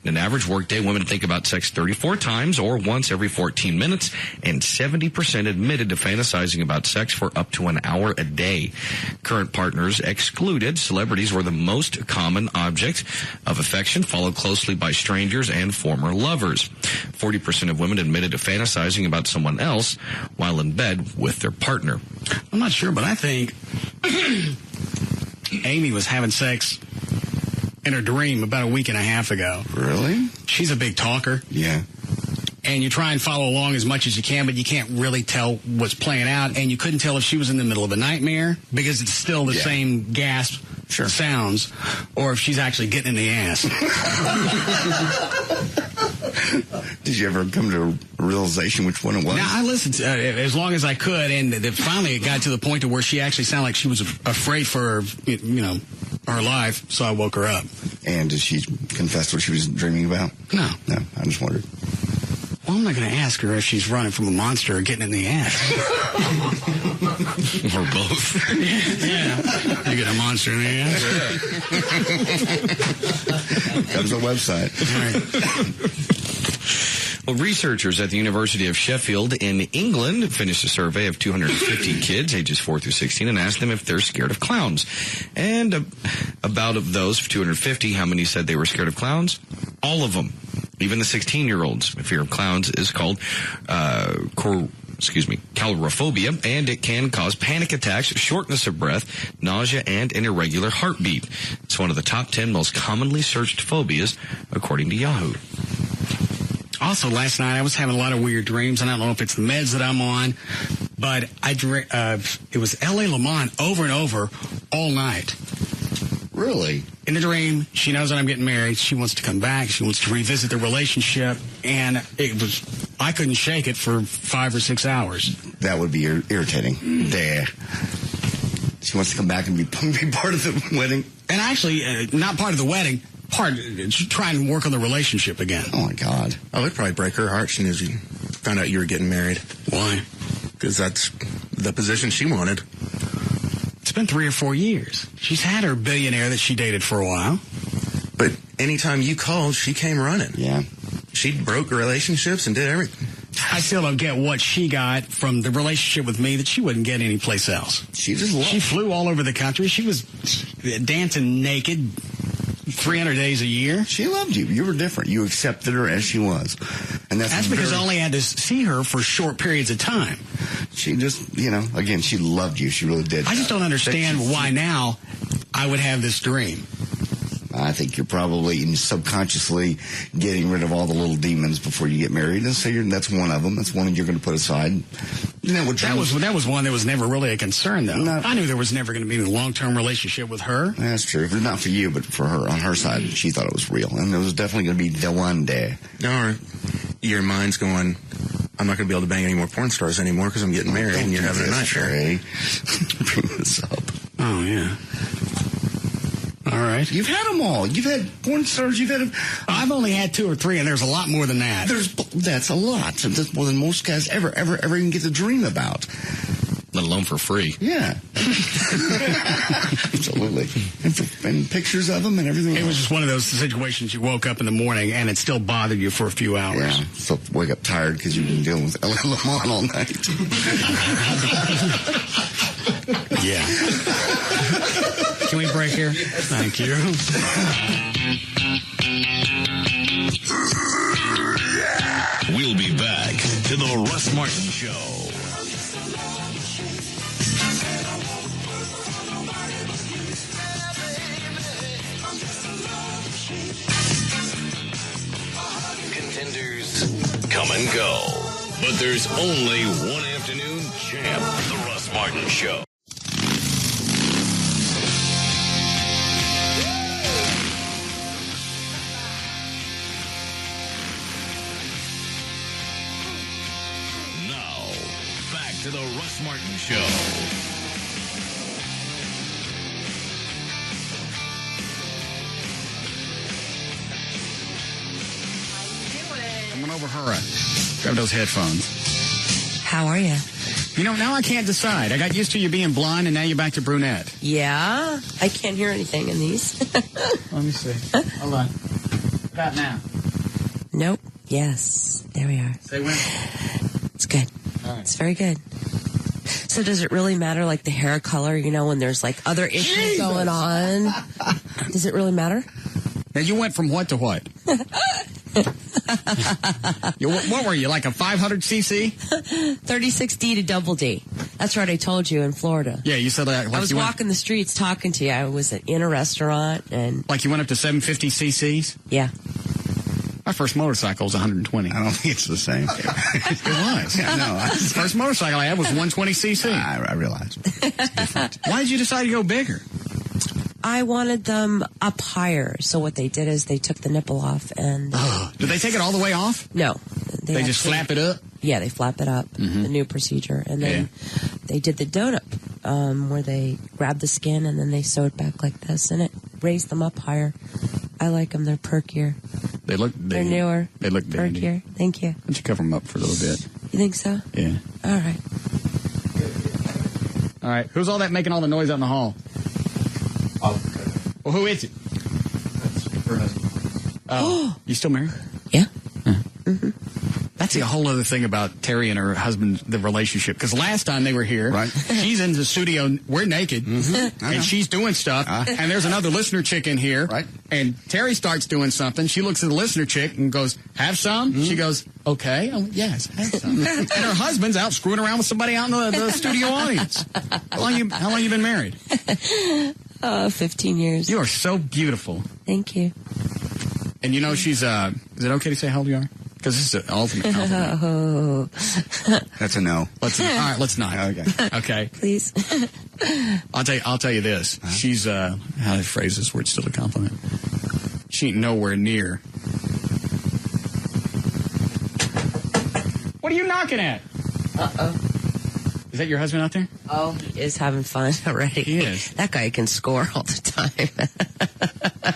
In an average workday, women think about sex 34 times or once every 14 minutes, and 70% admitted to fantasizing about sex for up to an hour a day. Current partners excluded, celebrities were the most common object of affection, followed closely by strangers and former lovers. 40% of women admitted to fantasizing about someone else while in bed with their partner. I'm not sure, but I think Amy was having sex in her dream about a week and a half ago. Really? She's a big talker. Yeah. And you try and follow along as much as you can, but you can't really tell what's playing out. And you couldn't tell if she was in the middle of a nightmare because it's still the same gasp sounds, or if she's actually getting in the ass. Did you ever come to a realization which one it was? Now, I listened to as long as I could, and finally it got to the point to where she actually sounded like she was afraid for her life, so I woke her up. And did she confess what she was dreaming about? No. No, I just wondered. Well, I'm not going to ask her if she's running from a monster or getting in the ass. Or both. Yeah. You get a monster in the ass? Comes to the website. Well, researchers at the University of Sheffield in England finished a survey of 250 kids ages 4 through 16 and asked them if they're scared of clowns. And about of those 250, how many said they were scared of clowns? All of them. Even the 16-year-olds. Fear of clowns is called calrophobia, and it can cause panic attacks, shortness of breath, nausea, and an irregular heartbeat. It's one of the top 10 most commonly searched phobias, according to Yahoo. Also, last night I was having a lot of weird dreams. I don't know if it's the meds that I'm on, but it was L.A. Lamont over and over all night. Really? In the dream, she knows that I'm getting married. She wants to come back. She wants to revisit the relationship. And I couldn't shake it for 5 or 6 hours. That would be irritating. There. She wants to come back and be part of the wedding. And actually, not part of the wedding. Trying to work on the relationship again. Oh, my God. Oh, it'd probably break her heart as soon as you found out you were getting married. Why? Because that's the position she wanted. It's been 3 or 4 years. She's had her billionaire that she dated for a while. But anytime you called, she came running. Yeah. She broke relationships and did everything. I still don't get what she got from the relationship with me that she wouldn't get anyplace else. She flew all over the country. She was dancing naked 300 days a year. She loved you. You were different. You accepted her as she was. And that's because I only had to see her for short periods of time. She just, again, she loved you. She really did. I just don't understand why now I would have this dream. I think you're probably subconsciously getting rid of all the little demons before you get married. And so that's one of them. That's one you're going to put aside. That was one that was never really a concern, though. I knew there was never going to be a long-term relationship with her. That's true. Not for you, but for her. On her side, she thought it was real. And it was definitely going to be the one day. Or your mind's going, I'm not going to be able to bang any more porn stars anymore because I'm getting married and you're having a nightmare. Bring this up. Oh, yeah. All right. You've had them all. You've had porn stars. You've had. I've only had 2 or 3, and there's a lot more than that. That's a lot. That's more than most guys ever even get to dream about. Let alone for free. Yeah. Absolutely. And pictures of them and everything. It was just one of those situations you woke up in the morning and it still bothered you for a few hours. Yeah. So wake up tired because you've been dealing with L.A. Lamont all night. Yeah. Can we break here? Thank you. We'll be back to the Russ Martin Show. Contenders come and go, but there's only one afternoon champ, the Russ Martin Show. To the Russ Martin Show. Coming over her. Grab those headphones. How are you? Now I can't decide. I got used to you being blonde, and now you're back to brunette. Yeah? I can't hear anything in these. Let me see. Hold on. About now. Nope. Yes. There we are. Say when. It's good. All right. It's very good. So does it really matter, like the hair color, when there's like other issues going on? Does it really matter? Now you went from what to what? What were you, like a 500cc? 36D to double D. That's right, I told you in Florida. Yeah, you said that. I was walking the streets talking to you. I was in a restaurant and... Like you went up to 750cc's? Yeah. My first motorcycle was 120. I don't think it's the same. It was. Yeah, no. The first motorcycle I had was 120cc. I realize. It's different. Why did you decide to go bigger? I wanted them up higher. So what they did is they took the nipple off and... Did they take it all the way off? No. They just flap it up? Yeah, they flap it up, the new procedure. And then they did the donut, where they grabbed the skin and then they sew it back like this, and it raised them up higher. I like them. They're perkier. They're newer. They look dandy. Perkier. Thank you. Why don't you cover them up for a little bit? You think so? Yeah. All right. All right. Who's all that making all the noise out in the hall? Well, who is it? That's her husband. Oh. You still married? Yeah. That's a whole other thing about Terry and her husband, the relationship. Because last time they were here, she's in the studio, we're naked, and she's doing stuff, and there's another listener chick in here, and Terry starts doing something. She looks at the listener chick and goes, have some? She goes, okay. Oh, yes, have some. And her husband's out screwing around with somebody out in the studio audience. How long you been married? 15 years. You are so beautiful. Thank you. And you know she's, is it okay to say how old you are? Because this is an ultimate compliment. Oh. That's a no. All right, let's not. Okay. Please. I'll tell you this. She's, how do I phrase this word still a compliment? She ain't nowhere near. What are you knocking at? Uh-oh. Is that your husband out there? Oh, he is having fun already. He is. That guy can score all the time.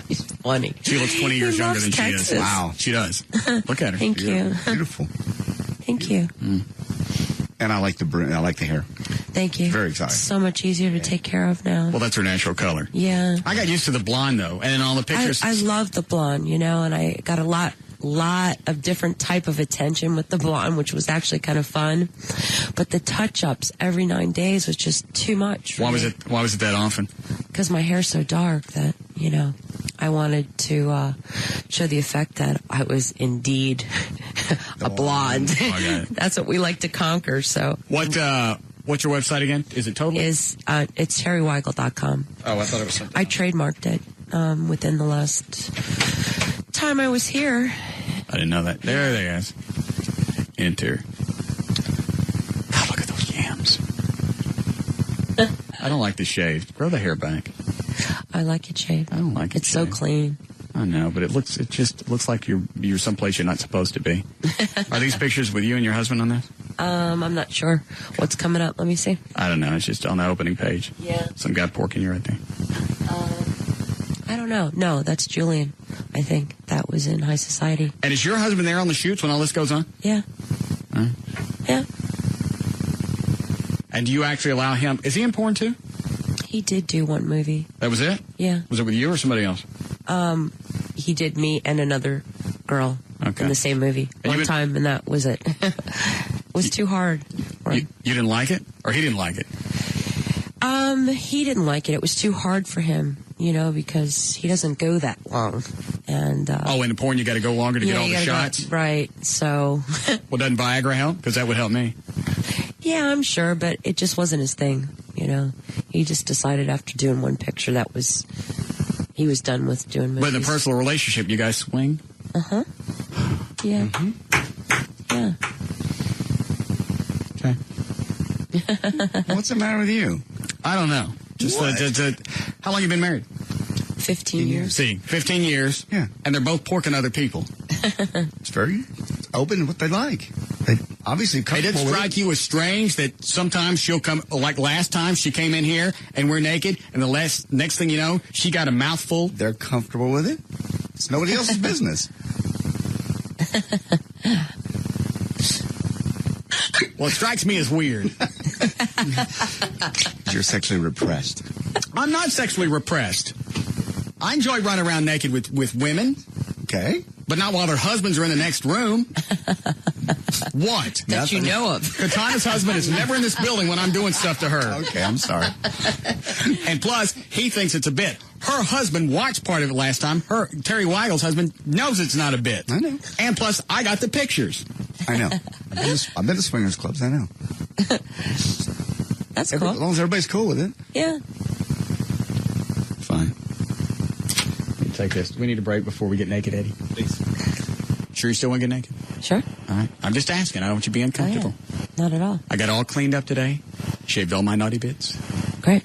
He's funny. She looks 20 years younger than Texas. she is. Wow. She does. Look at her. Thank you. Beautiful. Thank you. And I like the hair. Thank you. Very exciting. So much easier to take care of now. Well, that's her natural color. Yeah. I got used to the blonde, though. And in all the pictures. I love the blonde, and I got a lot of different type of attention with the blonde, which was actually kind of fun. But the touch-ups every 9 days was just too much. Why was it that often? Because my hair's so dark that, I wanted to show the effect that I was indeed a blonde. That's what we like to conquer. So what's your website again? Is it Totally? It's terryweigel.com. Oh, I thought it was something. I trademarked it within the last time I was here. I didn't know that. There they is. Enter. God, look at those yams. I don't like the shaved. Grow the hair back. I like it shaved. I don't like it. It's so clean. I know, but it just looks like you're someplace you're not supposed to be. Are these pictures with you and your husband on this? I'm not sure what's coming up. Let me see. I don't know. It's just on the opening page. Yeah. Some guy porking you right there. I don't know. No, that's Julian. I think that was in High Society. And is your husband there on the shoots when all this goes on? Yeah. Yeah. And do you actually allow him? Is he in porn too? He did do one movie. That was it? Yeah. Was it with you or somebody else? He did me and another girl in the same movie one time, and that was it. It was too hard for him. You didn't like it? Or he didn't like it? He didn't like it. It was too hard for him, because he doesn't go that long. And in the porn you got to go longer to get all the shots? Right, so... Well, doesn't Viagra help? Because that would help me. Yeah, I'm sure, but it just wasn't his thing, He just decided after doing one picture he was done with doing movies. But in a personal relationship, you guys swing? Uh-huh. Yeah. Yeah. Okay. What's the matter with you? I don't know. Just how long you been married? 15 years. See, 15 years. Yeah. And they're both porking other people. It's very open what they like. They obviously comfortable. It did strike you as strange that sometimes she'll come, like last time she came in here and we're naked, and the next thing you know, she got a mouthful. They're comfortable with it. It's nobody else's business. Well, it strikes me as weird. You're sexually repressed. I'm not sexually repressed. I enjoy running around naked with women. Okay. But not while their husbands are in the next room. What? That you know of. Katana's husband is never in this building when I'm doing stuff to her. Okay, I'm sorry. And plus, he thinks it's a bit. Her husband watched part of it last time. Terry Weigel's husband knows it's not a bit. I know. And plus, I got the pictures. I know. I've been to swingers clubs. I know. That's cool. As long as everybody's cool with it. Yeah. Fine. Let me take this. Do we need a break before we get naked, Eddie? Please. Sure you still want to get naked? Sure. All right. I'm just asking. I don't want you to be uncomfortable. Oh, yeah. Not at all. I got all cleaned up today. Shaved all my naughty bits. Great.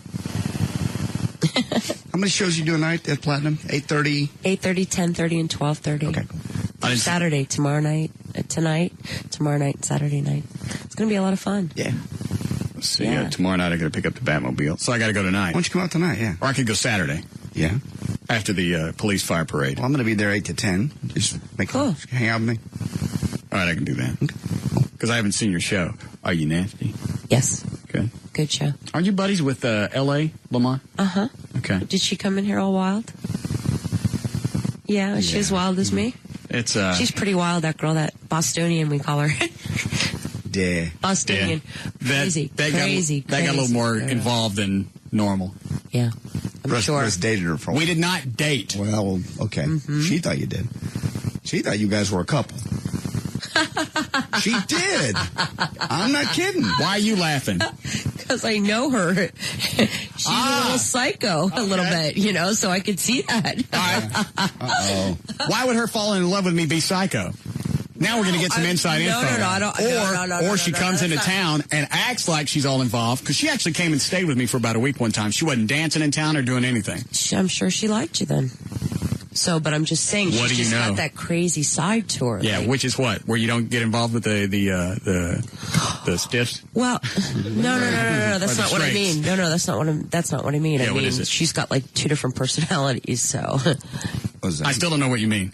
How many shows you do a night at Platinum? 8:30? 8:30, 10:30, and 12:30. Okay. Saturday, tomorrow night, tomorrow night, and Saturday night. It's going to be a lot of fun. Yeah. Let's see. Tomorrow night I got to pick up the Batmobile, so I got to go tonight. Why don't you come out tonight? Yeah. Or I could go Saturday. Yeah. After the police fire parade. Well, I'm going to be there 8 to 10. Just hang out with me. All right, I can do that. Because I haven't seen your show. Are you nasty? Yes. Good. Good show. Aren't you buddies with L.A. Lamont? Uh-huh. Okay. Did she come in here all wild? Yeah, is she as wild as me? It's She's pretty wild, that girl, that Bostonian we call her. Yeah. Bostonian. Crazy. That got a little more involved than normal. Yeah. I'm sure. Russ dated her for a while. We did not date. Well, okay. She thought you did. She thought you guys were a couple. She did. I'm not kidding. Why are you laughing? Because I know her. She's a little psycho, a little bit, so I could see that. Uh-oh. Why would her falling in love with me be psycho? Now we're going to get some inside info. Or she comes into town and acts like she's all involved, because she actually came and stayed with me for about a week one time. She wasn't dancing in town or doing anything. I'm sure she liked you then. So, but I'm just saying, what she's just got that crazy side to her. Yeah, which is what? Where you don't get involved with the stiffs? Well, no. That's not what I mean. No, that's not what I mean. Yeah, I mean, what is it? She's got like 2 different personalities. So, I still don't know what you mean.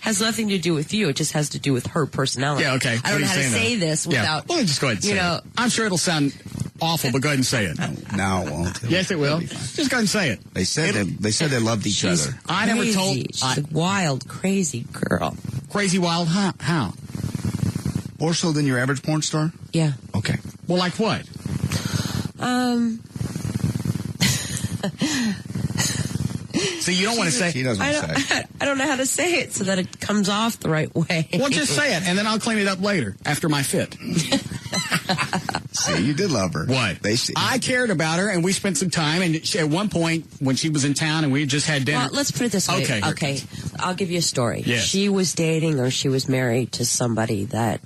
Has nothing to do with you. It just has to do with her personality. Yeah, okay. I don't know how to say this without. Well, just go ahead and say it. I'm sure it'll sound awful, but go ahead and say it. No, it won't. Yes, it will. Just go ahead and say it. They said they loved each other. I never told. She's a wild, crazy girl. Crazy wild? How? More so than your average porn star? Yeah. Okay. Well, like what? See, you don't want to say. She doesn't want to say. I don't know how to say it so that it comes off the right way. Well, just say it, and then I'll clean it up later after my fit. See, you did love her. What? I cared about her, and we spent some time. And at one point, when she was in town, and we just had dinner. Well, let's put it this way. Okay. I'll give you a story. Yes. She was dating, or she was married to somebody that.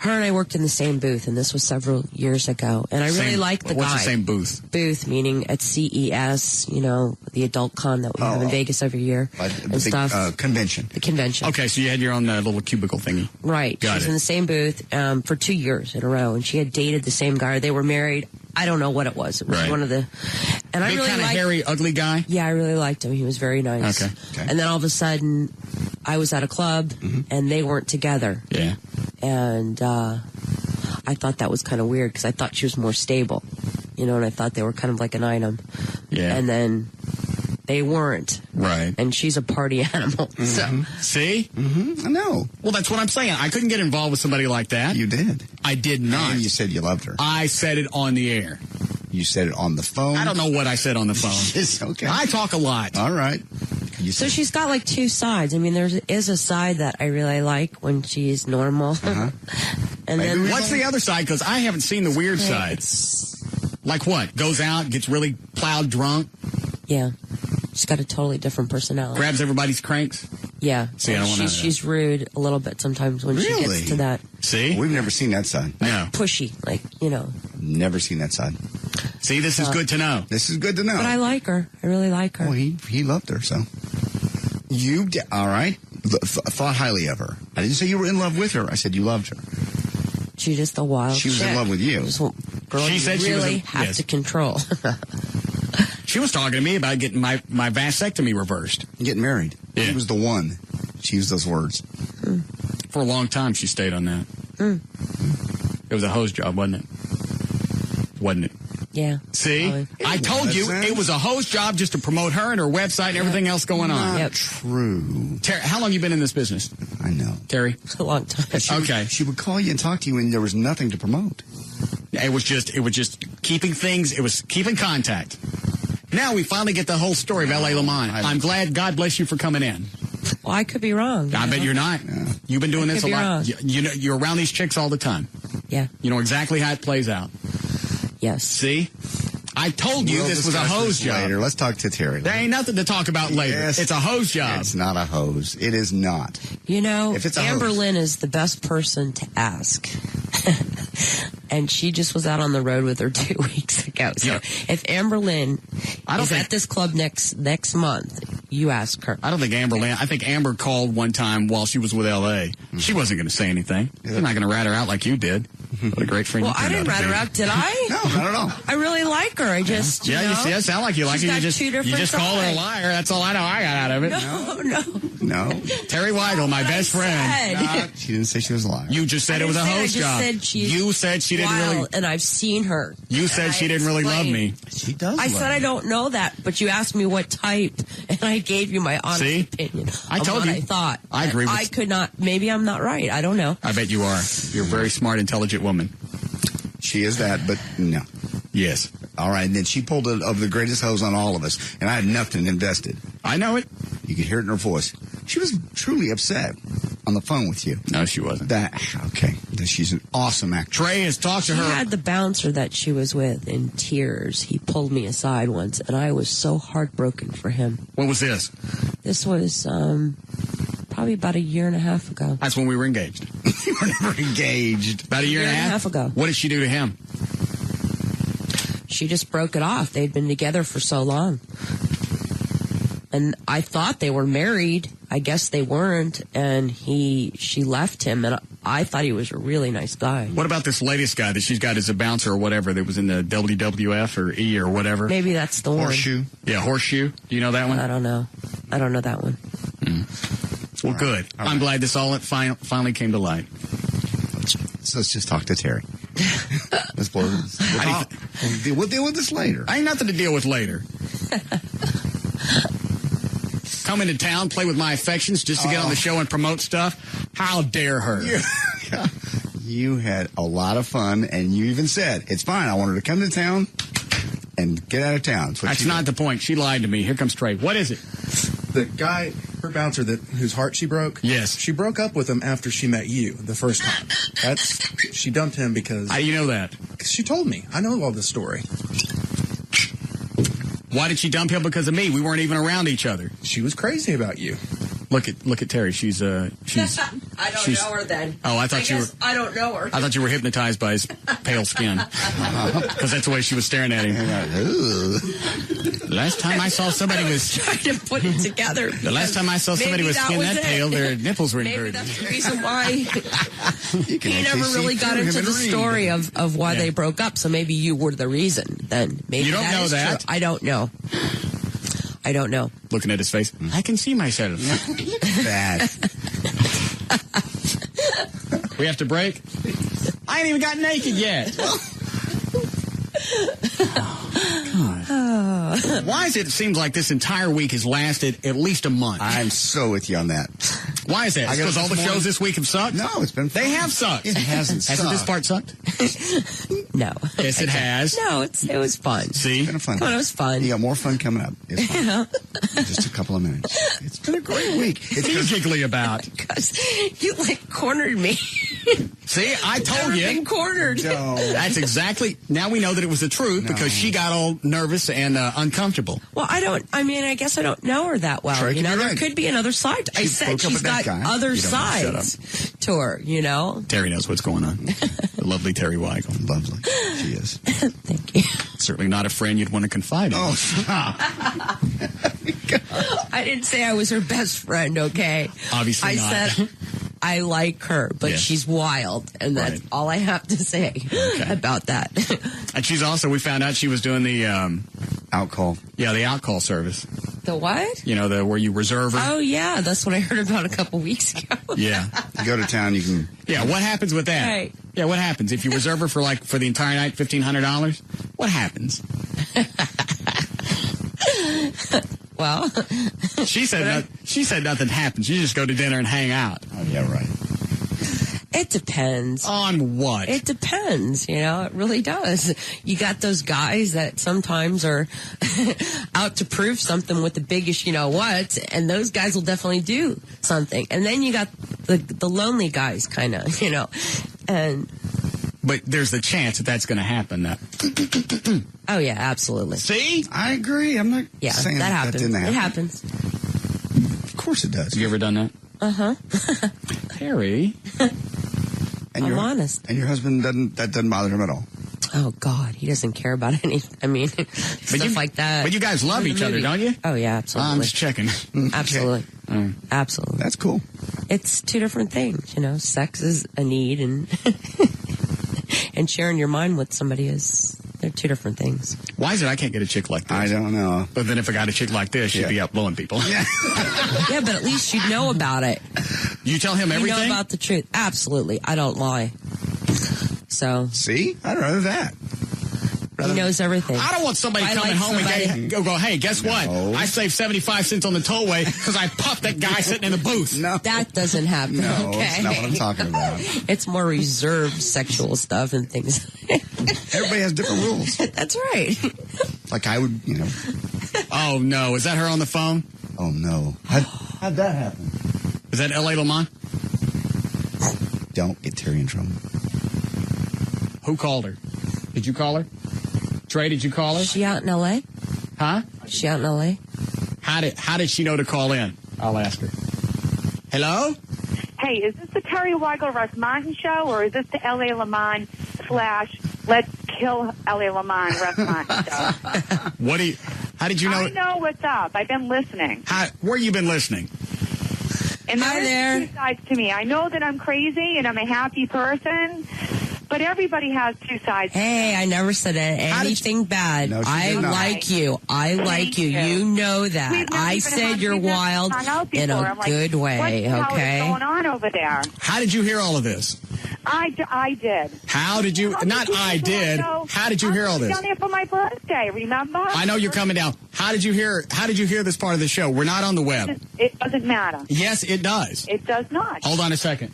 Her and I worked in the same booth, and this was several years ago. And I really liked the guy. What's the same booth? Booth, meaning at CES, the adult con that we have in Vegas every year. And stuff. Convention. The convention. Okay, so you had your own little cubicle thingy. Right. She was in the same booth for 2 years in a row, and she had dated the same guy. They were married. I don't know what it was. It was one of the... And Big, I really kind of hairy, ugly guy? Yeah, I really liked him. He was very nice. Okay. And then all of a sudden, I was at a club, and they weren't together. Yeah. And I thought that was kind of weird, because I thought she was more stable. And I thought they were kind of like an item. Yeah. And then they weren't. Right. And she's a party animal. So. See? I know. Well, that's what I'm saying. I couldn't get involved with somebody like that. You did. I did not. And you said you loved her. I said it on the air. You said it on the phone? I don't know what I said on the phone. It's okay. I talk a lot. All right. So she's got like 2 sides. I mean, there is a side that I really like when she's normal. And then what's the other side? Because I haven't seen the weird side. Like what? Goes out, gets really plowed drunk? Yeah. She's got a totally different personality. Grabs everybody's cranks? Yeah. See, I don't want to. She's rude a little bit sometimes when she gets to that. See? We've never seen that side. No. Pushy, Never seen that side. See, this is good to know. This is good to know. But I like her. I really like her. Well, he loved her, so. You did. All right. Thought highly of her. I didn't say you were in love with her. I said you loved her. She's just a wild She was in chick. love with you. Girl, She you said really she was have to control. She was talking to me about getting my vasectomy reversed. Getting married. Yeah. She was the one. She used those words. For a long time, she stayed on that. It was a hose job, wasn't it? Wasn't it? Yeah. See? Probably. I told you it was a hose job just to promote her and her website and everything else going on. Not true. Terry, how long you been in this business? I know. Terry? A long time. She would call you and talk to you, and there was nothing to promote. It was just keeping things. It was keeping contact. Now we finally get the whole story of L.A. Lamont. I'm glad. God bless you for coming in. Well, I could be wrong. I bet you're not. Yeah. You've been doing this a lot. You're around these chicks all the time. Yeah. You know exactly how it plays out. Yes. See? I told you this was a hose job. Later. Let's talk to Terry. There ain't nothing to talk about later. Yes. It's a hose job. It's not a hose. It is not. You know, if it's Amber Lynn is the best person to ask. And she just was out on the road with her 2 weeks ago. So if Amber Lynn is at this club next month, you ask her. I don't think Amber Lynn. I think Amber called one time while she was with L.A. She wasn't going to say anything. You're not going to rat her out like you did. What a great friend Well, you I turned didn't out to rat her be. out, did I? No, not at all. I really like her. I just, Yeah, you see, it sound like you like she's her. got two different You just call her a sides. liar. That's all I know I got out of it. No. Terry Weigel, my best friend. Nah, she didn't say she was a liar. You just said it was a host job. You said she didn't really. Wild, and I've seen her. You said she didn't really love me. She does. I said I don't know that, but you asked me what type, and I gave you my honest opinion. I of told what you. I thought. I agree with I could not. Maybe I'm not right. I don't know. I bet you are. You're a very smart, intelligent woman. She is that, but no. Yes. All right, and then she pulled it of the greatest hose on all of us, and I had nothing invested. I know it. You could hear it in her voice. She was truly upset on the phone with you. No, she wasn't. Okay. She's an awesome actress. Trey has talked to She her. had the bouncer that she was with in tears. He pulled me aside once, and I was so heartbroken for him. When was this? This was probably about a year and a half ago. That's when we were engaged. You were never engaged. About a year and a half ago. What did she do to him? She just broke it off. They'd been together for so long. And I thought they were married. I guess they weren't. And she left him. And I thought he was a really nice guy. What about this latest guy that she's got as a bouncer or whatever that was in the WWF or E or whatever? Maybe that's the one. Horseshoe. Yeah, Horseshoe. Do you know that one? I don't know. I don't know that one. Well, good. I'm glad this all finally came to light. So let's just talk to Terry. Let's blow this. We'll deal with this later. I ain't nothing to deal with later. Come into town, play with my affections just to get on the show and promote stuff. How dare her? You had a lot of fun, and you even said, it's fine. I want her to come to town and get out of town. That's not the point. She lied to me. Here comes Trey. What is it? The guy, her bouncer whose heart she broke. Yes. She broke up with him after she met you the first time. She dumped him because. How do you know that? She told me. I know all the story. Why did she dump him? Because of me. We weren't even around each other. She was crazy about you. Look at Terry. She's I don't know her then. Oh, I thought you were. I don't know her. I thought you were hypnotized by his pale skin. Because that's the way she was staring at him. Last time I saw somebody was trying to put it together. The last time I saw somebody with skin that pale, their nipples were inverted. Maybe that's the reason why he never really got into the story of why they broke up. So maybe you were the reason. Then maybe you don't know that. True. I don't know. I don't know. Looking at his face, I can see myself. Look at that. We have to break? I ain't even got naked yet. God. Why is it seems like this entire week has lasted at least a month? I'm so with you on that. Why is that? Because all the shows this week have sucked? No, it's been fun. They have sucked. It hasn't sucked. Hasn't this part sucked? No. Yes, it has. No, it was fun. See? It's been a fun. Come on, it was fun. You got more fun coming up. It's fun. Yeah. Just a couple of minutes. It's been a great week. What are you giggly about? Because you cornered me. See, I told you. Been cornered. No. That's exactly. Now we know that it was the truth because she got all nervous and uncomfortable. Well, I guess I don't know her that well. Trey, There could be another side. I said she's got other sides to her, Terry knows what's going on. The lovely Terry Weigel. Lovely. She is. Thank you. Certainly not a friend you'd want to confide in. Oh, stop. I didn't say I was her best friend, okay? Obviously not. I said I like her, but she's wild, and that's all I have to say about that. And she's also, we found out she was doing the out-call. Yeah, the out-call service. The what? Where you reserve her. Oh, yeah, that's what I heard about a couple weeks ago. Yeah. You go to town, you can... Yeah, what happens with that? Right. Yeah, what happens? If you reserve her for the entire night, $1,500, what happens? Well, she said nothing happens. You just go to dinner and hang out. Oh, yeah, right. It depends. On what? It depends, it really does. You got those guys that sometimes are out to prove something with the biggest what, and those guys will definitely do something. And then you got the lonely guys kind of, and... But there's the chance that's going to happen. Oh, yeah, absolutely. See? I agree. I'm not saying that happens. Didn't happen. It happens. Of course it does. Have you ever done that? Uh-huh. Harry, I'm honest. And your husband doesn't bother him at all. Oh, God. He doesn't care about anything. I mean, stuff like that. But you guys love each other, don't you? Oh, yeah, absolutely. I'm just checking. Absolutely. Absolutely. That's cool. It's two different things, you know. Sex is a need, and and sharing your mind with somebody is, they're two different things. Why is it I can't get a chick like this? I don't know. But then if I got a chick like this, she'd be out blowing people. Yeah. Yeah, but at least you know about it. You tell him everything? You know about the truth. Absolutely. I don't lie. So. See? I'd rather that. He knows everything. I don't want somebody coming home and go, hey, guess what? I saved 75 cents on the tollway because I puffed that guy sitting in the booth. No. That doesn't happen. No, okay? that's not what I'm talking about. It's more reserved sexual stuff and things. Everybody has different rules. That's right. Like I would, you know. Oh, no. Is that her on the phone? Oh, no. How'd that happen? Is that L.A. Lamont? Don't get Terry in trouble. Who called her? Did you call her? Trey, did you call her? She out in L.A.? Huh? She out in L.A.? How did she know to call in? I'll ask her. Hello? Hey, is this the Terry Weigel Russ Martin Show, or is this the L.A. Lamont / Let's Kill L.A. Lamont Russ Martin Show? How did you know? I know what's up. I've been listening. Where you been listening? And there's two sides to me. I know that I'm crazy and I'm a happy person, but everybody has two sides. Hey, I never said anything bad. No, I like you. I like you. You know that. I said you're wild in a good way, what the hell okay? is going on over there? How did you hear all of this? I did. How did you? Not I did. How did you hear all this? I was down there for my birthday, remember? I know you're coming down. How did you hear this part of the show? We're not on the web. It doesn't matter. Yes, it does. It does not. Hold on a second.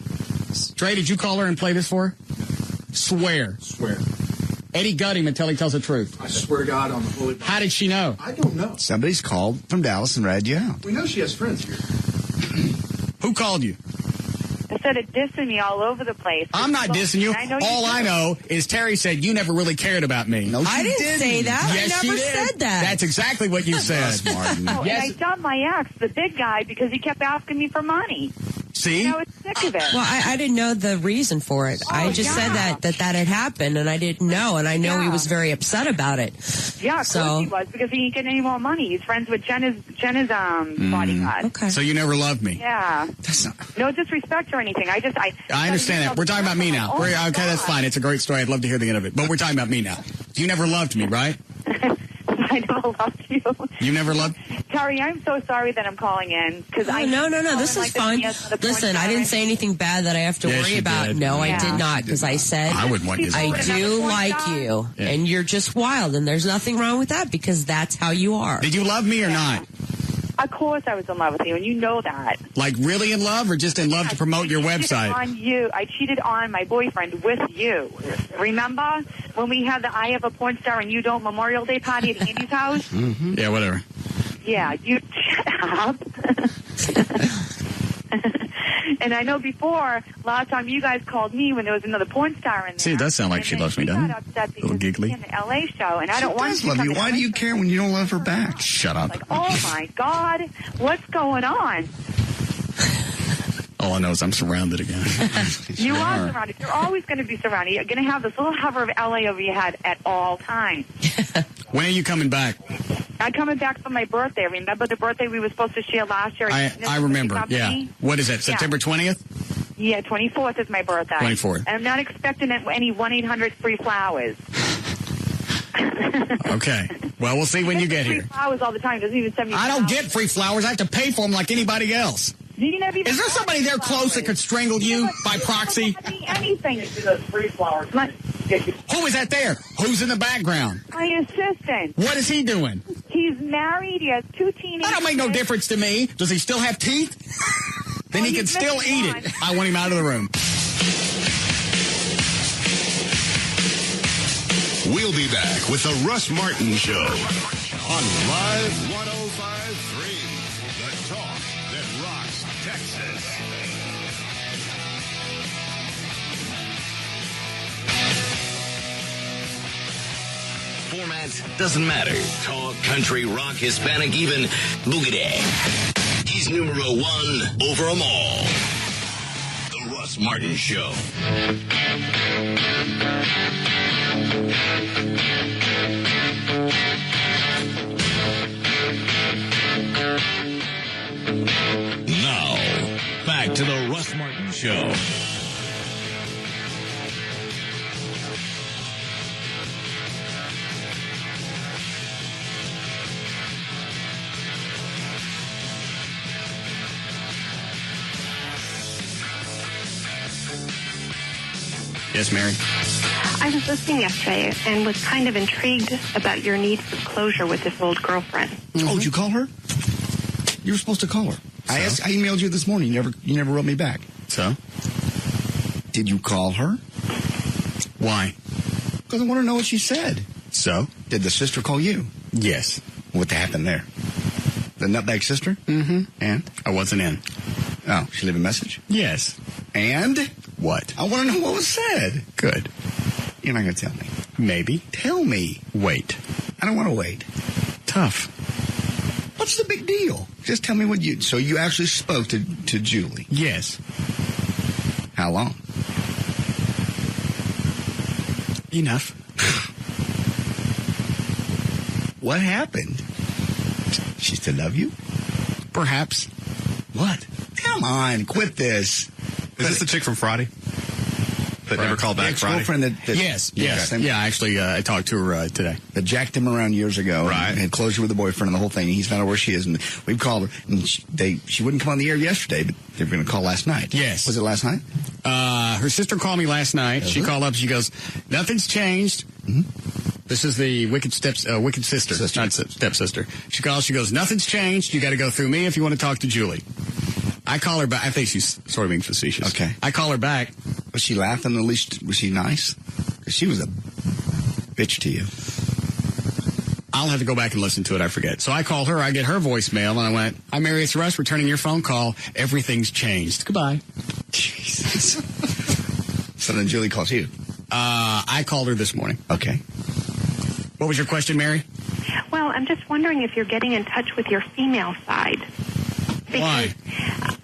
Trey, did you call her and play this for her? Swear. Eddie gut him until he tells the truth. I swear to God on the Holy Bible. How did she know? I don't know. Somebody's called from Dallas and ratted you out. We know she has friends here. Who called you? Instead of dissing me all over the place. I'm not dissing you. All I know is Terry said you never really cared about me. No, I didn't say that. Yes, I never she did. said that. That's exactly what you said. Oh, Yes. and I dumped my ex, the big guy, because he kept asking me for money. See? And I was sick of it. Well, I didn't know the reason for it. I just said that had happened, and I didn't know, and I know he was very upset about it. Yeah, of course he was, because he ain't getting any more money. He's friends with Jenna's bodyguard. Okay. So you never loved me. Yeah. No disrespect or anything. I understand that. We're talking about me now. Okay, that's fine. It's a great story. I'd love to hear the end of it. But we're talking about me now. You never loved me, right? I never loved you. You never loved? Terry, I'm so sorry that I'm calling in. No. This is fine. Listen, I didn't say anything bad that I have to worry about. Did. No, I did not, because I said I wouldn't want you to. I do like you, and you're just wild, and there's nothing wrong with that, because that's how you are. Did you love me or not? Of course I was in love with you, and you know that. Like really in love, or just in love to promote your website? On you. I cheated on my boyfriend with you. Remember when we had the I Have a Porn Star and You Don't Memorial Day party at Andy's house? Mm-hmm. Yeah, whatever. Yeah, you shut up. And I know before, last time you guys called me when there was another porn star in there. See, it does sound like she loves me, doesn't it? Upset A little giggly. in the LA show, and I don't want She does love you. Why do you care when you don't love her back? Shut up. Like, oh my God, what's going on? All I know is I'm surrounded again. You are surrounded. You're always going to be surrounded. You're going to have this little hover of LA over your head at all times. When are you coming back? I'm coming back for my birthday. Remember the birthday we were supposed to share last year? I remember, yeah. What is that, September 20th? Yeah, 24th is my birthday. 24th. And I'm not expecting any 1-800 free flowers. Okay. Well, we'll see when you get here. Free flowers all the time. Doesn't even send me I don't get free flowers. I have to pay for them like anybody else. Is there somebody there close that could strangle you by proxy? Anything. Free flowers. Who is that there? Who's in the background? My assistant. What is he doing? He's married. He has 2 teenagers. That don't make no difference to me. Does he still have teeth? Then he can still eat it. I want him out of the room. We'll be back with the Russ Martin Show on Live 105.3, the talk that rocks Texas. Format doesn't matter. Talk, country, rock, Hispanic, even boogie. He's numero one over them all. The Russ Russ Martin Show. Now, back to the Russ Martin Show. Yes, Mary. I was listening yesterday and was kind of intrigued about your need for closure with this old girlfriend. Oh, did you call her? You were supposed to call her. So? I emailed you this morning. You never wrote me back. So? Did you call her? Why? Because I want to know what she said. So? Did the sister call you? Yes. What happened there? The nutbag sister? Mm-hmm. And? I wasn't in. Oh, she left a message? Yes. And? What? I want to know what was said. Good. You're not going to tell me. Maybe. Tell me. Wait. I don't want to wait. Tough. What's the big deal? Just tell me what you... So you actually spoke to Julie? Yes. How long? Enough. What happened? She still love you? Perhaps. What? Come on, quit this. Is this the chick from Friday? That never called back Friday? Ex-girlfriend that Yes. Yeah, actually, I talked to her today. That jacked him around years ago. Right. And had closure with the boyfriend and the whole thing. He's not where she is. And we've called her. And she wouldn't come on the air yesterday, but they were going to call last night. Yes. Was it last night? Her sister called me last night. She called up. She goes, nothing's changed. Mm-hmm. This is the wicked sister, not stepsister. She calls. She goes, nothing's changed. You got to go through me if you want to talk to Julie. I call her back. I think she's sort of being facetious. Okay. I call her back. Was she laughing? At least was she nice? Because she was a bitch to you. I'll have to go back and listen to it. I forget. So I call her. I get her voicemail, and I went, "I'm Mary, it's Russ. Returning your phone call. Everything's changed. Goodbye." Jesus. So then Julie calls you. I called her this morning. Okay. What was your question, Mary? Well, I'm just wondering if you're getting in touch with your female side. Because Why?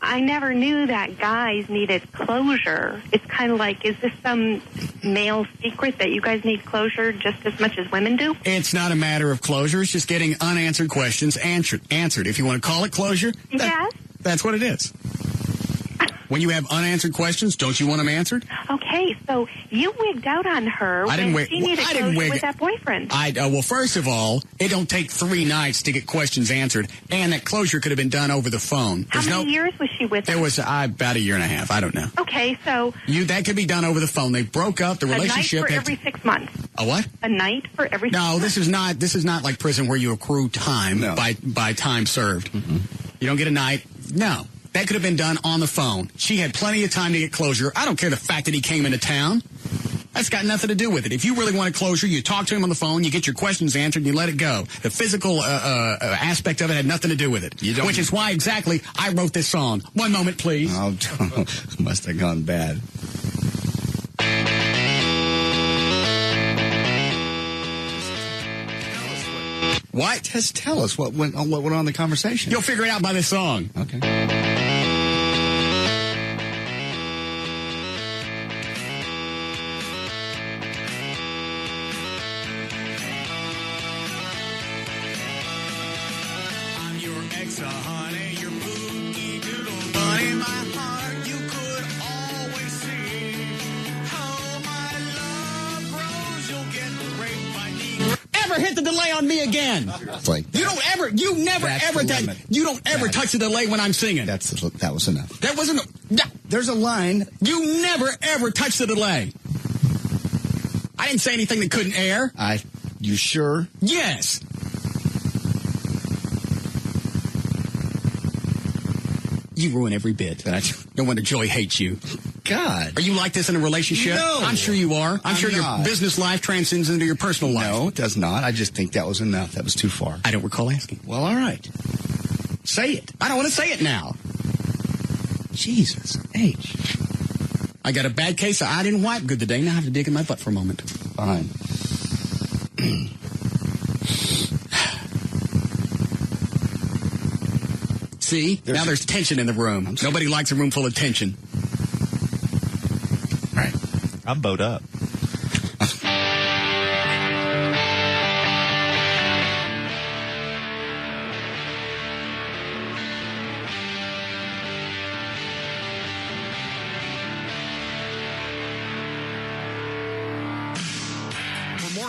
I never knew that guys needed closure. It's kind of like, is this some male secret that you guys need closure just as much as women do? It's not a matter of closure. It's just getting unanswered questions answered. If you want to call it closure, that's what it is. When you have unanswered questions, don't you want them answered? Okay, so you wigged out on her when she needed closure with that boyfriend. Well, first of all, it don't take 3 nights to get questions answered, and that closure could have been done over the phone. How many years was she with him? There was about a year and a half. I don't know. Okay, so... That could be done over the phone. They broke up. The relationship... A night for every 6 months. A what? A night for every 6 months. No, this is not like prison where you accrue time by time served. Mm-hmm. You don't get a night. No. That could have been done on the phone. She had plenty of time to get closure. I don't care the fact that he came into town. That's got nothing to do with it. If you really wanted closure, you talk to him on the phone, you get your questions answered, and you let it go. The physical aspect of it had nothing to do with it. Which is why exactly I wrote this song. One moment, please. Oh, must have gone bad. What? Just tell us what went on in the conversation. You'll figure it out by this song. Okay. I'm your ex, honey, your boogie doodle bunny, my heart, you could always see how my love grows. You'll get raped by me. Ever hit the delay on me again? Like you don't ever touch the delay when I'm singing. That was enough. That wasn't. There's a line. You never ever touch the delay. I didn't say anything that couldn't air. You sure? Yes. You ruin every bit. No wonder Joey hates you. God. Are you like this in a relationship? No. I'm sure you are. I'm sure not. your business life transcends into your personal life. No, it does not. I just think that was enough. That was too far. I don't recall asking. Well, all right. Say it. I don't want to say it now. Jesus H. I got a bad case of I didn't wipe good today. Now I have to dig in my butt for a moment. Fine. See? Now there's tension in the room. Nobody likes a room full of tension. I'm bowed up.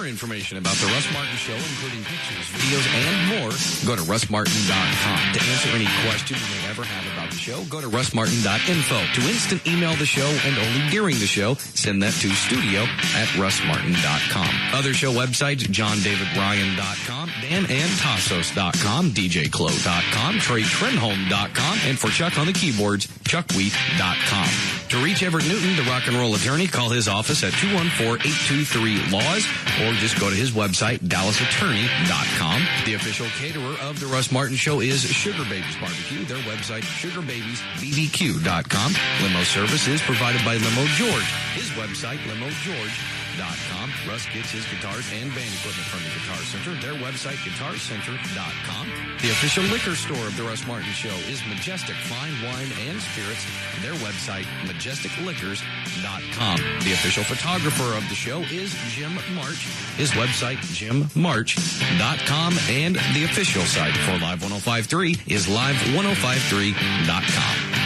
Information about the Russ Martin Show, including pictures, videos, and more, go to russmartin.com. To answer any questions you may ever have about the show, go to russmartin.info. To instant email the show and only during the show, send that to studio@russmartin.com. Other show websites, johndavidryan.com, danandtassos.com, djclo.com, treytrenholm.com, and for Chuck on the keyboards, chuckwheat.com. To reach Everett Newton, the rock and roll attorney, call his office at 214-823-LAWS or just go to his website, dallasattorney.com. The official caterer of the Russ Martin Show is Sugar Babies Barbecue. Their website, sugarbabiesbbq.com. Limo service is provided by Limo George. His website, limogeorge.com. Russ gets his guitars and band equipment from the Guitar Center. Their website, guitarcenter.com. The official liquor store of the Russ Martin Show is Majestic Fine Wine and Spirits. Their website, majesticliquors.com. The official photographer of the show is Jim March. His website, jimmarch.com. And the official site for Live 105.3 is live1053.com.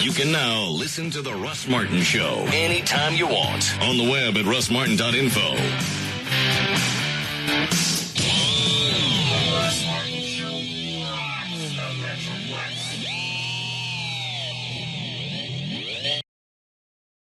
You can now listen to The Russ Martin Show anytime you want on the web at russmartin.info.